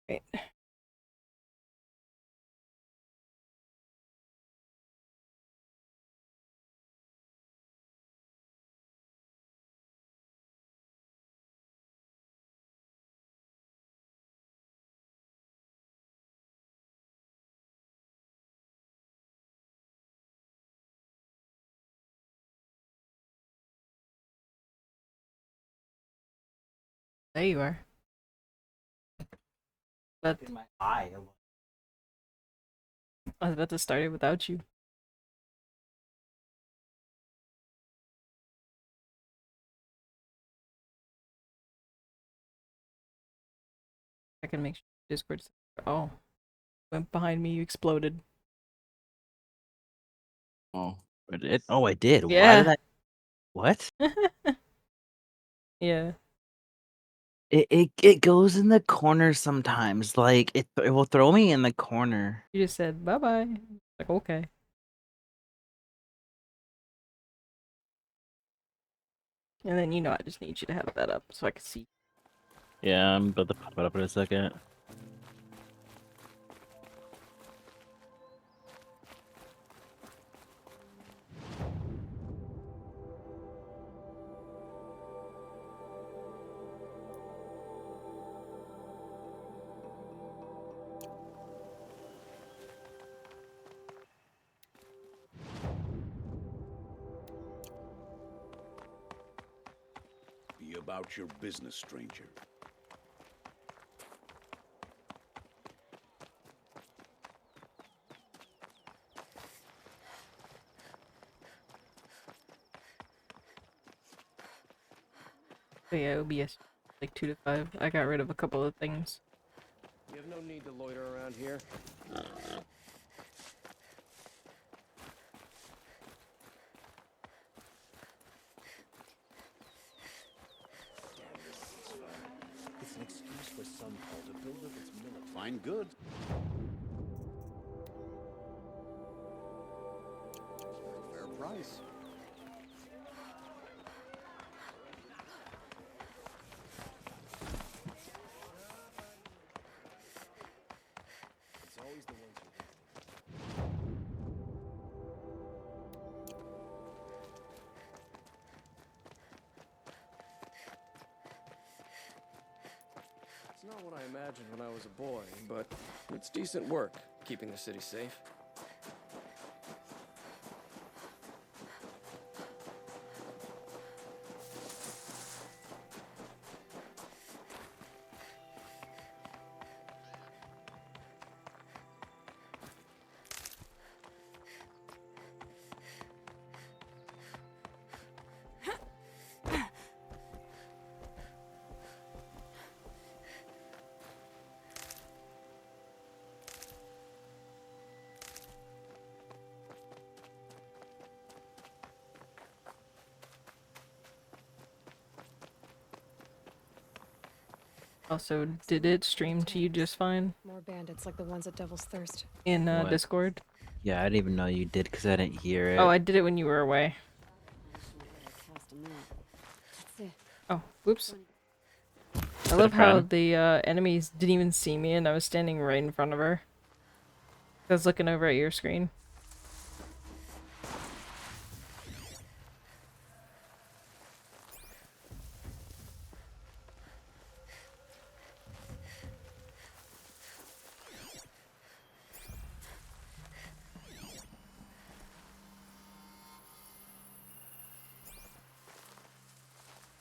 Right. There you are. But In my eye. I was about to start it without you. I can make sure Discord's. Oh, went behind me. You exploded. Oh, I did. Oh, I did. Why did Yeah. I? What? Yeah. It goes in the corner sometimes. Like it will throw me in the corner. You just said bye bye. Like okay. And then I just need you to have that up so I can see. Yeah, I'm about to pop it up in a second. Be about your business, stranger. But yeah, OBS like 2 to 5. I got rid of a couple of things. You have no need to loiter around here. It's an excuse for Sunfall to build up its military. Fine goods. Fair price. It's always the ones who It's not what I imagined when I was a boy, but it's decent work keeping the city safe. Also, did it stream to you just fine More bandits like the ones at Devil's Thirst. in What? Discord? Yeah, I didn't even know you did because I didn't hear it. Oh, I did it when you were away. Oh, whoops. I love how the enemies didn't even see me and I was standing right in front of her. I was looking over at your screen.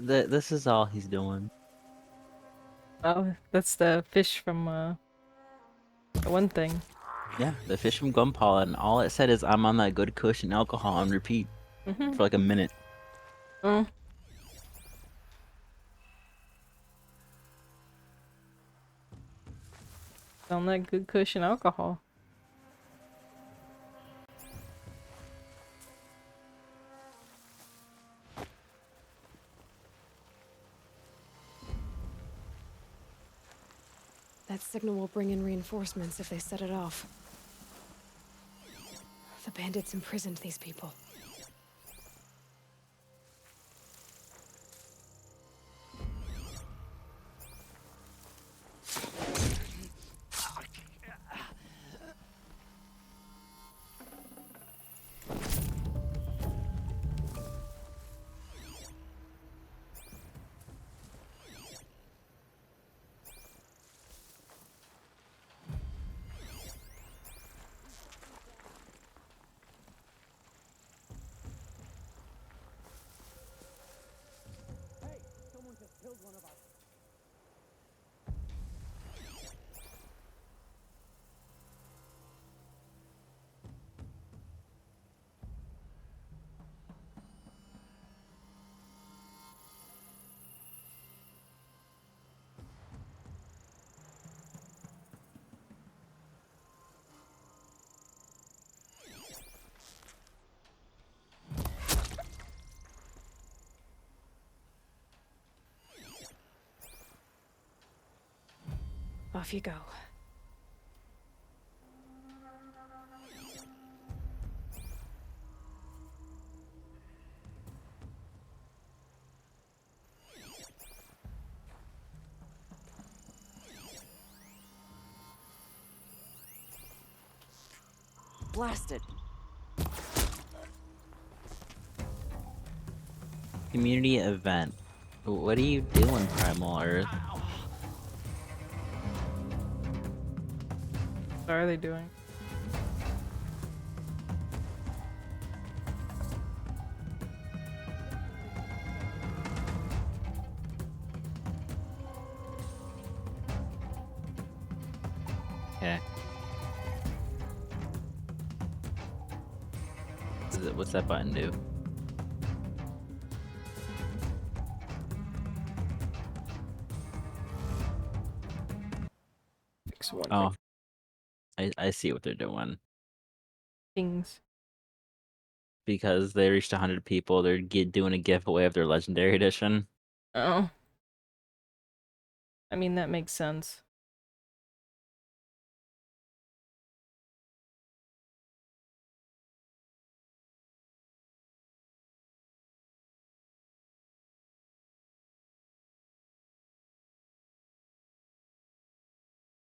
This is all he's doing. Oh, that's the fish from the one thing. Yeah, the fish from Gumpaw, and all it said is I'm on that good cushion alcohol on repeat for like a minute. Oh. On that good cushion alcohol. That signal will bring in reinforcements if they set it off. The bandits imprisoned these people. Off you go. Blasted. Community event. What are you doing, Primal Earth? What are they doing? Okay. What's that button do? Fix one Oh, I see what they're doing. things. Because they reached 100 people, they're doing a giveaway of their Legendary Edition. Oh. I mean, that makes sense.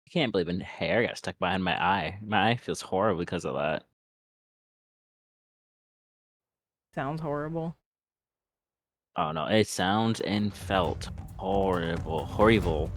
I can't believe a hair got stuck behind my eye. My eye feels horrible because of that. Sounds horrible. Oh no, it sounds and felt horrible. Horrible.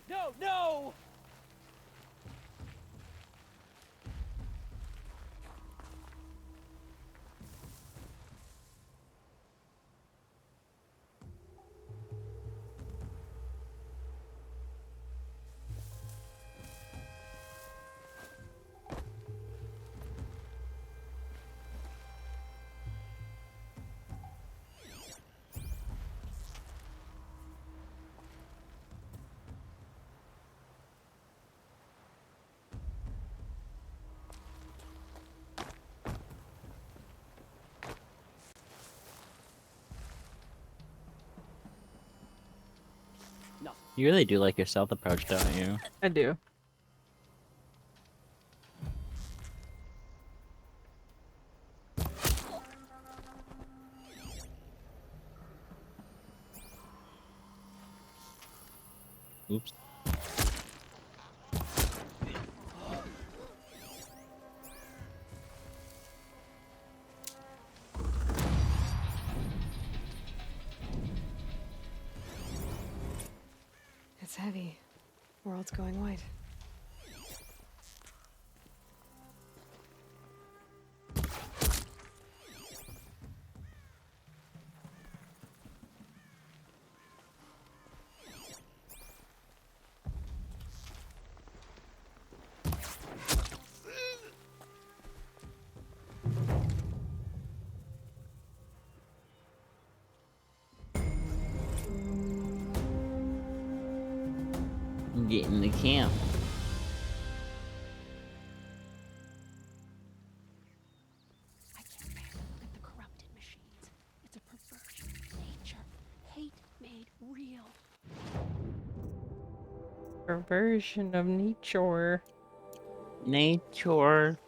No, no! You really do like your stealth approach, don't you? I do. Oops. It's heavy. World's going white. Get in the camp. I can't bear to look at the corrupted machines. It's a perversion of nature. Hate made real. Perversion of nature. Nature.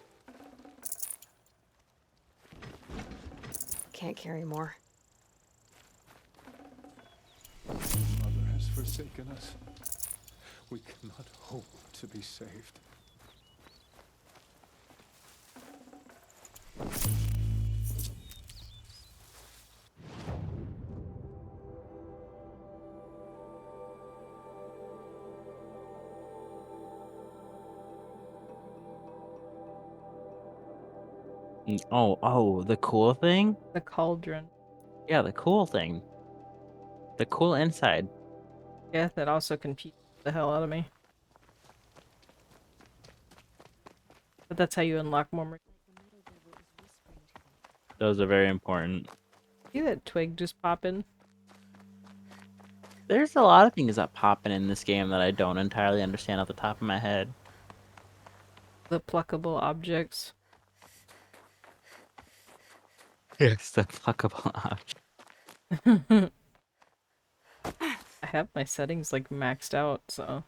Can't carry more. forsaken us. We cannot hope to be saved. Oh, the cool thing? The cauldron. Yeah, the cool thing. The cool inside. Yeah, that also confused the hell out of me. But that's how you unlock more. Those are very important. See that twig just pop in? There's a lot of things that pop in this game that I don't entirely understand off the top of my head. The pluckable objects. Yes, the fuckable object. I have my settings like maxed out, so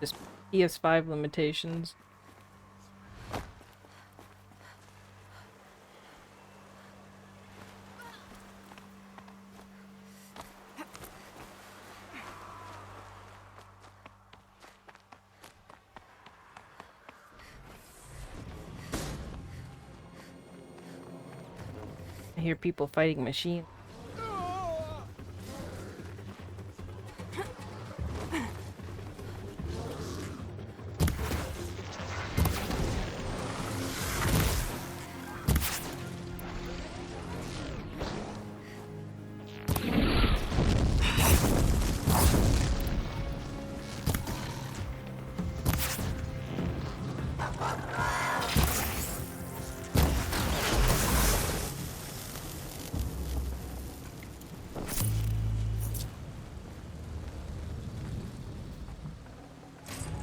just PS5 limitations. I hear people fighting machines.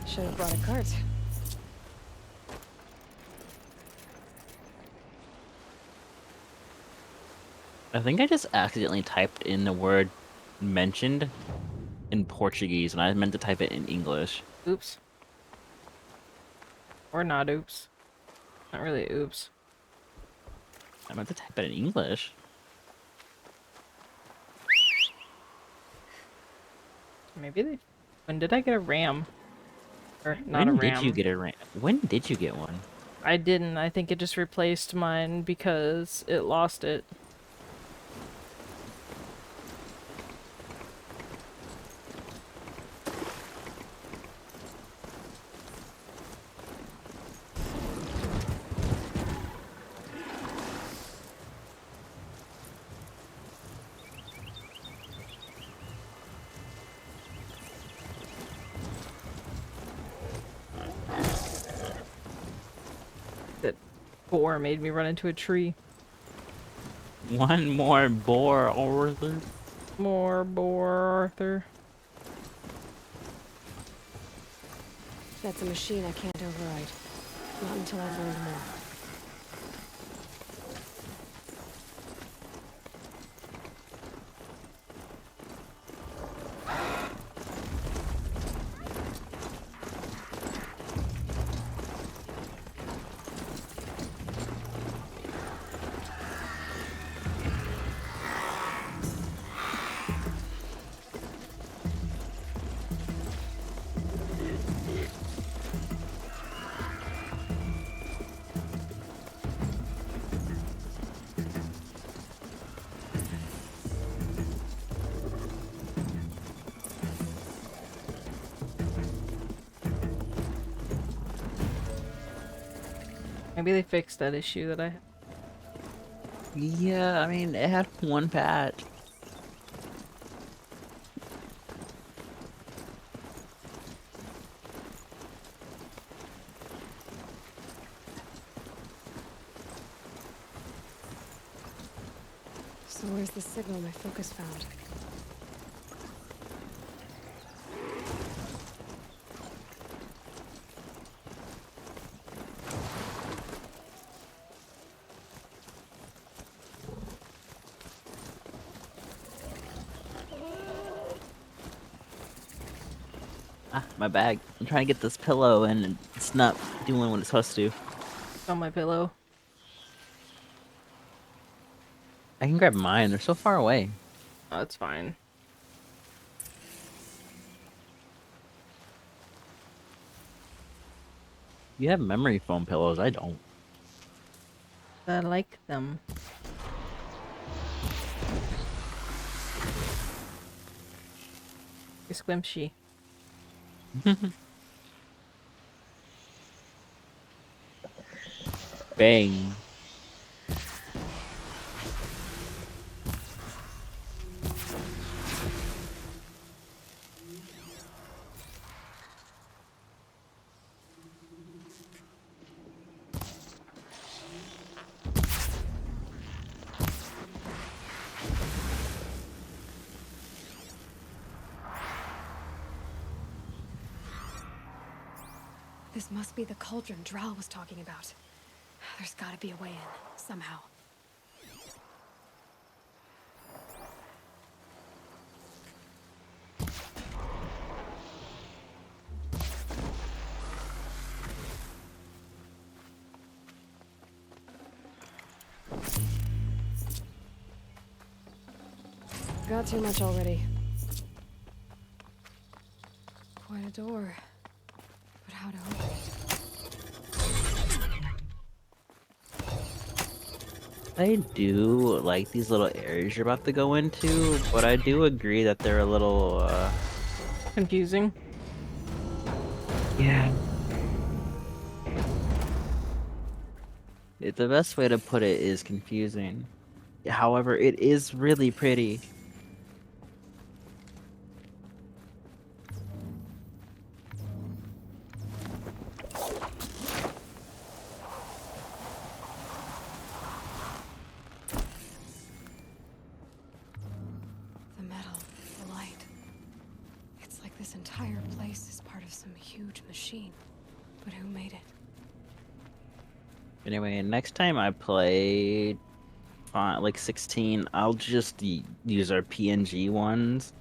Should have brought a cart. I think I just accidentally typed in the word mentioned in Portuguese when I meant to type it in English. Oops. Or not oops. Not really oops. I meant to type it in English. Maybe they... When did I get a RAM? Or not When a did you RAM. get a RAM? When did you get one? I didn't. I think it just replaced mine because it lost it. That boar made me run into a tree. One more boar, Arthur. More boar, Arthur. That's a machine I can't override. Not until I've learned more. Maybe they fixed that issue that I had. Yeah, I mean, it had one patch. So where's the signal my focus found? Ah, my bag. I'm trying to get this pillow and it's not doing what it's supposed to. On my pillow. I can grab mine. They're so far away. Oh, it's fine. You have memory foam pillows. I don't. I like them. You're squishy. Bang. This must be the cauldron Drow was talking about. There's gotta be a way in, somehow. Got too much already. Quite a door. But how to open it? I do like these little areas you're about to go into, but I do agree that they're a little, Confusing. yeah. The best way to put it is confusing. However, it is really pretty. The metal, the light. It's like this entire place is part of some huge machine. But who made it? Anyway, next time I play like 16, I'll just use our PNG ones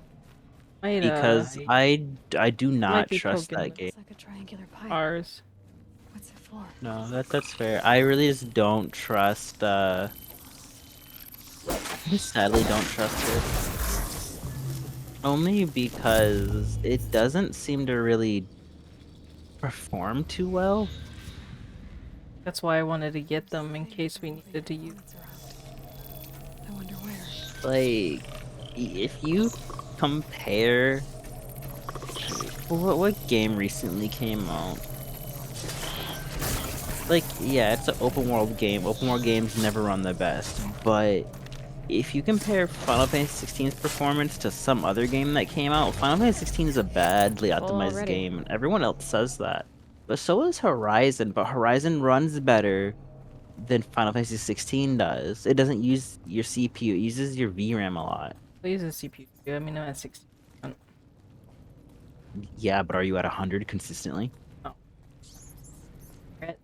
Might because I do might not be trust poking that game. It's like a triangular pipe. ours. What's it for? No, that's fair. I really just don't trust I sadly don't trust it. Only because it doesn't seem to really perform too well. That's why I wanted to get them in Say case we there's only needed to use. components around. I wonder where. Like, if you compare what game recently came out? Like, yeah, it's an open world game. Open world games never run the best, but if you compare Final Fantasy 16's performance to some other game that came out, Final Fantasy 16 is a badly optimized Already. game, and everyone else says that. But so is Horizon, but Horizon runs better than Final Fantasy 16 does. It doesn't use your CPU, it uses your VRAM a lot. We use a CPU. I mean, I'm at 60. Yeah, but are you at 100 consistently? Oh. Rat.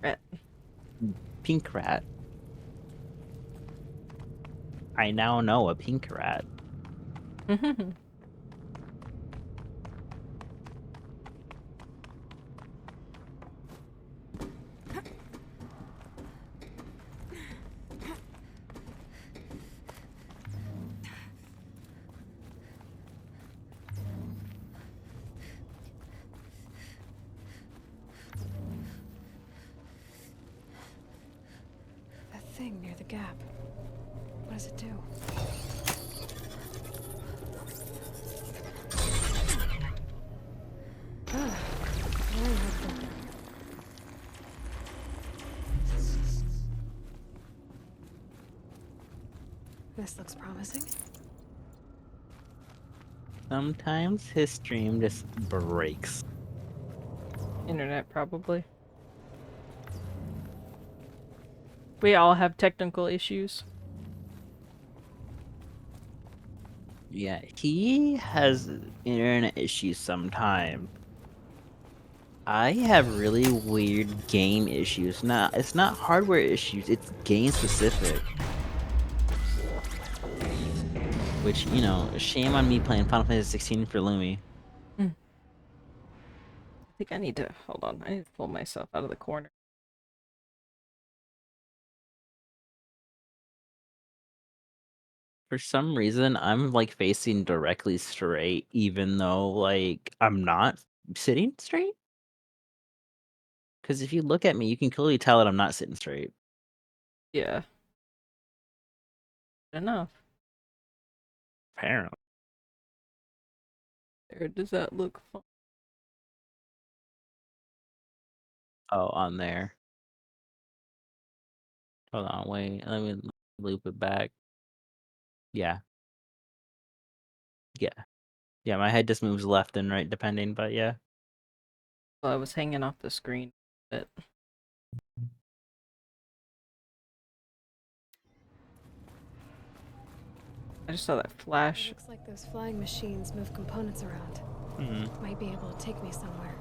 Rat. Pink rat. I now know a pink rat. That thing near the gap. What does it do? Ah, very helpful. This looks promising. Sometimes his stream just breaks. Internet, probably. We all have technical issues. Yeah, he has internet issues sometimes. I have really weird game issues. It's not hardware issues, it's game specific. Which, you know, shame on me playing Final Fantasy 16 for Lumi. I think I need to hold on. I need to pull myself out of the corner. For some reason, I'm like facing directly straight, even though like I'm not sitting straight. Because if you look at me, you can clearly tell that I'm not sitting straight. Yeah. Enough. Apparently. There, does that look fun? Oh, on there. Hold on, wait. Let me loop it back. Yeah. Yeah. Yeah, my head just moves left and right depending, but yeah. Well, I was hanging off the screen a bit. I just saw that It flash. looks like those flying machines move components around. Hmm. Might be able to take me somewhere.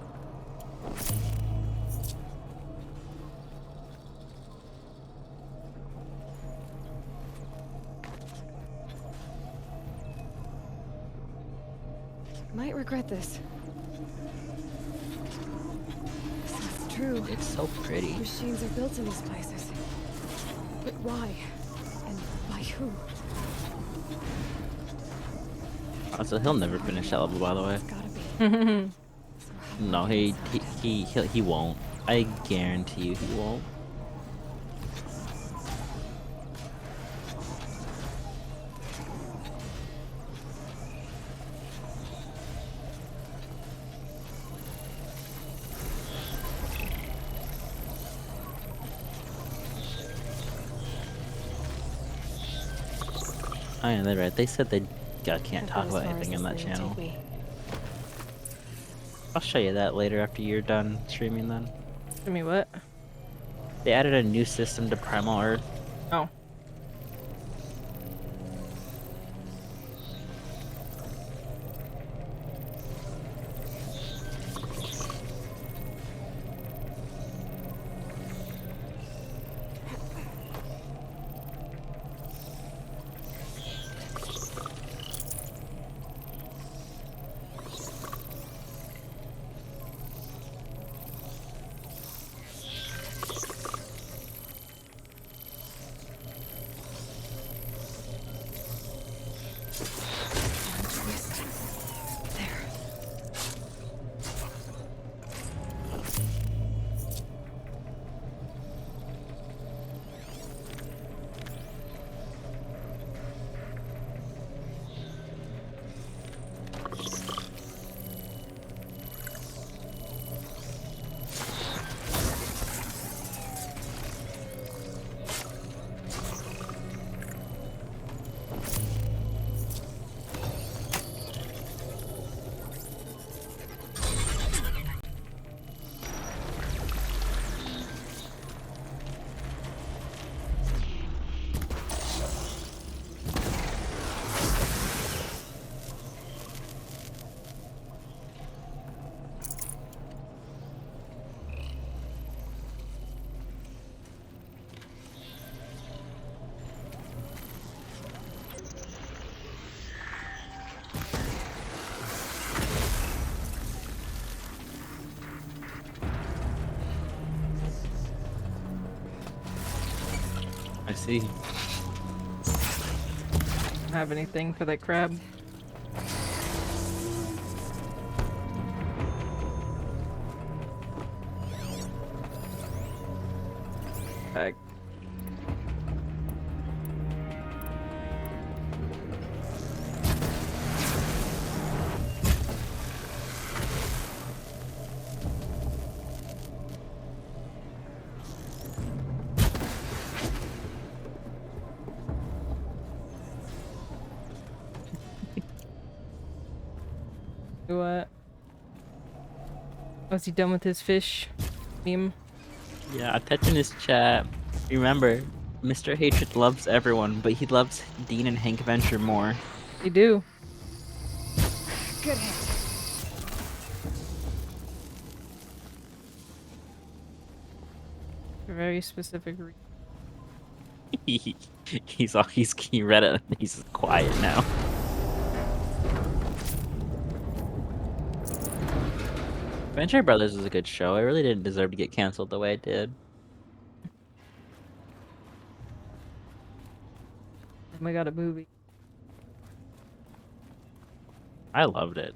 Might regret this. If it's true. It's so pretty. Machines are built in these places. But why? And by who? So he'll never finish that level, by the way. It's gotta be. So how do I No, get he inside? he won't. I guarantee you he won't. I know they're right. They said they can't I've talk got as about far as anything this on that thing will channel. take me. I'll show you that later after you're done streaming then. I mean, what? They added a new system to Primal Earth. Oh. Twist. There. I see. Have anything for that crab? Bag. What? Was he done with his fish meme? Yeah, I typed in his chat. Remember, Mr. Hatred loves everyone, but he loves Dean and Hank Venture more. You do. Good hit. For very specific reason. He read it. He's quiet now. Venture Brothers is a good show. It really didn't deserve to get canceled the way it did. And we got a movie. I loved it.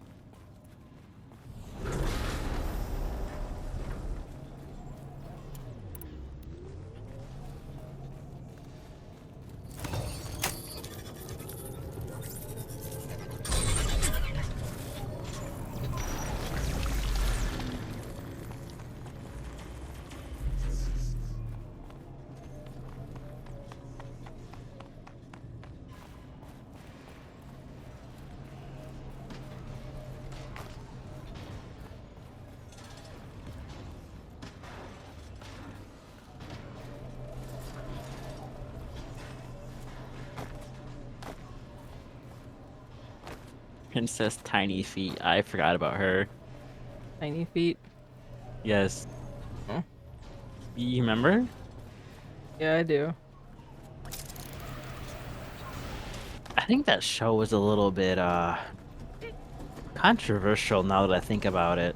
Princess Tiny Feet. I forgot about her. Tiny feet. Yes. Hmm. You remember? Yeah, I do. I think that show was a little bit controversial now that I think about it.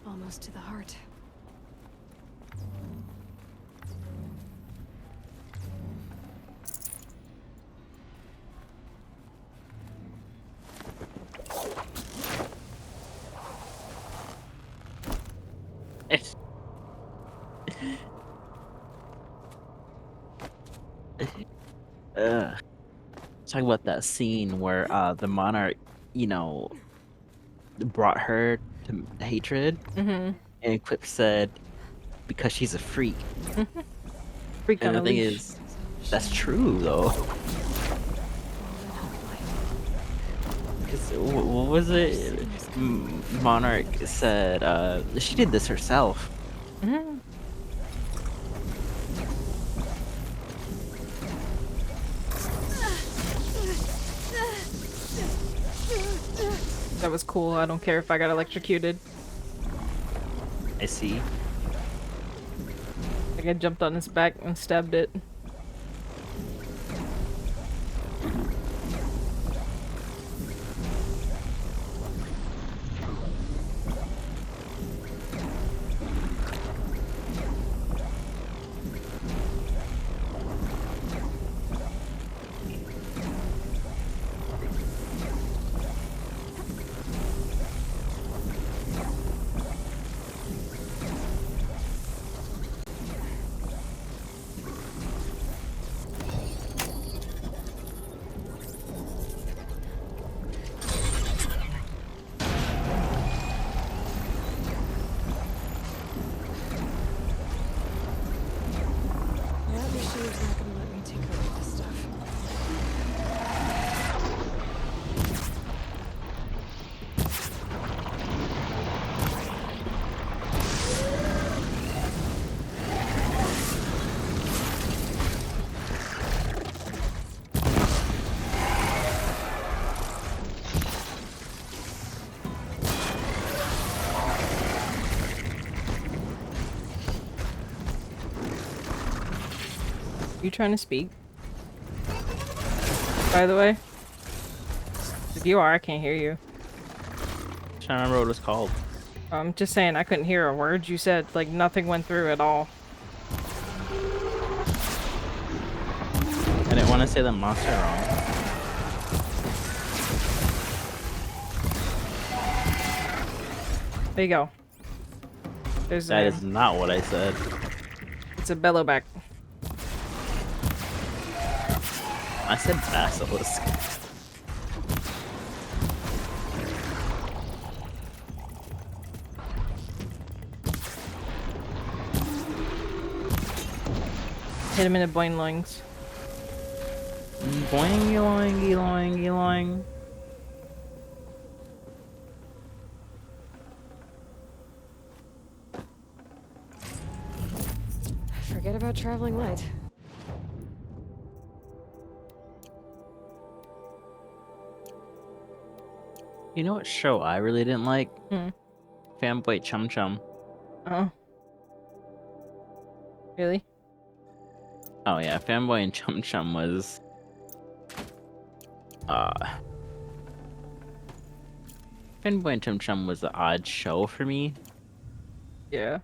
Almost to the heart. Ugh. Talk about that scene where the monarch, you know, brought her to hatred, Mm-hmm. and Quip said because she's a freak. Freak And on the a thing leash. is, that's true though. Because what was it? Monarch said she did this herself. Mm-hmm. That was cool. I don't care if I got electrocuted. I see. Like I jumped on his back and stabbed it. That machine's not gonna let me tinker with this stuff. You trying to speak? By the way? If you are, I can't hear you. I'm trying to remember what it was called. I'm just saying I couldn't hear a word you said. Like nothing went through at all. I didn't want to say the monster wrong. There you go. There's That a. is not what I said. It's a bellowback. I said basilisk. Hit him in the boing loings. Boingy loingy loingy loing. Forget about traveling light. You know what show I really didn't like? Hmm. Fanboy Chum Chum. Oh. Really? Oh yeah, Fanboy and Chum Chum was uh Fanboy and Chum Chum was an odd show for me. Yeah.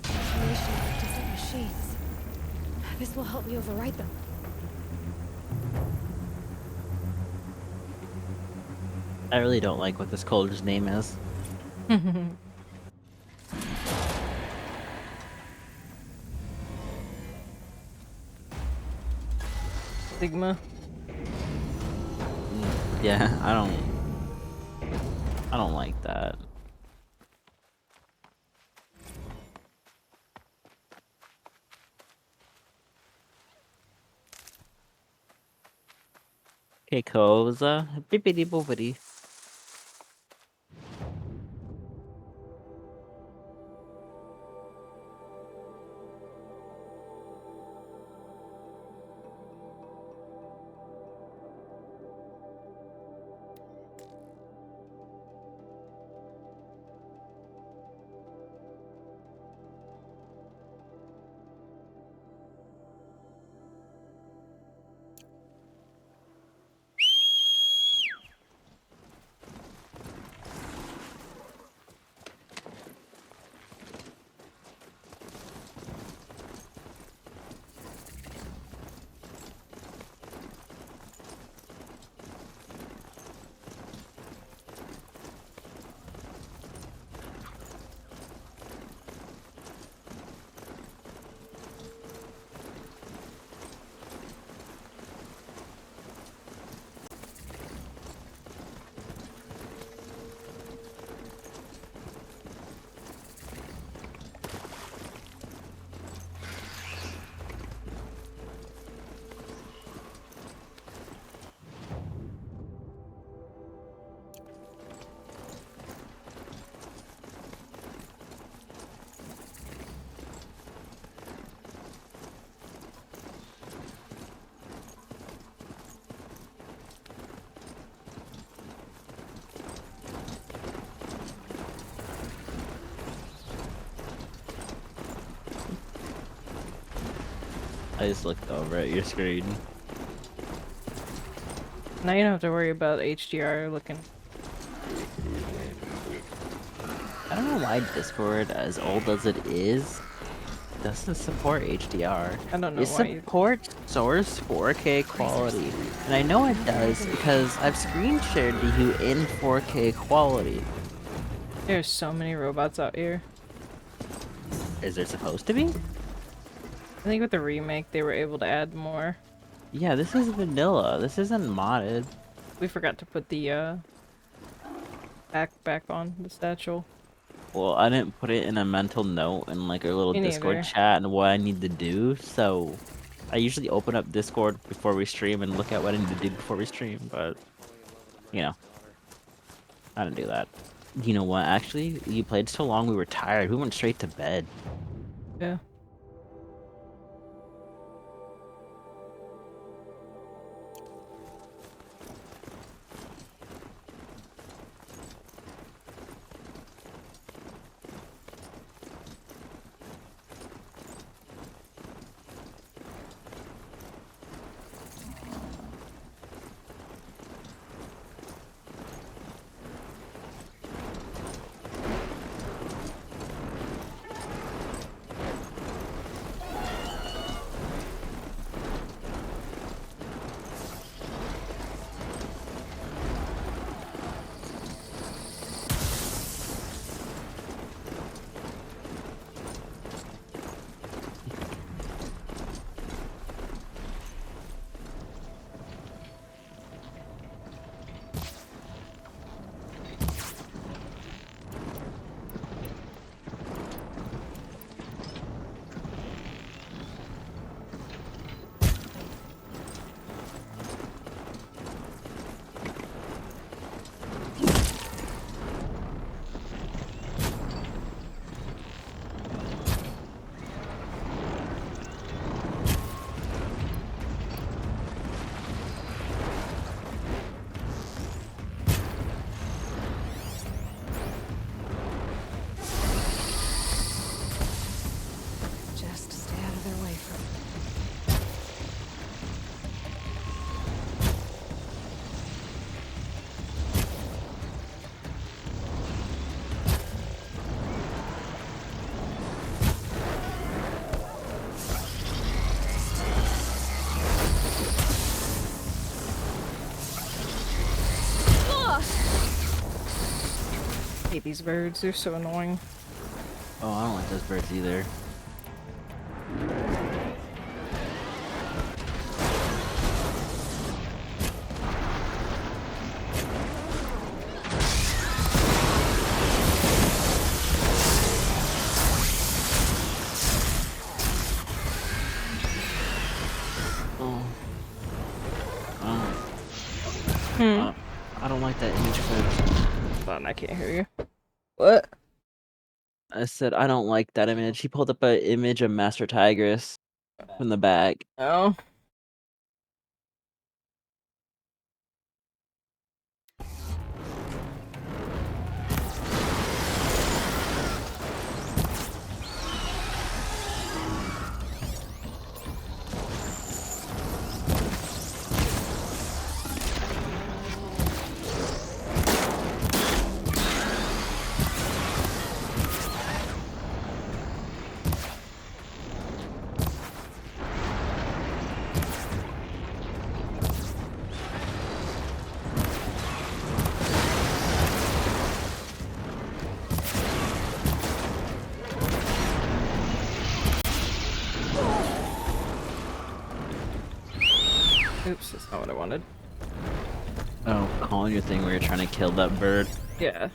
Information about different machines. This will help me override them. I really don't like what this cold's name is. Sigma. Yeah, I don't like that. Okay, Koza. Bippity boopity. I just looked over at your screen. Now you don't have to worry about HDR looking. I don't know why Discord, as old as it is, doesn't support HDR. I don't know It why you... supports Source 4K quality, and I know it does because I've screen shared to you in 4K quality. There's so many robots out here. Is there supposed to be? I think with the remake they were able to add more. Yeah, this is vanilla. This isn't modded. We forgot to put the back on the statue. Well, I didn't put it in a mental note in like a little Me Discord neither. chat and what I need to do, so I usually open up Discord before we stream and look at what I need to do before we stream, but you know, I didn't do that. You know what, actually? You played so long we were tired. We went straight to bed. Yeah. hate these birds. They're so annoying. Oh, I don't like those birds either. Oh. I don't like that image clip. Hold on, I can't hear you. What? I said I don't like that image. He pulled up an image of Master Tigress from the back. Oh. Oops, that's not what I wanted. Oh, calling your thing where you're trying to kill that bird. Yeah.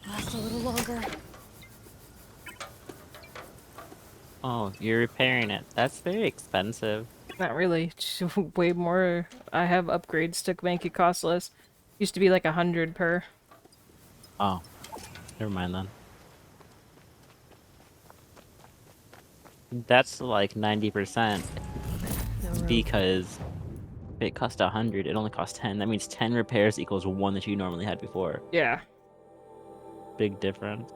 Last a little longer. Oh, you're repairing it. That's very expensive. Not really. Just way more. I have upgrades to make it cost less. Used to be like 100 per. Oh, never mind then. That's like 90% No room. because if it cost 100, it only costs 10. That means 10 repairs equals 1 that you normally had before. Yeah. Big difference.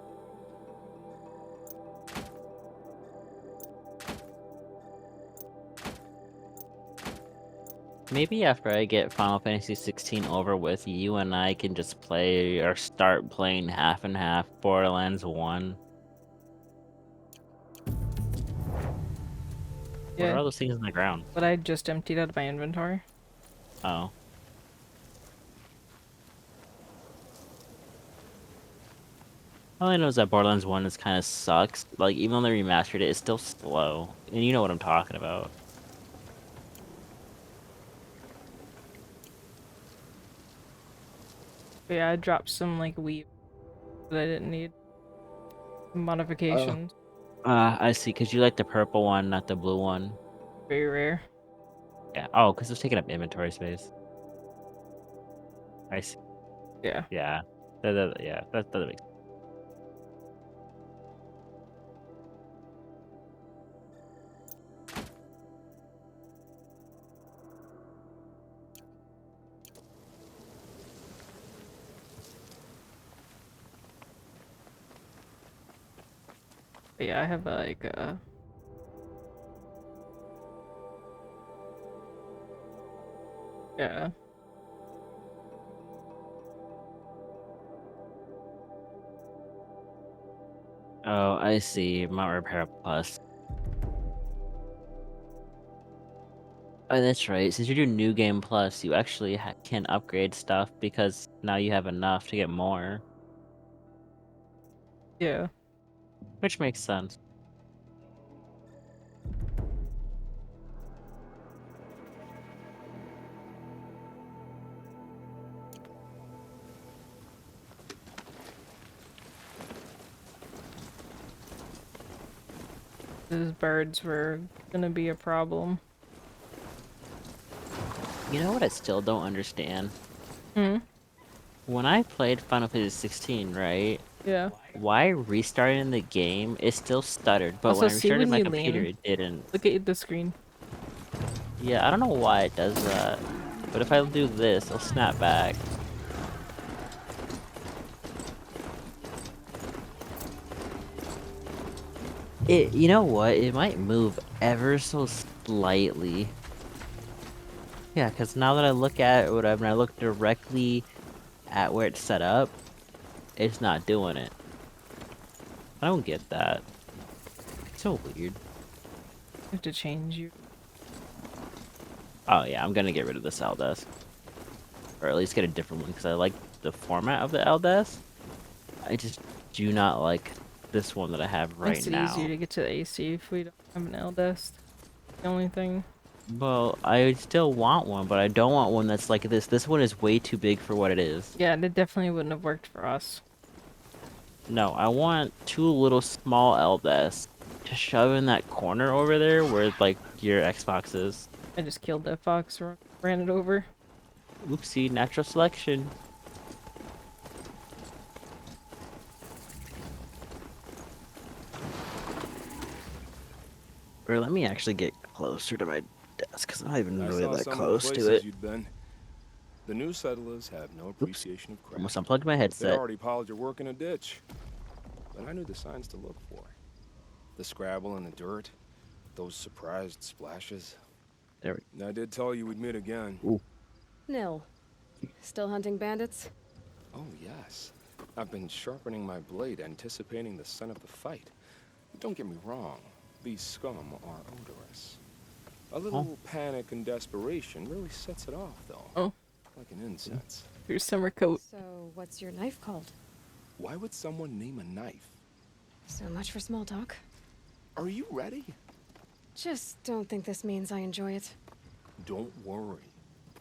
Maybe after I get Final Fantasy 16 over with, you and I can just play or start playing half and half Borderlands 1. What are Yeah. all those things on the ground? But I just emptied out of my inventory. Oh. All I know is that Borderlands 1 is kind of sucks. Like, even though they remastered it, it's still slow. And you know what I'm talking about. But yeah, I dropped some like weave that I didn't need. Oh. Modifications. I see, because you like the purple one, not the blue one. Very rare. Yeah. Oh, because it's taking up inventory space. I see. Yeah. Yeah. Yeah, that makes But yeah, I have like yeah. Oh, I see. Mount Repair Plus. Oh, that's right. Since you do New Game Plus, you actually can upgrade stuff because now you have enough to get more, Yeah. which makes sense. Those birds were gonna be a problem. You know what I still don't understand? Hmm? When I played Final Fantasy 16, right? Yeah. Why restarting the game, it still stuttered, but when Also, I see restarted when my you computer, lean. it didn't. Look at the screen. Yeah, I don't know why it does that. But if I do this, it'll snap back. You know what? It might move ever so slightly. Yeah, because now that I look at it, when I look directly at where it's set up, it's not doing it. I don't get that. It's so weird. You have to change you. Oh yeah, I'm gonna get rid of this L desk. Or at least get a different one, because I like the format of the L desk. I just do not like this one that I have right Makes it now. easier to get to the AC if we don't have an L desk. The only thing. Well, I still want one, but I don't want one that's like this. This one is way too big for what it is. Yeah, that definitely wouldn't have worked for us. No, I want two little small L desks to shove in that corner over there where like your Xbox is. I just killed that fox, ran it over. Oopsie, natural selection. Or let me actually get closer to my desk because I'm not even I really saw that some of the close to places it. you'd been. The new settlers have no appreciation of craft. Almost unplugged my They headset. already piled your work in a ditch. But I knew the signs to look for. The scrabble in the dirt, those surprised splashes. There we I did tell you we'd meet again. Nil. Still hunting bandits? Oh, yes. I've been sharpening my blade, anticipating the scent of the fight. Don't get me wrong. These scum are odorous. A little panic and desperation really sets it off, though. Oh. Like an incense. Your summer coat. So, what's your knife called? Why would someone name a knife? So much for small talk. Are you ready? Just don't think this means I enjoy it. Don't worry.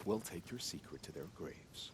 We'll take your secret to their graves.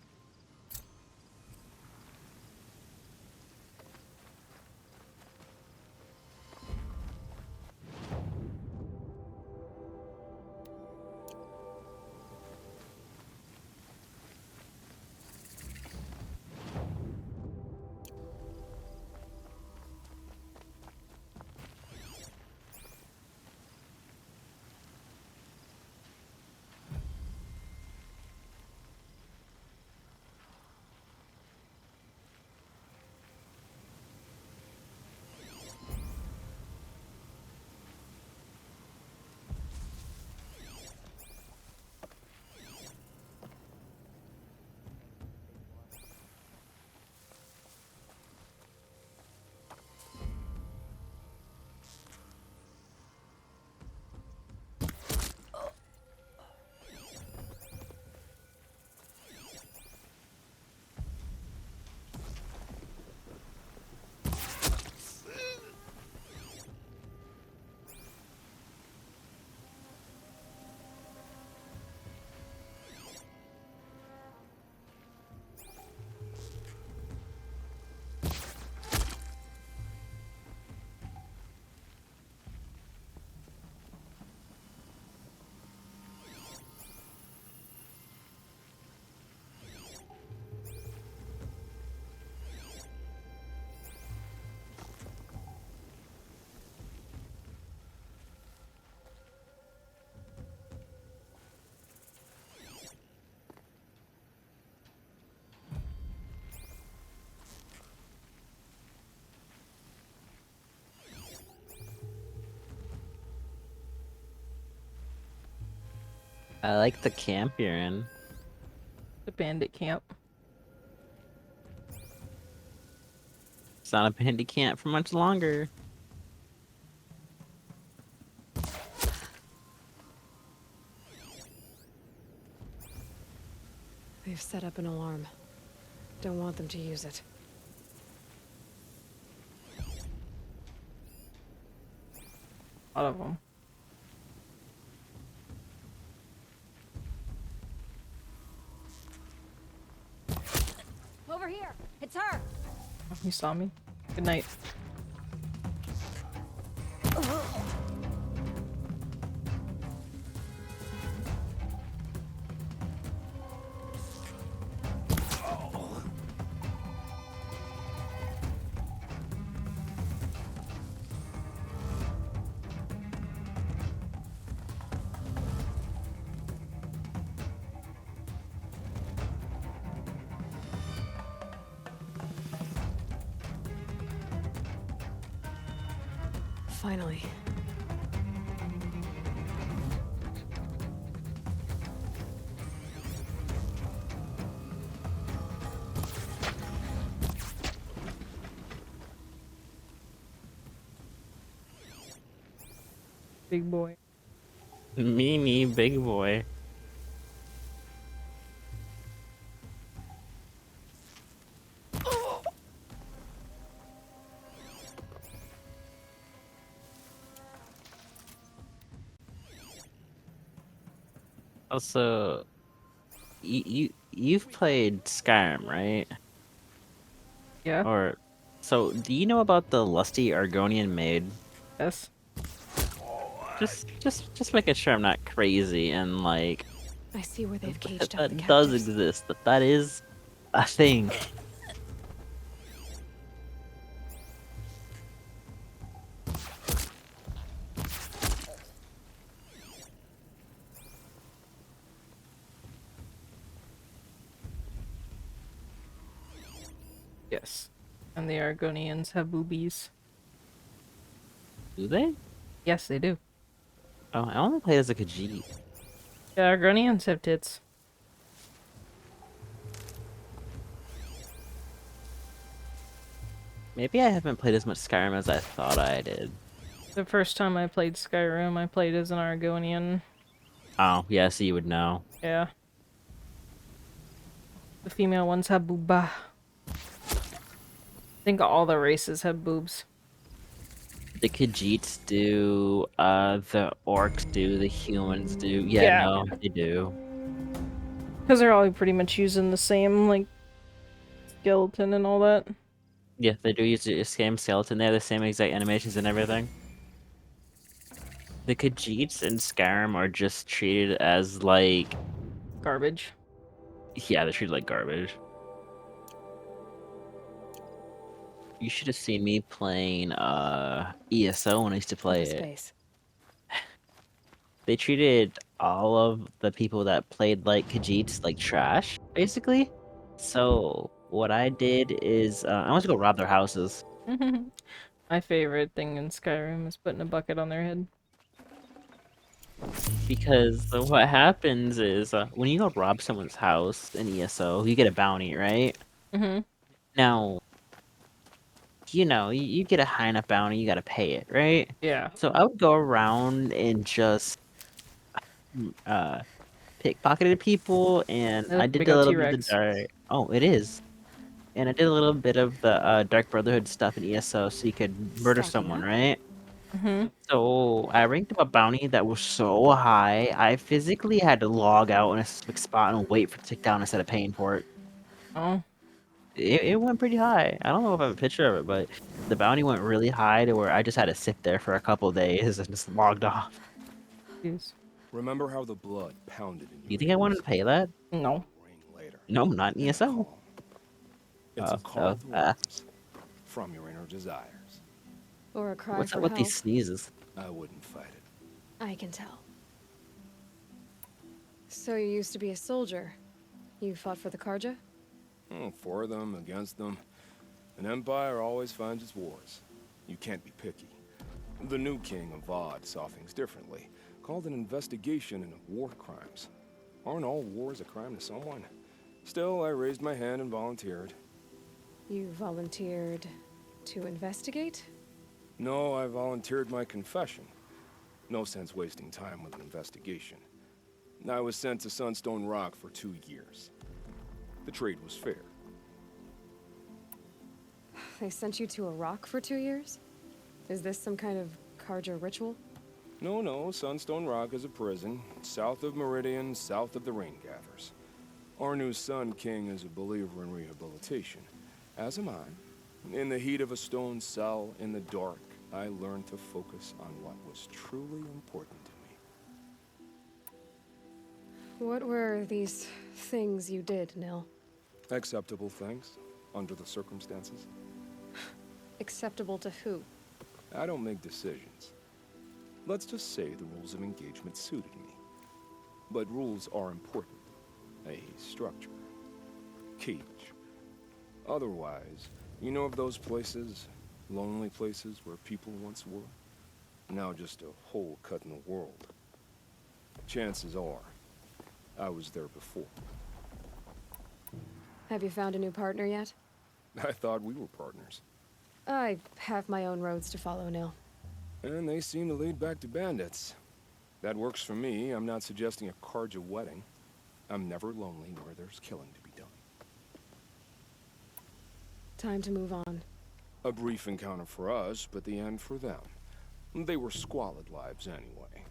I like the camp you're in. The bandit camp. It's not a bandit camp for much longer. They've set up an alarm. Don't want them to use it. A lot of them. Over here! It's her! Oh, you saw me? Good night. Finally. Big boy. Me, big boy. Also, you've played Skyrim, right? Yeah. Or so do you know about the lusty Argonian maid? Yes. Just making sure I'm not crazy and like I see where they've caged up the that does captives. exist. That is a thing. Yes. And the Argonians have boobies. Do they? Yes, they do. Oh, I only played as a Khajiit. The Argonians have tits. Maybe I haven't played as much Skyrim as I thought I did. The first time I played Skyrim, I played as an Argonian. Oh, yeah, so you would know. Yeah. The female ones have booba. I think all the races have boobs. The Khajiits do, the orcs do, the humans do. Yeah, Yeah. no, they do. Because they're all pretty much using the same, like, skeleton and all that. Yeah, they do use the same skeleton. They have the same exact animations and everything. The Khajiits in Skyrim are just treated as like, Garbage. yeah, they're treated like garbage. You should have seen me playing ESO when I used to play The it. space. They treated all of the people that played like Khajiits like trash, basically. So what I did is I went to go rob their houses. My favorite thing in Skyrim is putting a bucket on their head. Because what happens is when you go rob someone's house in ESO, you get a bounty, right? Mm-hmm. Now, you know, you get a high enough bounty, you gotta pay it, right? Yeah. So I would go around and just uh pickpocketed people, and I Look, did big a old little bit of the T-Rex. dark. Oh, it is. And I did a little bit of the Dark Brotherhood stuff in ESO, so you could murder Stacking someone, up? right? Mm-hmm. So I ranked up a bounty that was so high, I physically had to log out in a specific spot and wait for it to tick down instead of paying for it. Oh, It went pretty high. I don't know if I have a picture of it, but the bounty went really high to where I just had to sit there for a couple days and just logged off. jeez. Remember how the blood pounded in Do you your think I wanted ears? to pay that? No. Ring later. No, not in And a ESO. call. It's a Oh, call to uh, arms from your inner desires. Or a cry what's for up with help. these sneezes? I wouldn't fight it. I can tell. So you used to be a soldier. You fought for the Karja? For them, against them. An empire always finds its wars. You can't be picky. The new king of Vod saw things differently. Called an investigation into war crimes. Aren't all wars a crime to someone? Still, I raised my hand and volunteered. You volunteered to investigate? No, I volunteered my confession. No sense wasting time with an investigation. I was sent to Sunstone Rock for 2 years. The trade was fair. They sent you to a rock for 2 years? Is this some kind of Karja ritual? No, Sunstone Rock is a prison, south of Meridian, south of the Raingathers. Our new Sun King is a believer in rehabilitation, as am I. In the heat of a stone cell, in the dark, I learned to focus on what was truly important to me. What were these things you did, Nil? Acceptable things, under the circumstances. Acceptable to who? I don't make decisions. Let's just say the rules of engagement suited me. But rules are important. A structure. Cage. Otherwise, you know of those places, lonely places where people once were? now just a hole cut in the world. Chances are, I was there before. Have you found a new partner yet? I thought we were partners. I have my own roads to follow now. And they seem to lead back to bandits. That works for me. I'm not suggesting a Karja wedding. I'm never lonely, nor there's killing to be done. Time to move on. A brief encounter for us, but the end for them. They were squalid lives anyway.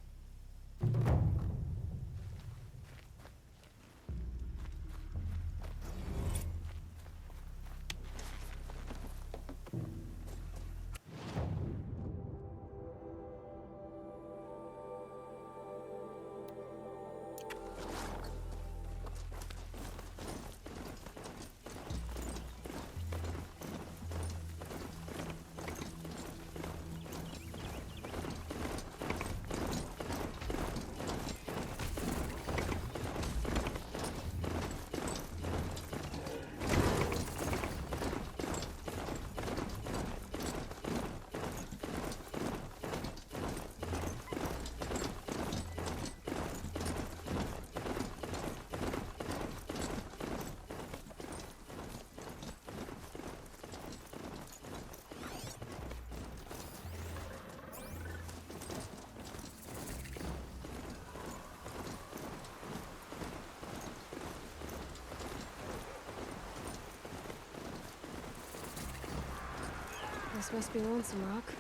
This must be Lonesome Rock.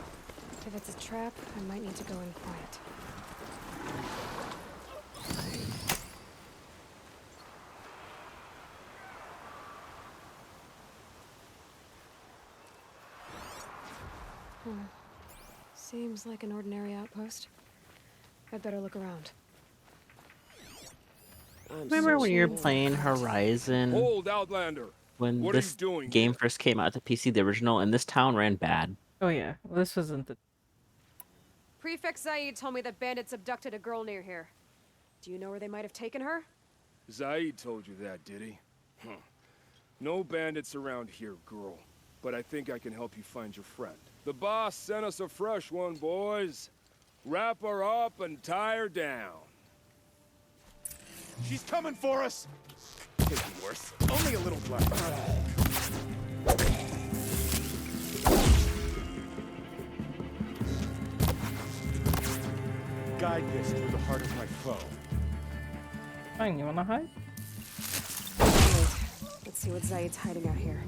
If it's a trap, I might need to go in quiet. Seems like an ordinary outpost. I'd better look around. Remember when you were playing Horizon Hold, Outlander! when What are you this doing game here? first came out to PC, the original, and this town ran bad? Oh yeah, well, this wasn't the. Prefect Zaid told me that bandits abducted a girl near here. Do you know where they might have taken her? Zaid told you that, did he? No bandits around here, girl. But I think I can help you find your friend. The boss sent us a fresh one, boys. Wrap her up and tie her down. She's coming for us! Could be worse. Only a little blood. Guide this through the heart of my foe. Fine, you wanna hide? Wait, let's see what Zaid's hiding out here.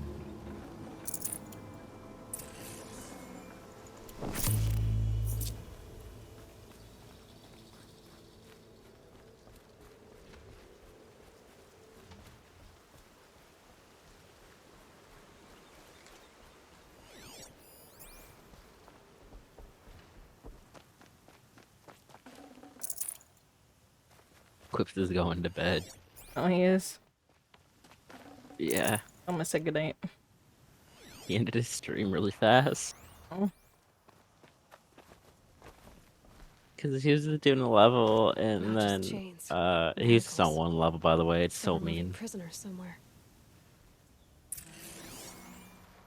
Quips is going to bed. Oh, he is. Yeah, I'm gonna say goodnight. he ended his stream really fast. Oh. Because he was doing a level, and Not then, just chains, he's just on manacles. one level, by the way. It's so Gotta move a mean. prisoner somewhere.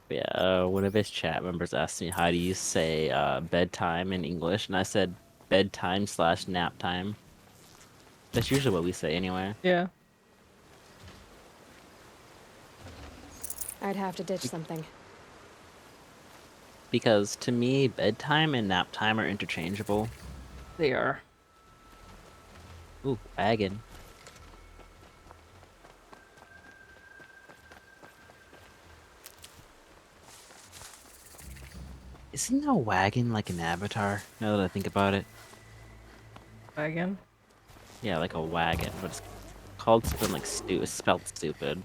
But yeah, one of his chat members asked me, how do you say, bedtime in English? And I said, bedtime / nap time. That's usually what we say anyway. Yeah. I'd have to ditch something. Because to me, bedtime and nap time are interchangeable. They are. Ooh, wagon. Isn't a wagon like an avatar, now that I think about it? Wagon. Yeah, like a wagon, but it's called something like it's spelled stupid.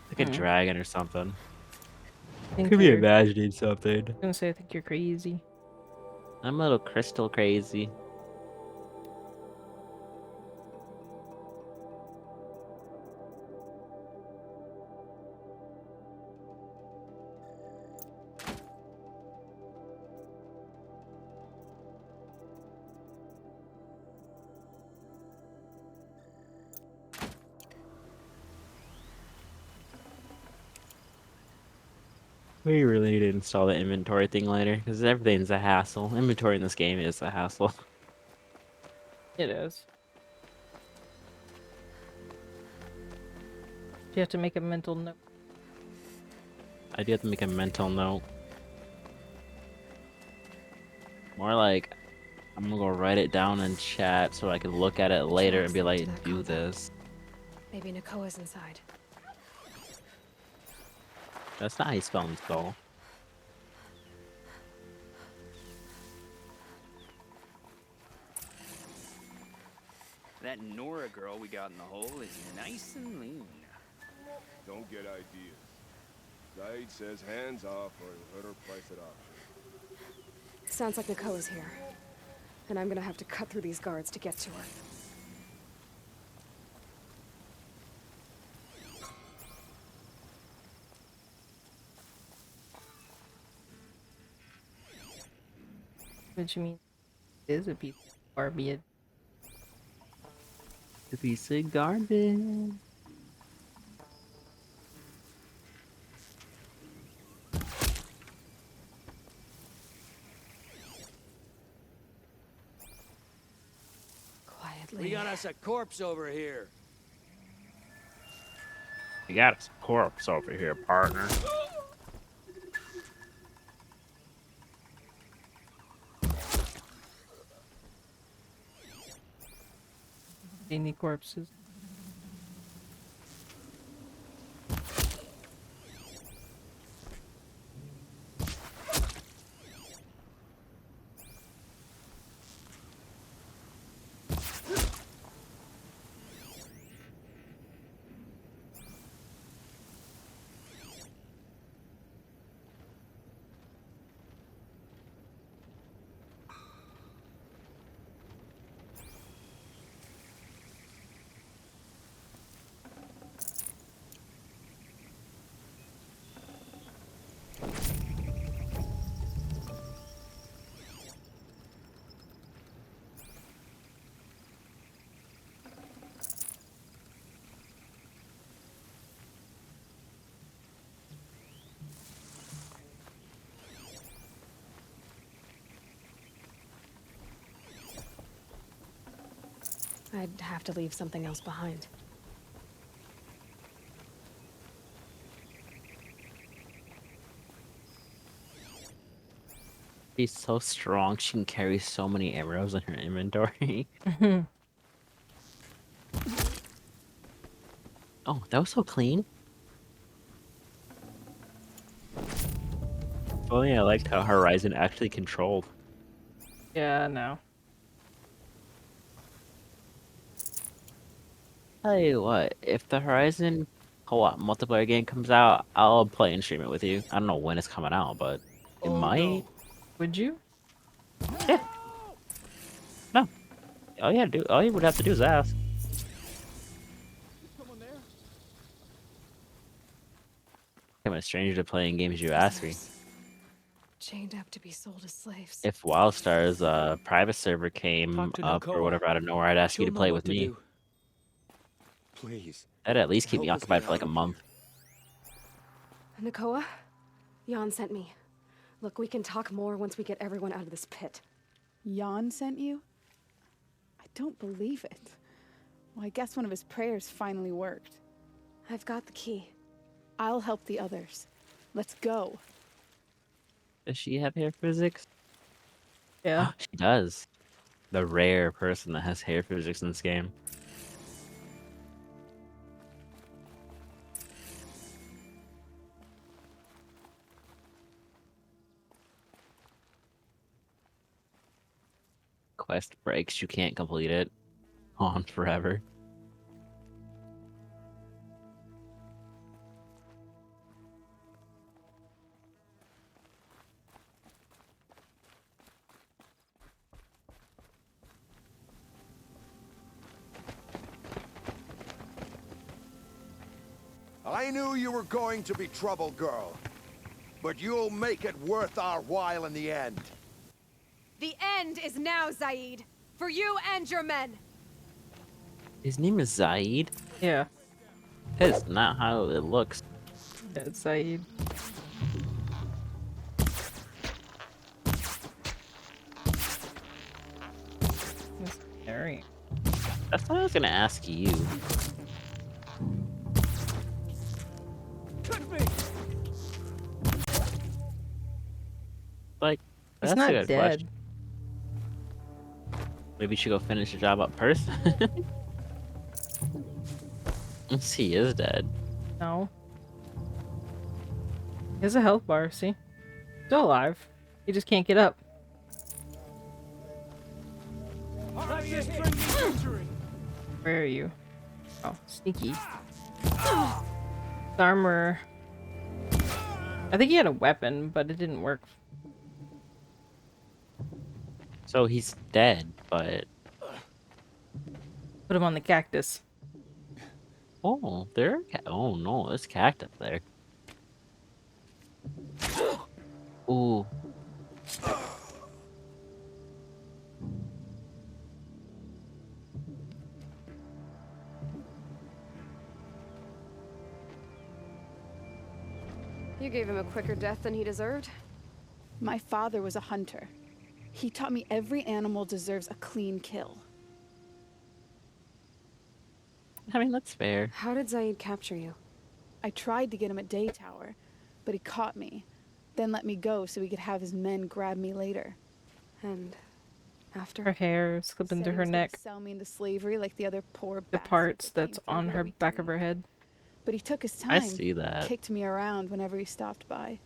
Like a dragon or something. Think Could be you're- imagining something. I was gonna say, I think you're crazy. I'm a little crystal crazy. We really need to install the inventory thing later, because everything's a hassle. Inventory in this game is a hassle. It is. You have to make a mental note. I do have to make a mental note. More like, I'm gonna go write it down in chat so I can look at it later and be Tracks to like, that do compound. this. Maybe Nakoa's inside. That's not how you spell install. That Nora girl we got in the hole is nice and lean. Don't get ideas. Zaid says hands off or he'll hurt her price at auction. Sounds like Nakoa's here. And I'm gonna have to cut through these guards to get to her. What you mean? Is a piece of garbage. A piece of garbage. Quietly. We got us a corpse over here. You got a corpse over here, partner. Any corpses? I'd have to leave something else behind. She's so strong, she can carry so many arrows in her inventory. Oh, that was so clean. If only I liked how Horizon actually controlled. Yeah, no. Tell you what, if the Horizon co-op multiplayer game comes out, I'll play and stream it with you. I don't know when it's coming out, but it might. Would you? Yeah. No. All you would have to do is ask. I'm a stranger to playing games you ask me. Prisoners. Chained up to be sold as slaves. If WildStar's private server came Talk to up or Nakoa. whatever out of nowhere, I'd ask you She'll to know play what with to me. do. Please. That'd at least keep me Help us occupied get for like out a of month. Nakoa? Jan sent me. Look, we can talk more once we get everyone out of this pit. Jan sent you? I don't believe it. Well, I guess one of his prayers finally worked. I've got the key. I'll help the others. Let's go. Does she have hair physics? Yeah. She does. The rare person that has hair physics in this game. Quest breaks, you can't complete it. On forever. I knew you were going to be trouble, girl. But you'll make it worth our while in the end. The end is now, Zaid. For you and your men. His name is Zaid? Yeah. That is not how it looks. It's Saeed. Alright. That's what I was gonna ask you. Like, He's that's a not good dead. question. Maybe you should go finish the job up first. Unless he is dead. No. He has a health bar, see? Still alive. He just can't get up. Where are you? Oh, sneaky. Armor. I think he had a weapon, but it didn't work. So he's dead, but Put him on the cactus. oh, oh no, there's cactus there. Ooh. You gave him a quicker death than he deserved? My father was a hunter. He taught me every animal deserves a clean kill. I mean, that's fair. How did Zaid capture you? I tried to get him at Day Tower, but he caught me, then let me go so he could have his men grab me later. And after? Her hair slipped Said into he her was gonna neck. sell me into slavery like the other poor The bastards parts that came that's through on here her weekly. back of her head. But he took his time. I see that. Kicked me around whenever he stopped by.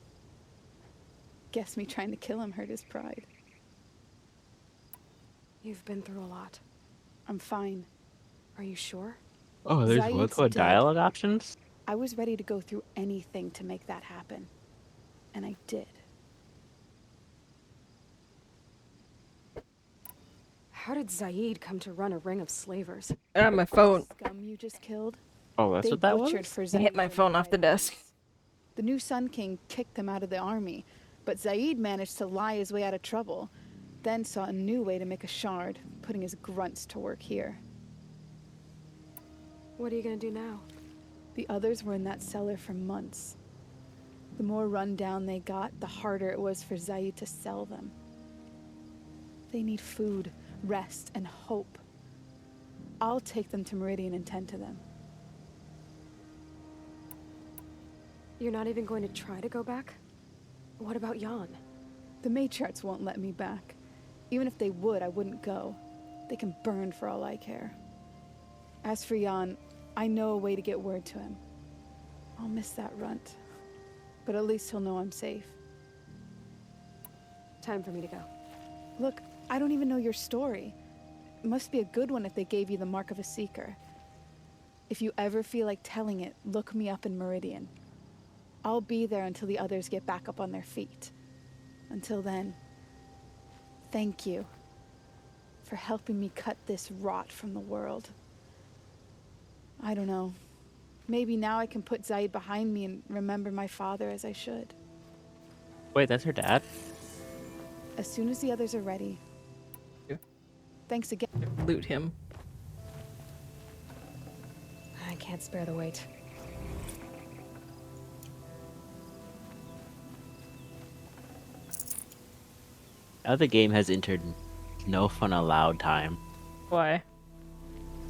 Guess me trying to kill him hurt his pride. You've been through a lot. I'm fine. Are you sure? Oh, there's Zaid's multiple dead. dialogue options? I was ready to go through anything to make that happen. And I did. How did Zaid come to run a ring of slavers? Ah, my phone. Scum you just killed? Oh, that's They what that butchered was? for I Zaid hit my and phone off the desk. violence. The new Sun King kicked them out of the army, but Zaid managed to lie his way out of trouble, then saw a new way to make a shard, putting his grunts to work here. What are you gonna do now? The others were in that cellar for months. The more run down they got, the harder it was for Zaid to sell them. They need food, rest, and hope. I'll take them to Meridian and tend to them. You're not even going to try to go back? What about Jan? The matriarchs won't let me back. Even if they would, I wouldn't go. They can burn for all I care. As for Jan, I know a way to get word to him. I'll miss that runt. But at least he'll know I'm safe. Time for me to go. Look, I don't even know your story. It must be a good one if they gave you the mark of a seeker. If you ever feel like telling it, look me up in Meridian. I'll be there until the others get back up on their feet. Until then, thank you for helping me cut this rot from the world. I don't know. Maybe now I can put Zaid behind me and remember my father as I should. Wait, that's her dad? As soon as the others are ready. Yeah. Thanks again. Loot him. I can't spare the weight. Now the game has entered no fun allowed time. Why?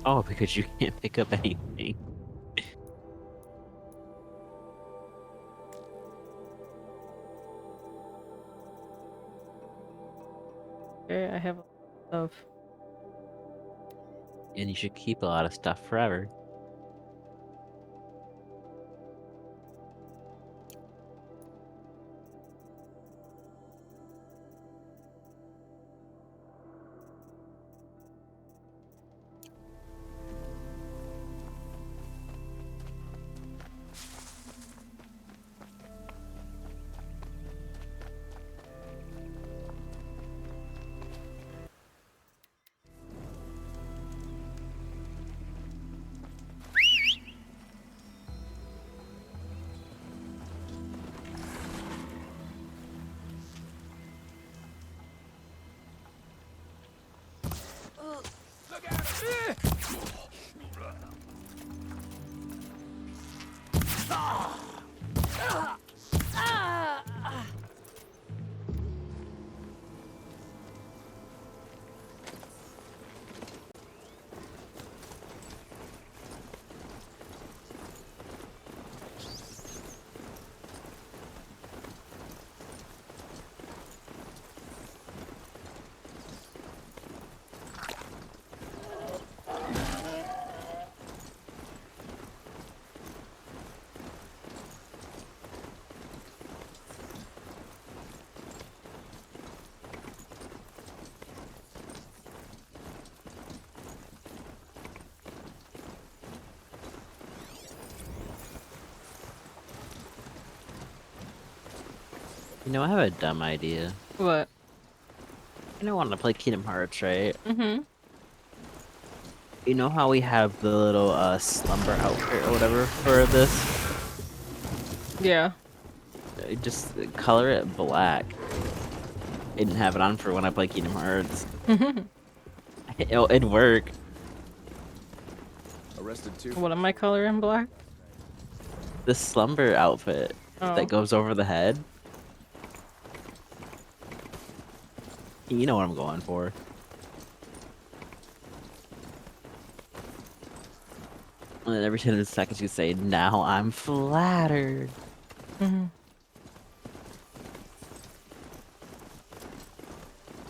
Oh, because you can't pick up anything. Okay, I have a lot of. And you should keep a lot of stuff forever. You know, I have a dumb idea. What? You know, I want to play Kingdom Hearts, right? Mm-hmm. You know how we have the little slumber outfit or whatever for this? Yeah. Just color it black. I didn't have it on for when I play Kingdom Hearts. It'd work. Arrested too. What am I coloring black? The slumber outfit Oh. that goes over the head. You know what I'm going for. And then every 10 seconds you say, "Now I'm flattered." Mm-hmm.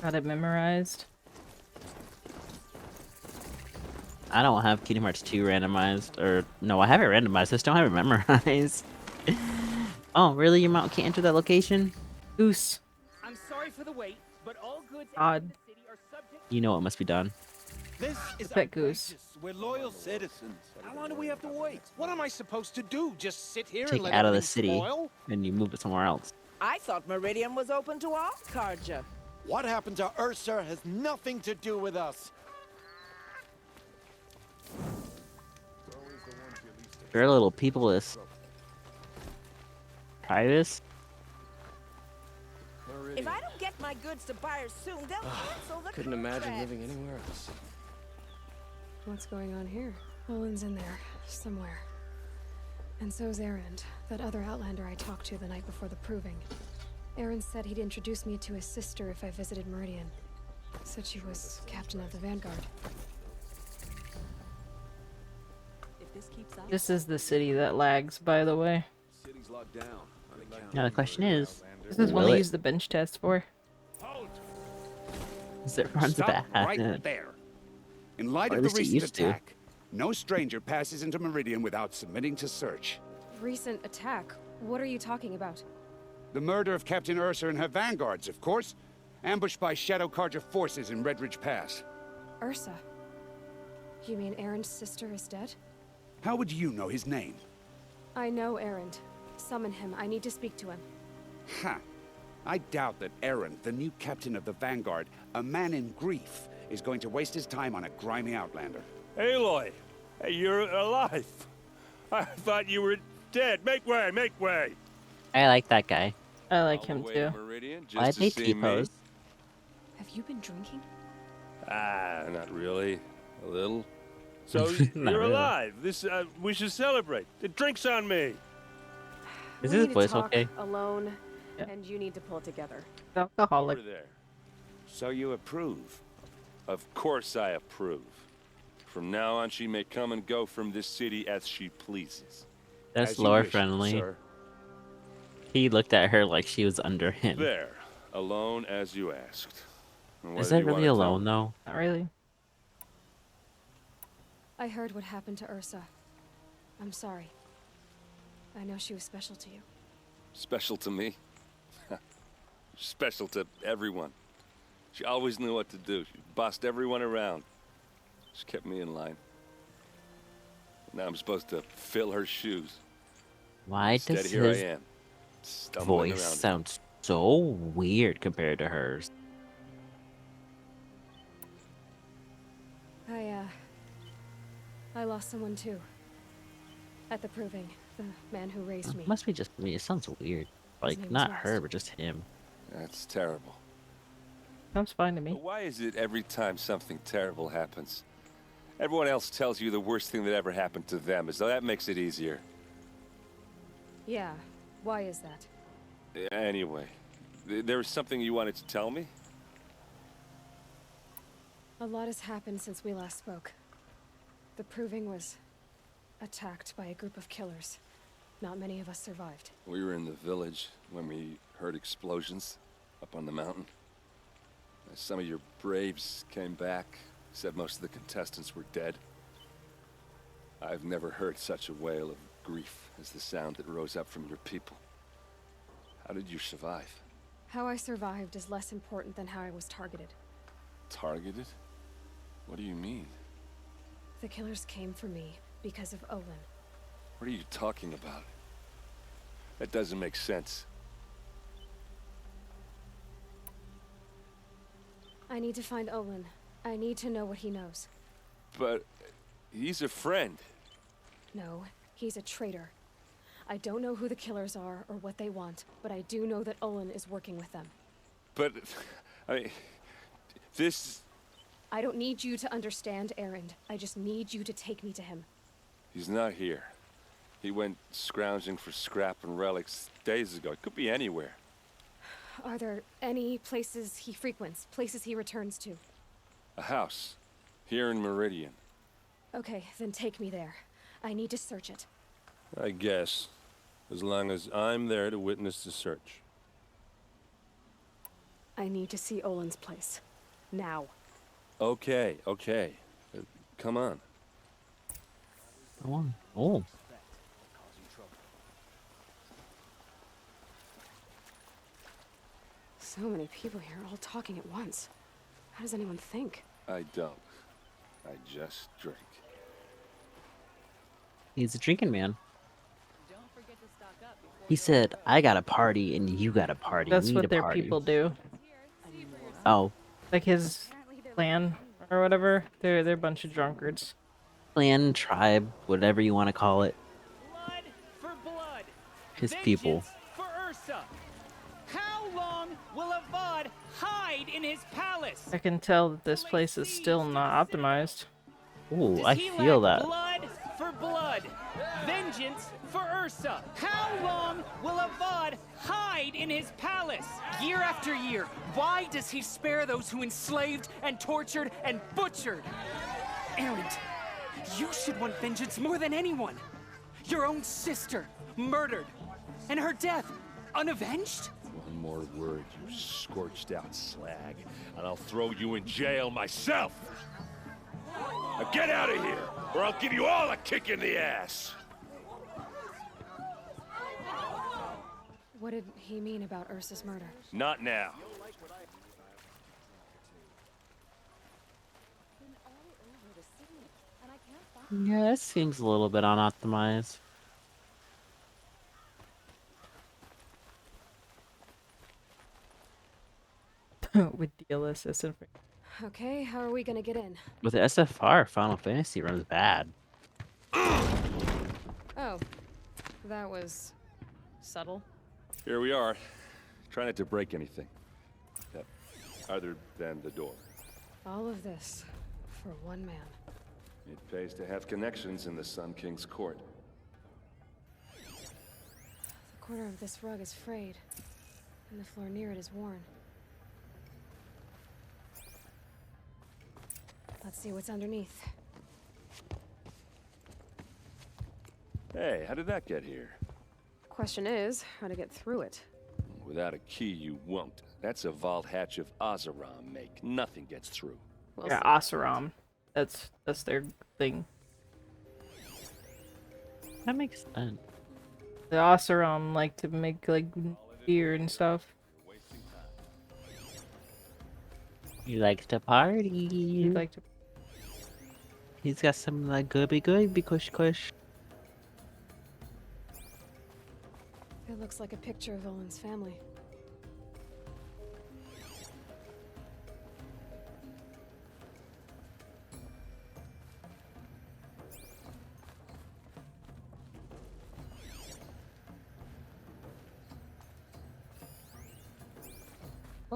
Got it memorized. I don't have Kingdom Hearts 2 randomized, or no, I have it randomized. I just don't have it memorized. Oh, really? Your mount can't enter that location? Goose. I'm sorry for the wait, but all goods Odd. entering the city are subject. You know what must be done. This is Pet goose. outrageous. We're loyal citizens. How long do we have to wait? What am I supposed to do? Just sit here Take and it let out of the everything city, spoil? and you move it somewhere else. I thought Meridian was open to all Carja. What happened to Ursa has nothing to do with us. You're a little peopleless. Try this. If I don't get my goods to buyers soon, they'll cancel the Couldn't imagine contract. living anywhere else. What's going on here? Owen's in there, somewhere. And so's Erend, that other Outlander I talked to the night before the proving. Erend said he'd introduce me to his sister if I visited Meridian. Said she was captain of the Vanguard. If this keeps up, This is the city that lags, by the way. City's locked down. On account Now the question is, This is one will I it? use the bench test for. Is it runs Stop bad? right there. In light Or of at the least it recent used to. attack, no stranger passes into Meridian without submitting to search. Recent attack? What are you talking about? The murder of Captain Ursa and her vanguards, of course. Ambushed by Shadow Carja forces in Redridge Pass. Ursa? You mean Erend's sister is dead? How would you know his name? I know Erend. Summon him. I need to speak to him. Ha! I doubt that Aaron, the new captain of the Vanguard, a man in grief, is going to waste his time on a grimy outlander. Aloy! Hey, you're alive! I thought you were dead. Make way, make way! I like that guy. I like him too. Why'd they T-pose? Have you been drinking? Ah, not really. A little. So, Not you're really. alive. This, we should celebrate. The drink's on me! Is We his need to voice talk okay? alone, Yeah. and you need to pull it together. Alcoholic. Over there. So you approve? Of course I approve. From now on, she may come and go from this city as she pleases. That's As you lore wish, friendly. sir. He looked at her like she was under him. There. Alone as you asked. And what Is do that you really wanna tell alone me? though? Not really. I heard what happened to Ursa. I'm sorry. I know she was special to you. Special to me? Special to everyone. She always knew what to do. She bossed everyone around. She kept me in line. Now I'm supposed to fill her shoes. Why Instead, does here his I am, stumbling voice around. sound so weird compared to hers? I lost someone too. At the proving, the man who raised me. Must be just me. It sounds weird. Like, name not was her, Rost. but just him. That's terrible. Sounds fine to me. But why is it every time something terrible happens, everyone else tells you the worst thing that ever happened to them, as though that makes it easier? Yeah, why is that? Anyway, there was something you wanted to tell me? A lot has happened since we last spoke. The proving was attacked by a group of killers. Not many of us survived. We were in the village when we heard explosions up on the mountain. Some of your braves came back, said most of the contestants were dead. I've never heard such a wail of grief as the sound that rose up from your people. How did you survive? How I survived is less important than how I was targeted. Targeted? What do you mean? The killers came for me because of Olin. What are you talking about? That doesn't make sense. I need to find Olin. I need to know what he knows. But he's a friend. No, he's a traitor. I don't know who the killers are or what they want, but I do know that Olin is working with them. But, I mean, this... I don't need you to understand, Erend. I just need you to take me to him. He's not here. He went scrounging for scrap and relics days ago. It could be anywhere. Are there any places he frequents, places he returns to? A house. Here in Meridian. Okay, then take me there. I need to search it. I guess. As long as I'm there to witness the search. I need to see Olin's place. Now. Okay. Come on. Come on. Oh. So many people here, all talking at once. How does anyone think? I don't. I just drink. He's a drinking man. He said, I got a party and you got a party. That's we need what a their party. people do. Oh. Like his clan or whatever. They're a bunch of drunkards. Clan, tribe, whatever you want to call it. Blood for blood. His people. For Ursa. How long will Avad hide in his palace? I can tell that this place is still not optimized. Ooh, I feel that. Blood for blood. Vengeance for Ursa. How long will Avad hide in his palace? Year after year, why does he spare those who enslaved and tortured and butchered? Erend, you should want vengeance more than anyone. Your own sister, murdered, and her death, unavenged? One more word, you scorched out slag, and I'll throw you in jail myself! Now get out of here, or I'll give you all a kick in the ass! What did he mean about Ursa's murder? Not now. Yeah, that seems a little bit unoptimized. With DLSS and Okay, how are we gonna get in? With the SFR, Final Fantasy runs bad. Oh, that was subtle. Here we are. Try not to break anything. Other than the door. All of this for one man. It pays to have connections in the Sun King's court. The corner of this rug is frayed, and the floor near it is worn. Let's see what's underneath. Hey, how did that get here? Question is, how to get through it. Without a key, you won't. That's a vault hatch of Oseram make. Nothing gets through. Yeah, Oseram. That's their thing. That makes sense. The Oseram like to make like beer and stuff. He likes to party. He like to. He's got some like gooby kush kush. It looks like a picture of Olin's family.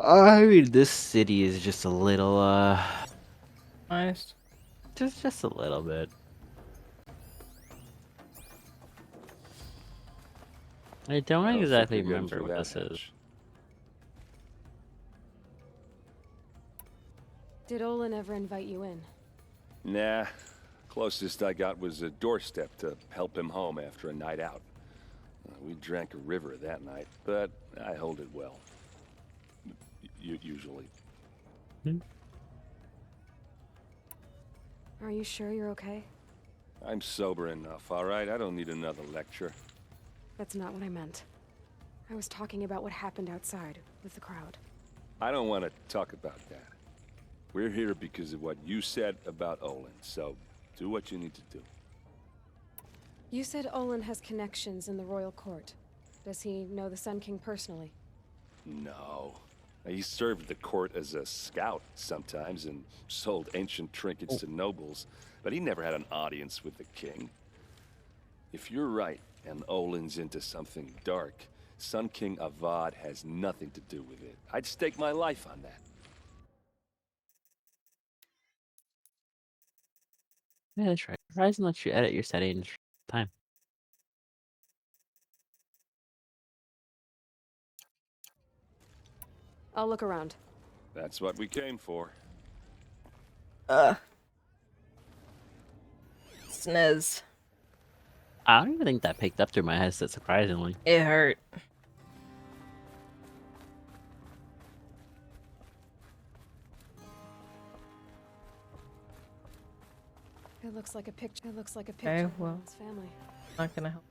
I mean, this city is just a little, Nice. just a little bit. I don't think exactly you're getting remember through what that this is. hatch. Did Olin ever invite you in? Nah. Closest I got was a doorstep to help him home after a night out. We drank a river that night, but I hold it well. Usually. Are you sure you're okay? I'm sober enough, all right? I don't need another lecture. That's not what I meant. I was talking about what happened outside with the crowd. I don't want to talk about that. We're here because of what you said about Olin, so do what you need to do. You said Olin has connections in the royal court. Does he know the Sun King personally? No. He served the court as a scout sometimes and sold ancient trinkets to nobles, but he never had an audience with the king. If you're right, and Olin's into something dark, Sun King Avad has nothing to do with it. I'd stake my life on that. Yeah, that's right. Horizon lets you edit your settings time. I'll look around. That's what we came for. SNES. I don't even think that picked up through my headset, surprisingly. It hurt. It looks like a picture. It looks like a picture Okay, of well, Olin's family. not gonna help.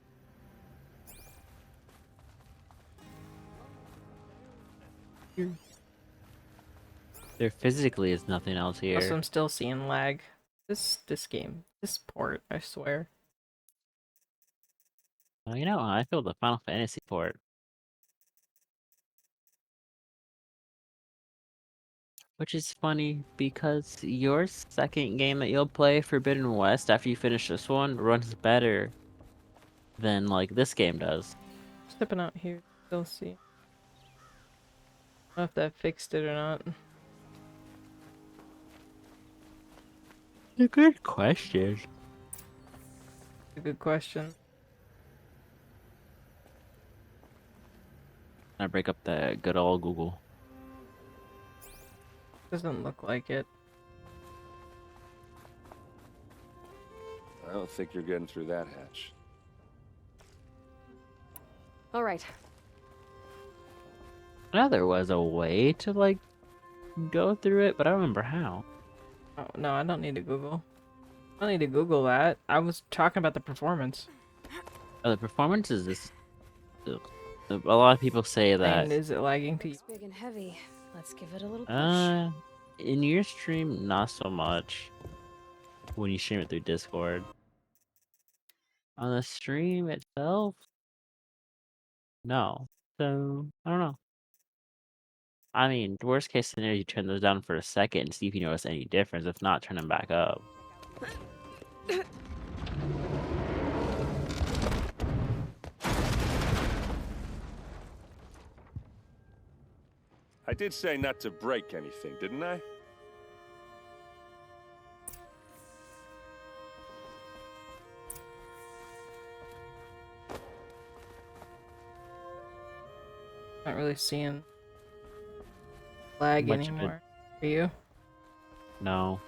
There physically is nothing else here. Also, I'm still seeing lag. This game, this port, I swear. Well, you know, I feel the Final Fantasy port. Which is funny because your second game that you'll play, Forbidden West, after you finish this one, runs better than like this game does. Stepping out here, still see. I don't know if that fixed it or not. A good question. A good question. I break up the good old Google. Doesn't look like it. I don't think you're getting through that hatch. All right. I know there was a way to like go through it, but I don't remember how. Oh, no, I don't need to Google. I don't need to Google that. I was talking about the performance. Oh, the performance is this. A lot of people say that. And is it lagging to you? It's big and heavy. Let's give it a little push. In your stream, not so much. When you stream it through Discord. On the stream itself, no. So I don't know. I mean, worst case scenario, you turn those down for a second and see if you notice any difference. If not, turn them back up. I did say not to break anything, didn't I? Not really seeing lag Much of it. anymore. Are you? No.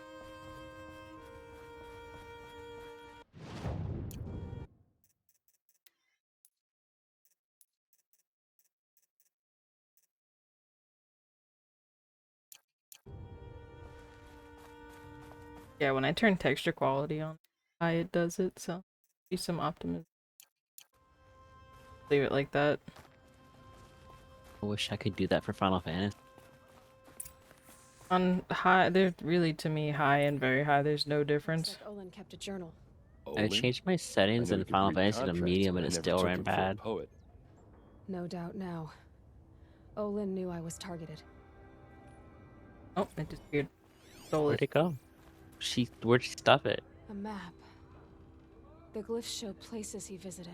Yeah, when I turn texture quality on high, it does it, so be some optimism. Leave it like that. I wish I could do that for Final Fantasy. On high, they're really, to me, high and very high, there's no difference. Looks like Olin kept a journal. I changed my settings in Final Fantasy to medium and it still ran bad. No doubt now. Olin knew I was targeted. Oh, it disappeared. Stole Where'd it. it go? Where'd she stuff it? A map. The glyphs show places he visited.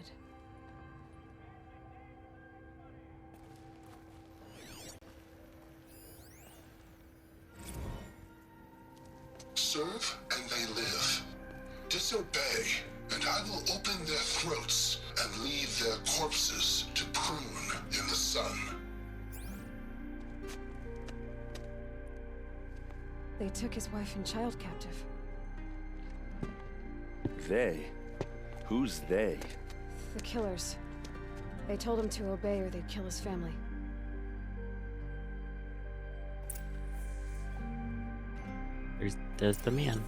Serve and they live. Disobey, and I will open their throats and leave their corpses to prune in the sun. They took his wife and child captive. They? Who's they? The killers. They told him to obey or they'd kill his family. There's the man.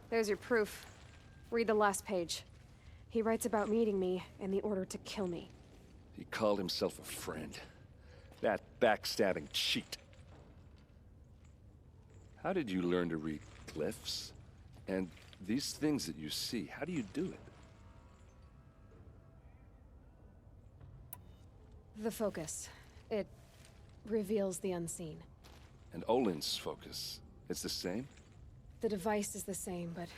There's your proof. Read the last page. He writes about meeting me and the order to kill me. He called himself a friend. That backstabbing cheat. How did you learn to read glyphs? And these things that you see, how do you do it? The focus. It reveals the unseen. And Olin's focus, it's the same? The device is the same, but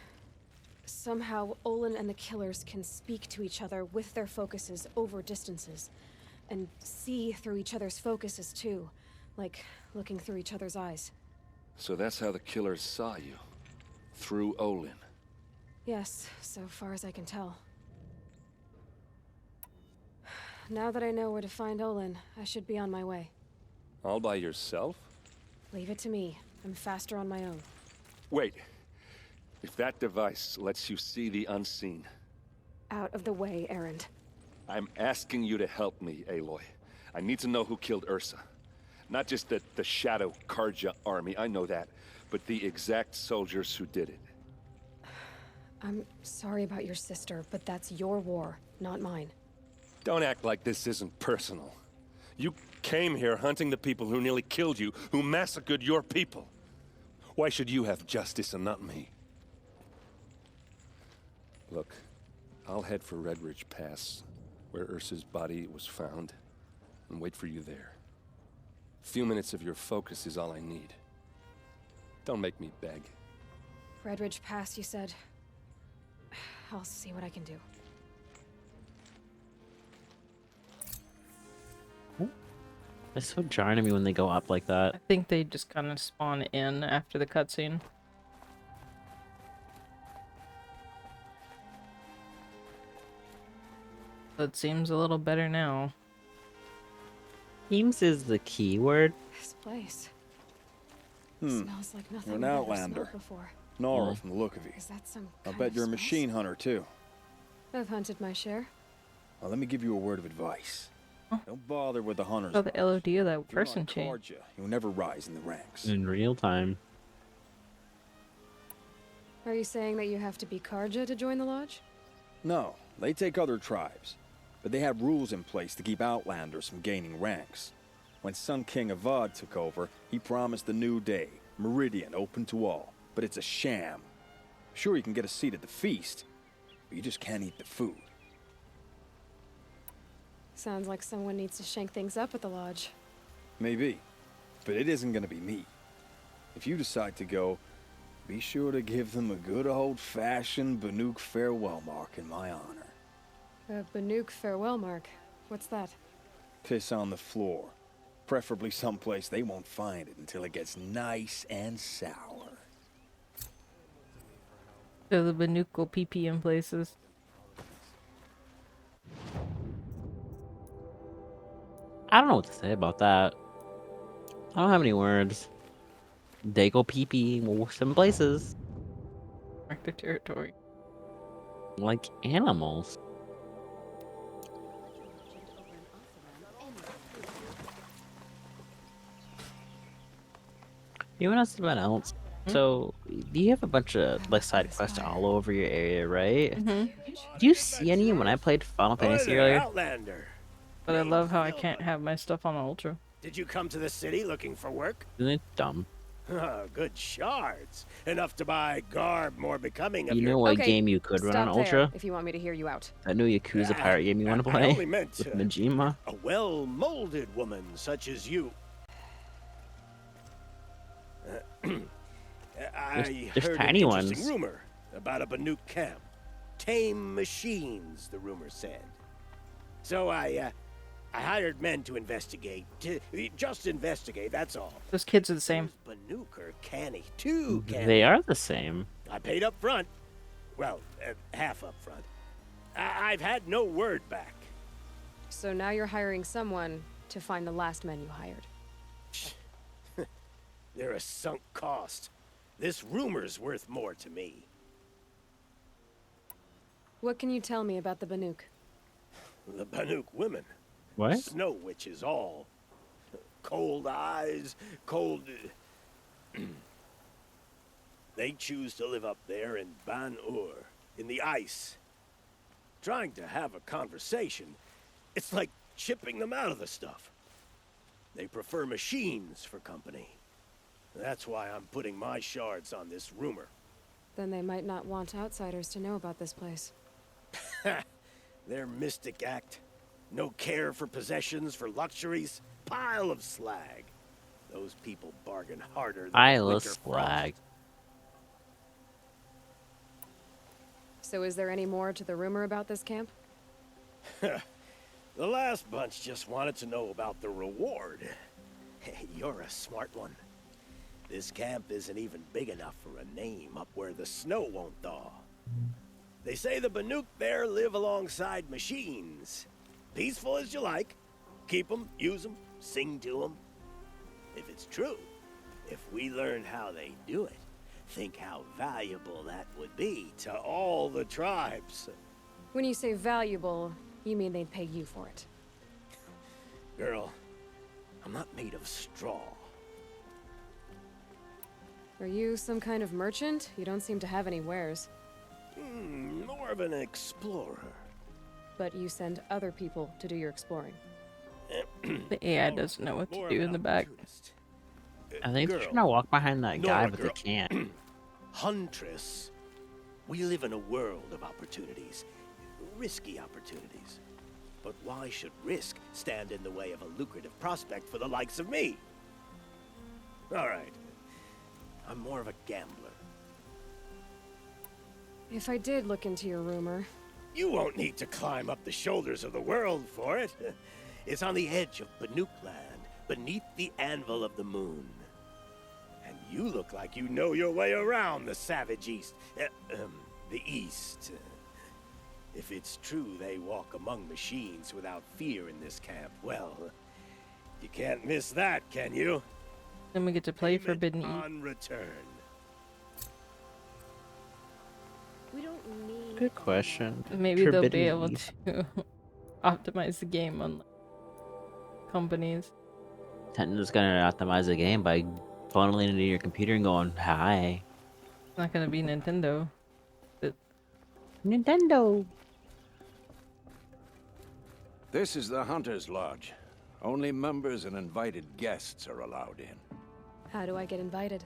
somehow Olin and the killers can speak to each other with their focuses over distances. And see through each other's focuses too. Like looking through each other's eyes. So that's how the killers saw you. Through Olin. Yes, so far as I can tell. Now that I know where to find Olin, I should be on my way. All by yourself? Leave it to me. I'm faster on my own. Wait. If that device lets you see the unseen... Out of the way, Erend. I'm asking you to help me, Aloy. I need to know who killed Ursa. Not just the Shadow Karja army, I know that, but the exact soldiers who did it. I'm sorry about your sister, but that's your war, not mine. Don't act like this isn't personal. You came here hunting the people who nearly killed you, who massacred your people. Why should you have justice and not me? Look, I'll head for Red Ridge Pass, where Ursa's body was found, and wait for you there. A few minutes of your focus is all I need. Don't make me beg. Red Ridge Pass, you said? I'll see what I can do. It's so jarring to me when they go up like that. I think they just kind of spawn in after the cutscene. That seems a little better now. Seems is the key word. This place. Smells like nothing You're an I've ever outlander. smelled before. Nora from the look of you. Is that some I kind bet of you're a spice? machine hunter, too. I've hunted my share. Well, let me give you a word of advice. Don't bother with the hunters. Oh, the LOD of that If you're person not changed. Karja, you'll never rise in the ranks. In real time. Are you saying that you have to be Karja to join the lodge? No, they take other tribes. But they have rules in place to keep outlanders from gaining ranks. When Sun King Avad took over, he promised a new day, Meridian open to all. But it's a sham. Sure, you can get a seat at the feast, but you just can't eat the food. Sounds like someone needs to shake things up at the lodge. Maybe, but it isn't gonna be me. If you decide to go, be sure to give them a good old-fashioned Banuk farewell mark in my honor. A Banuk farewell mark. What's that? Piss on the floor. Preferably someplace they won't find it until it gets nice and sour. So the Banuk will pee in places. I don't know what to say about that. I don't have any words. They go pee-pee some places. Mark their territory. Like animals. You want to ask about else? So, you have a bunch of like side quests all over your area, right? Mhm. Do you see any when I played Final Fantasy earlier? Outlander. But I love how I can't have my stuff on Ultra. Did you come to the city looking for work? Isn't it dumb? Good shards. Enough to buy garb more becoming of You your... know what game you could run on Ultra? If you want me to hear you out. That new Yakuza pirate game you want to I play? only meant, With Majima? a well-molded woman such as you. I There's heard tiny an interesting ones. rumor about a Banuk camp. Tame machines, the rumor said. So I hired men to investigate. Just investigate, that's all. Those kids are the same. Banuk are canny, too canny. They are the same. I paid up front. Well, half up front. I've had no word back. So now you're hiring someone to find the last men you hired. They're a sunk cost. This rumor's worth more to me. What can you tell me about the Banuk? The Banuk women. What? Snow witches all. Cold eyes, cold... They choose to live up there in Ban-Ur, in the ice. Trying to have a conversation, it's like chipping them out of the stuff. They prefer machines for company. That's why I'm putting my shards on this rumor. Then they might not want outsiders to know about this place. Their mystic act. No care for possessions, for luxuries. Pile of slag. Those people bargain harder than I the was winter flag. So is there any more to the rumor about this camp? frost. The last bunch just wanted to know about the reward. Hey, you're a smart one. This camp isn't even big enough for a name up where the snow won't thaw. They say the Banuk there live alongside machines. Peaceful as you like. Keep them, use them, sing to them. If it's true, if we learned how they do it, think how valuable that would be to all the tribes. When you say valuable, you mean they'd pay you for it. Girl, I'm not made of straw. Are you some kind of merchant? You don't seem to have any wares. More of an explorer. But you send other people to do your exploring. The AI doesn't know what to do in the back. I think they're Girl, trying to walk behind that guy, Nora but they girl. can't. Huntress, we live in a world of opportunities. Risky opportunities. But why should risk stand in the way of a lucrative prospect for the likes of me? All right. I'm more of a gambler. If I did look into your rumor... You won't need to climb up the shoulders of the world for it. It's on the edge of Banuk land, beneath the anvil of the moon. And you look like you know your way around the savage east. The east. If it's true they walk among machines without fear in this camp, well, you can't miss that, can you? Then we get to play Forbidden East. On return. We don't need. Good question. Maybe they'll be Forbidden able East. to optimize the game on companies. Nintendo's gonna optimize the game by funneling into your computer and going, "Hi, It's not gonna be Nintendo. But Nintendo." This is the Hunter's Lodge. Only members and invited guests are allowed in. How do I get invited?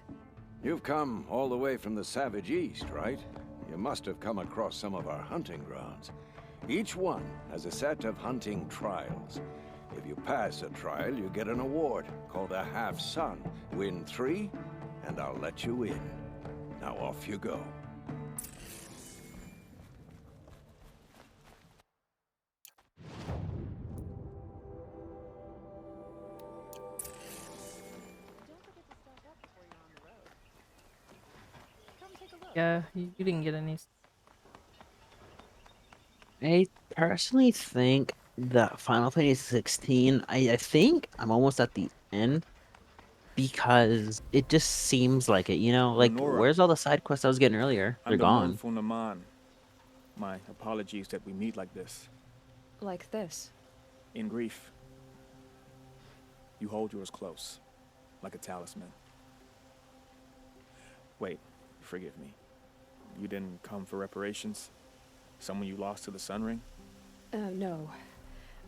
You've come all the way from the Savage East, right? You must have come across some of our hunting grounds. Each one has a set of hunting trials. If you pass a trial, you get an award called a half-sun. Win 3, and I'll let you in. Now off you go. yeah, you didn't get any. I personally think the Final Fantasy 16. I think I'm almost at the end because it just seems like it. You know, like Nora. where's all the side quests I was getting earlier? They're I'm the gone. mournful Naman. My apologies that we meet like this. Like this? In grief. You hold yours close, like a talisman. Wait, forgive me. You didn't come for reparations? Someone you lost to the Sun Ring? No.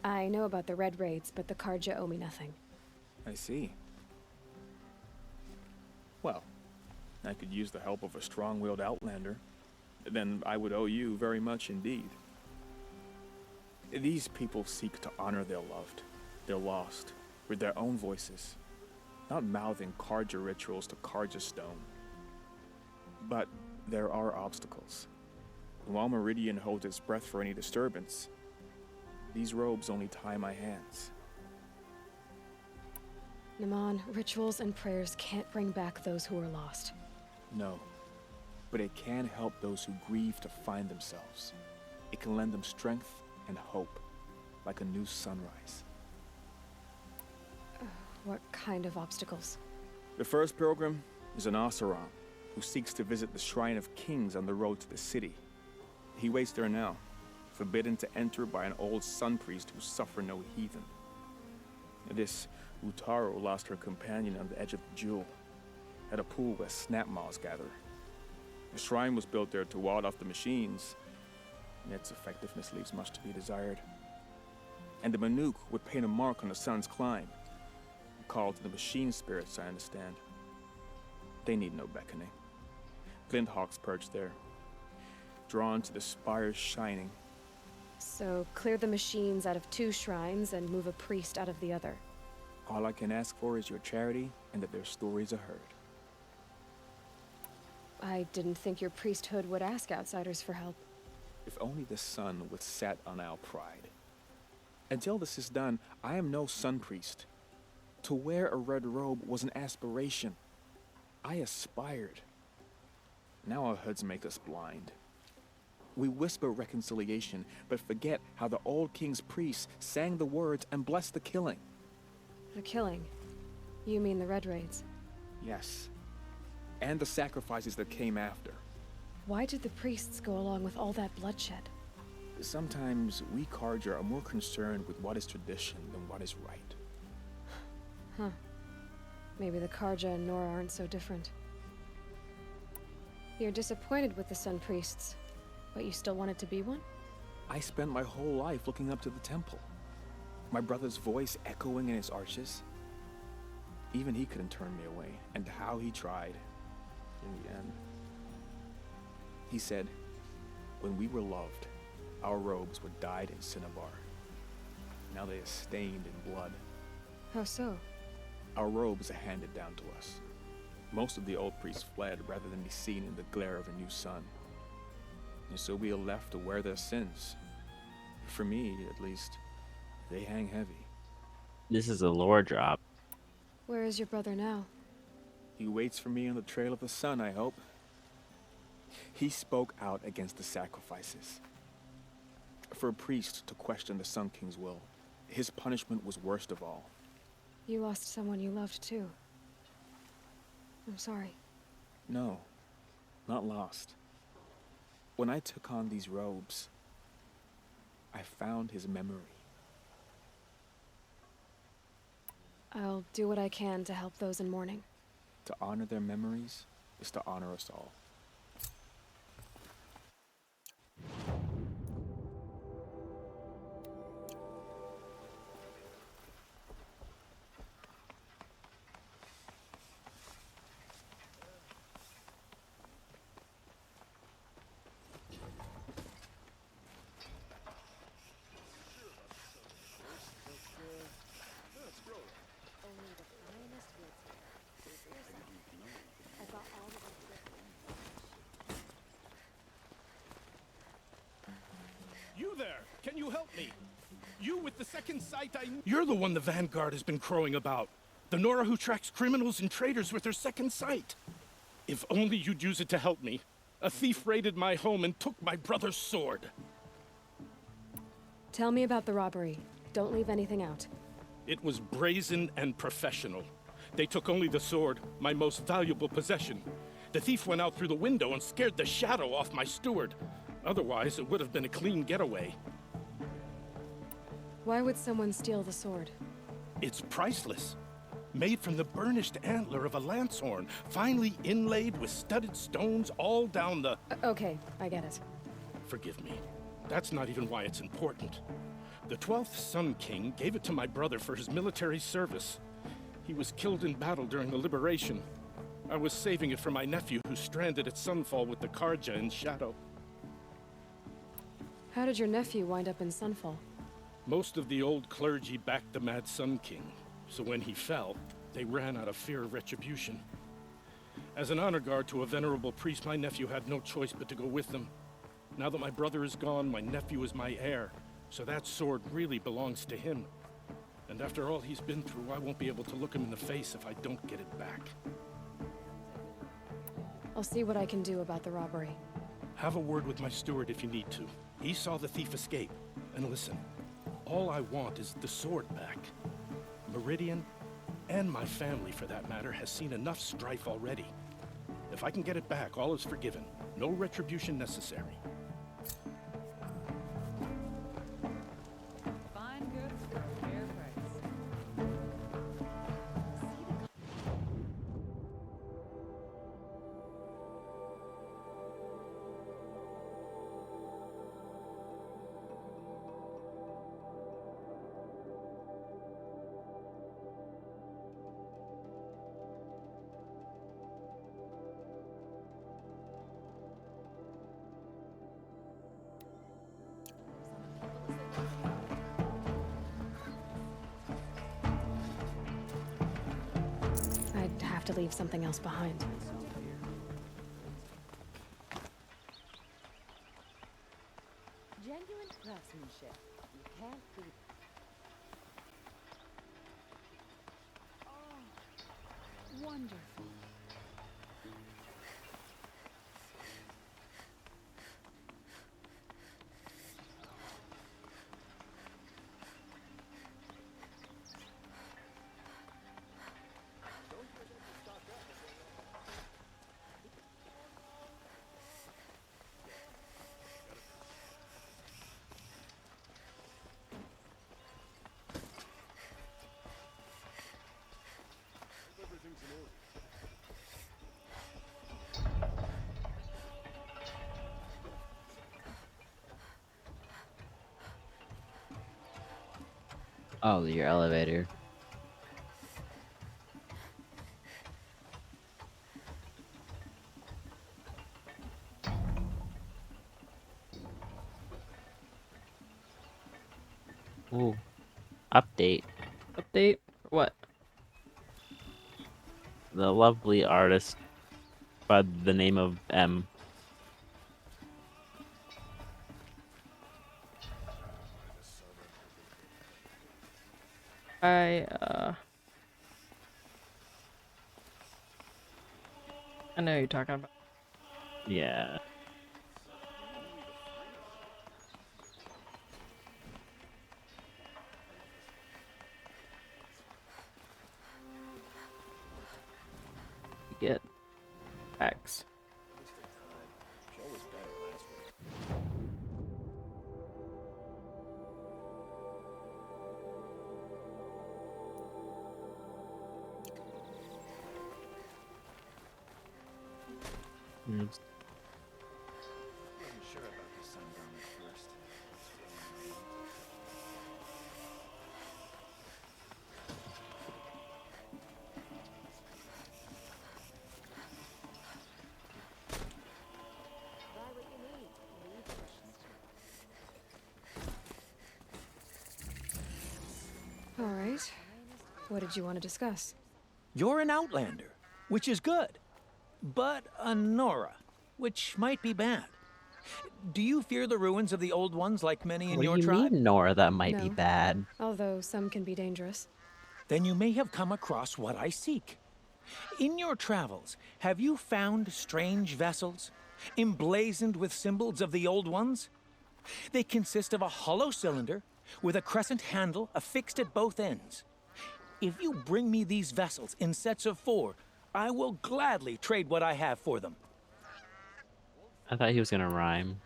I know about the Red Raids, but the Karja owe me nothing. I see. Well, I could use the help of a strong-willed outlander. Then I would owe you very much indeed. These people seek to honor their loved, their lost, with their own voices, not mouthing Karja rituals to Karja stone. But there are obstacles. While Meridian holds its breath for any disturbance, these robes only tie my hands. Naman, rituals and prayers can't bring back those who are lost. No, but it can help those who grieve to find themselves. It can lend them strength and hope, like a new sunrise. What kind of obstacles? The first pilgrim is an Oseram, who seeks to visit the Shrine of Kings on the road to the city. He waits there now, forbidden to enter by an old sun priest who suffered no heathen. This Utaro lost her companion on the edge of the Jewel, at a pool where snap moths gather. The shrine was built there to ward off the machines, and its effectiveness leaves much to be desired. And the Banuk would paint a mark on the sun's climb, a call to the machine spirits, I understand. They need no beckoning. Glinthawks perch there, drawn to the spire's shining. So clear the machines out of 2 shrines and move a priest out of the other. All I can ask for is your charity and that their stories are heard. I didn't think your priesthood would ask outsiders for help. If only the sun would set on our pride. Until this is done, I am no sun priest. To wear a red robe was an aspiration. I aspired. Now our hoods make us blind. We whisper reconciliation, but forget how the old king's priests sang the words and blessed the killing. The killing? You mean the Red Raids? Yes. And the sacrifices that came after. Why did the priests go along with all that bloodshed? Sometimes we Carja are more concerned with what is tradition than what is right. Huh. Maybe the Carja and Nora aren't so different. You're disappointed with the Sun Priests, but you still wanted to be one? I spent my whole life looking up to the temple. My brother's voice echoing in its arches. Even he couldn't turn me away, and how he tried. In the end, he said, when we were loved, our robes were dyed in cinnabar. Now they are stained in blood. How so? Our robes are handed down to us. Most of the old priests fled rather than be seen in the glare of a new sun. And so we are left to wear their sins. For me, at least, they hang heavy. This is a lore drop. Where is your brother now? He waits for me on the trail of the sun, I hope. He spoke out against the sacrifices. For a priest to question the Sun King's will, his punishment was worst of all. You lost someone you loved too. I'm sorry. No, not lost. When I took on these robes, I found his memory. I'll do what I can to help those in mourning. To honor their memories is to honor us all. You there! Can you help me? You with the second sight You're the one the Vanguard has been crowing about. The Nora who tracks criminals and traitors with her second sight. If only you'd use it to help me. A thief raided my home and took my brother's sword. Tell me about the robbery. Don't leave anything out. It was brazen and professional. They took only the sword, my most valuable possession. The thief went out through the window and scared the shadow off my steward. Otherwise, it would have been a clean getaway. Why would someone steal the sword? It's priceless. Made from the burnished antler of a lancehorn, finely inlaid with studded stones all down the... Okay, I get it. Forgive me. That's not even why it's important. The 12th Sun King gave it to my brother for his military service. He was killed in battle during the liberation. I was saving it for my nephew who's stranded at Sunfall with the Carja in Shadow. How did your nephew wind up in Sunfall? Most of the old clergy backed the Mad Sun King, so when he fell, they ran out of fear of retribution. As an honor guard to a venerable priest, my nephew had no choice but to go with them. Now that my brother is gone, my nephew is my heir, so that sword really belongs to him. And after all he's been through, I won't be able to look him in the face if I don't get it back. I'll see what I can do about the robbery. Have a word with my steward if you need to. He saw the thief escape. And listen, all I want is the sword back. Meridian, and my family for that matter, has seen enough strife already. If I can get it back, all is forgiven. No retribution necessary. Fine goods for a fair price. have to leave something else behind. Genuine craftsmanship. You can't beat it. Oh, wonderful. Oh, your elevator. Ooh. Update. Update? What? The lovely artist by the name of M. I know who you're talking about. Yeah. Get X. Oops. Wasn't sure about the sundown at first. Buy what you need. Leave questions to me. All right. What did you want to discuss? You're an Outlander, which is good. But a Nora, which might be bad. Do you fear the ruins of the old ones like many in What do your you tribe? mean, Nora? That might be No. bad. Although some can be dangerous. Then you may have come across what I seek. In your travels, have you found strange vessels, emblazoned with symbols of the old ones? They consist of a hollow cylinder with a crescent handle affixed at both ends. If you bring me these vessels in sets of 4, I will gladly trade what I have for them. I thought he was gonna rhyme.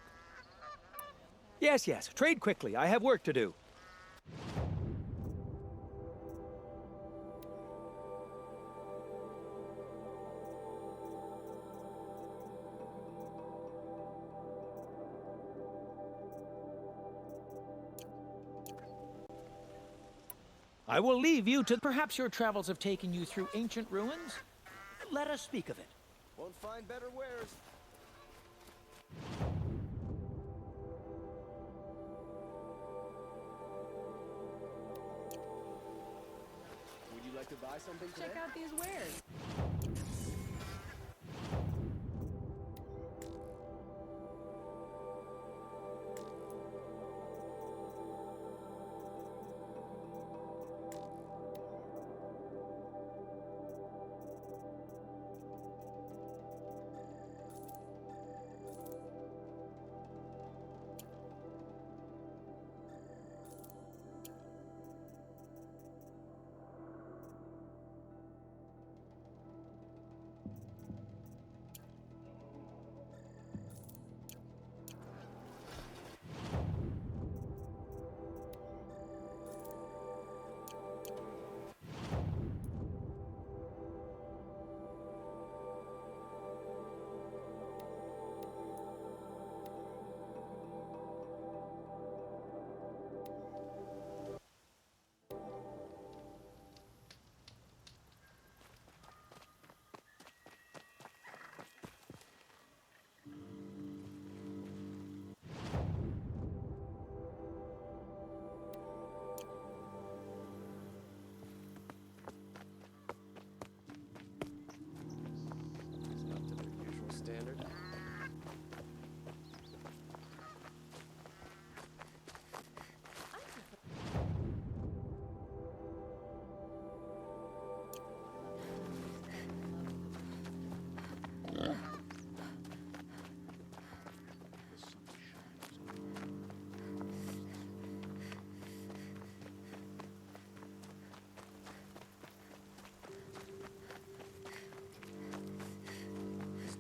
Yes, yes, trade quickly. I have work to do. I will leave you to... Perhaps your travels have taken you through ancient ruins? Let us speak of it. Won't find better wares. Would you like to buy something today? Check out these wares.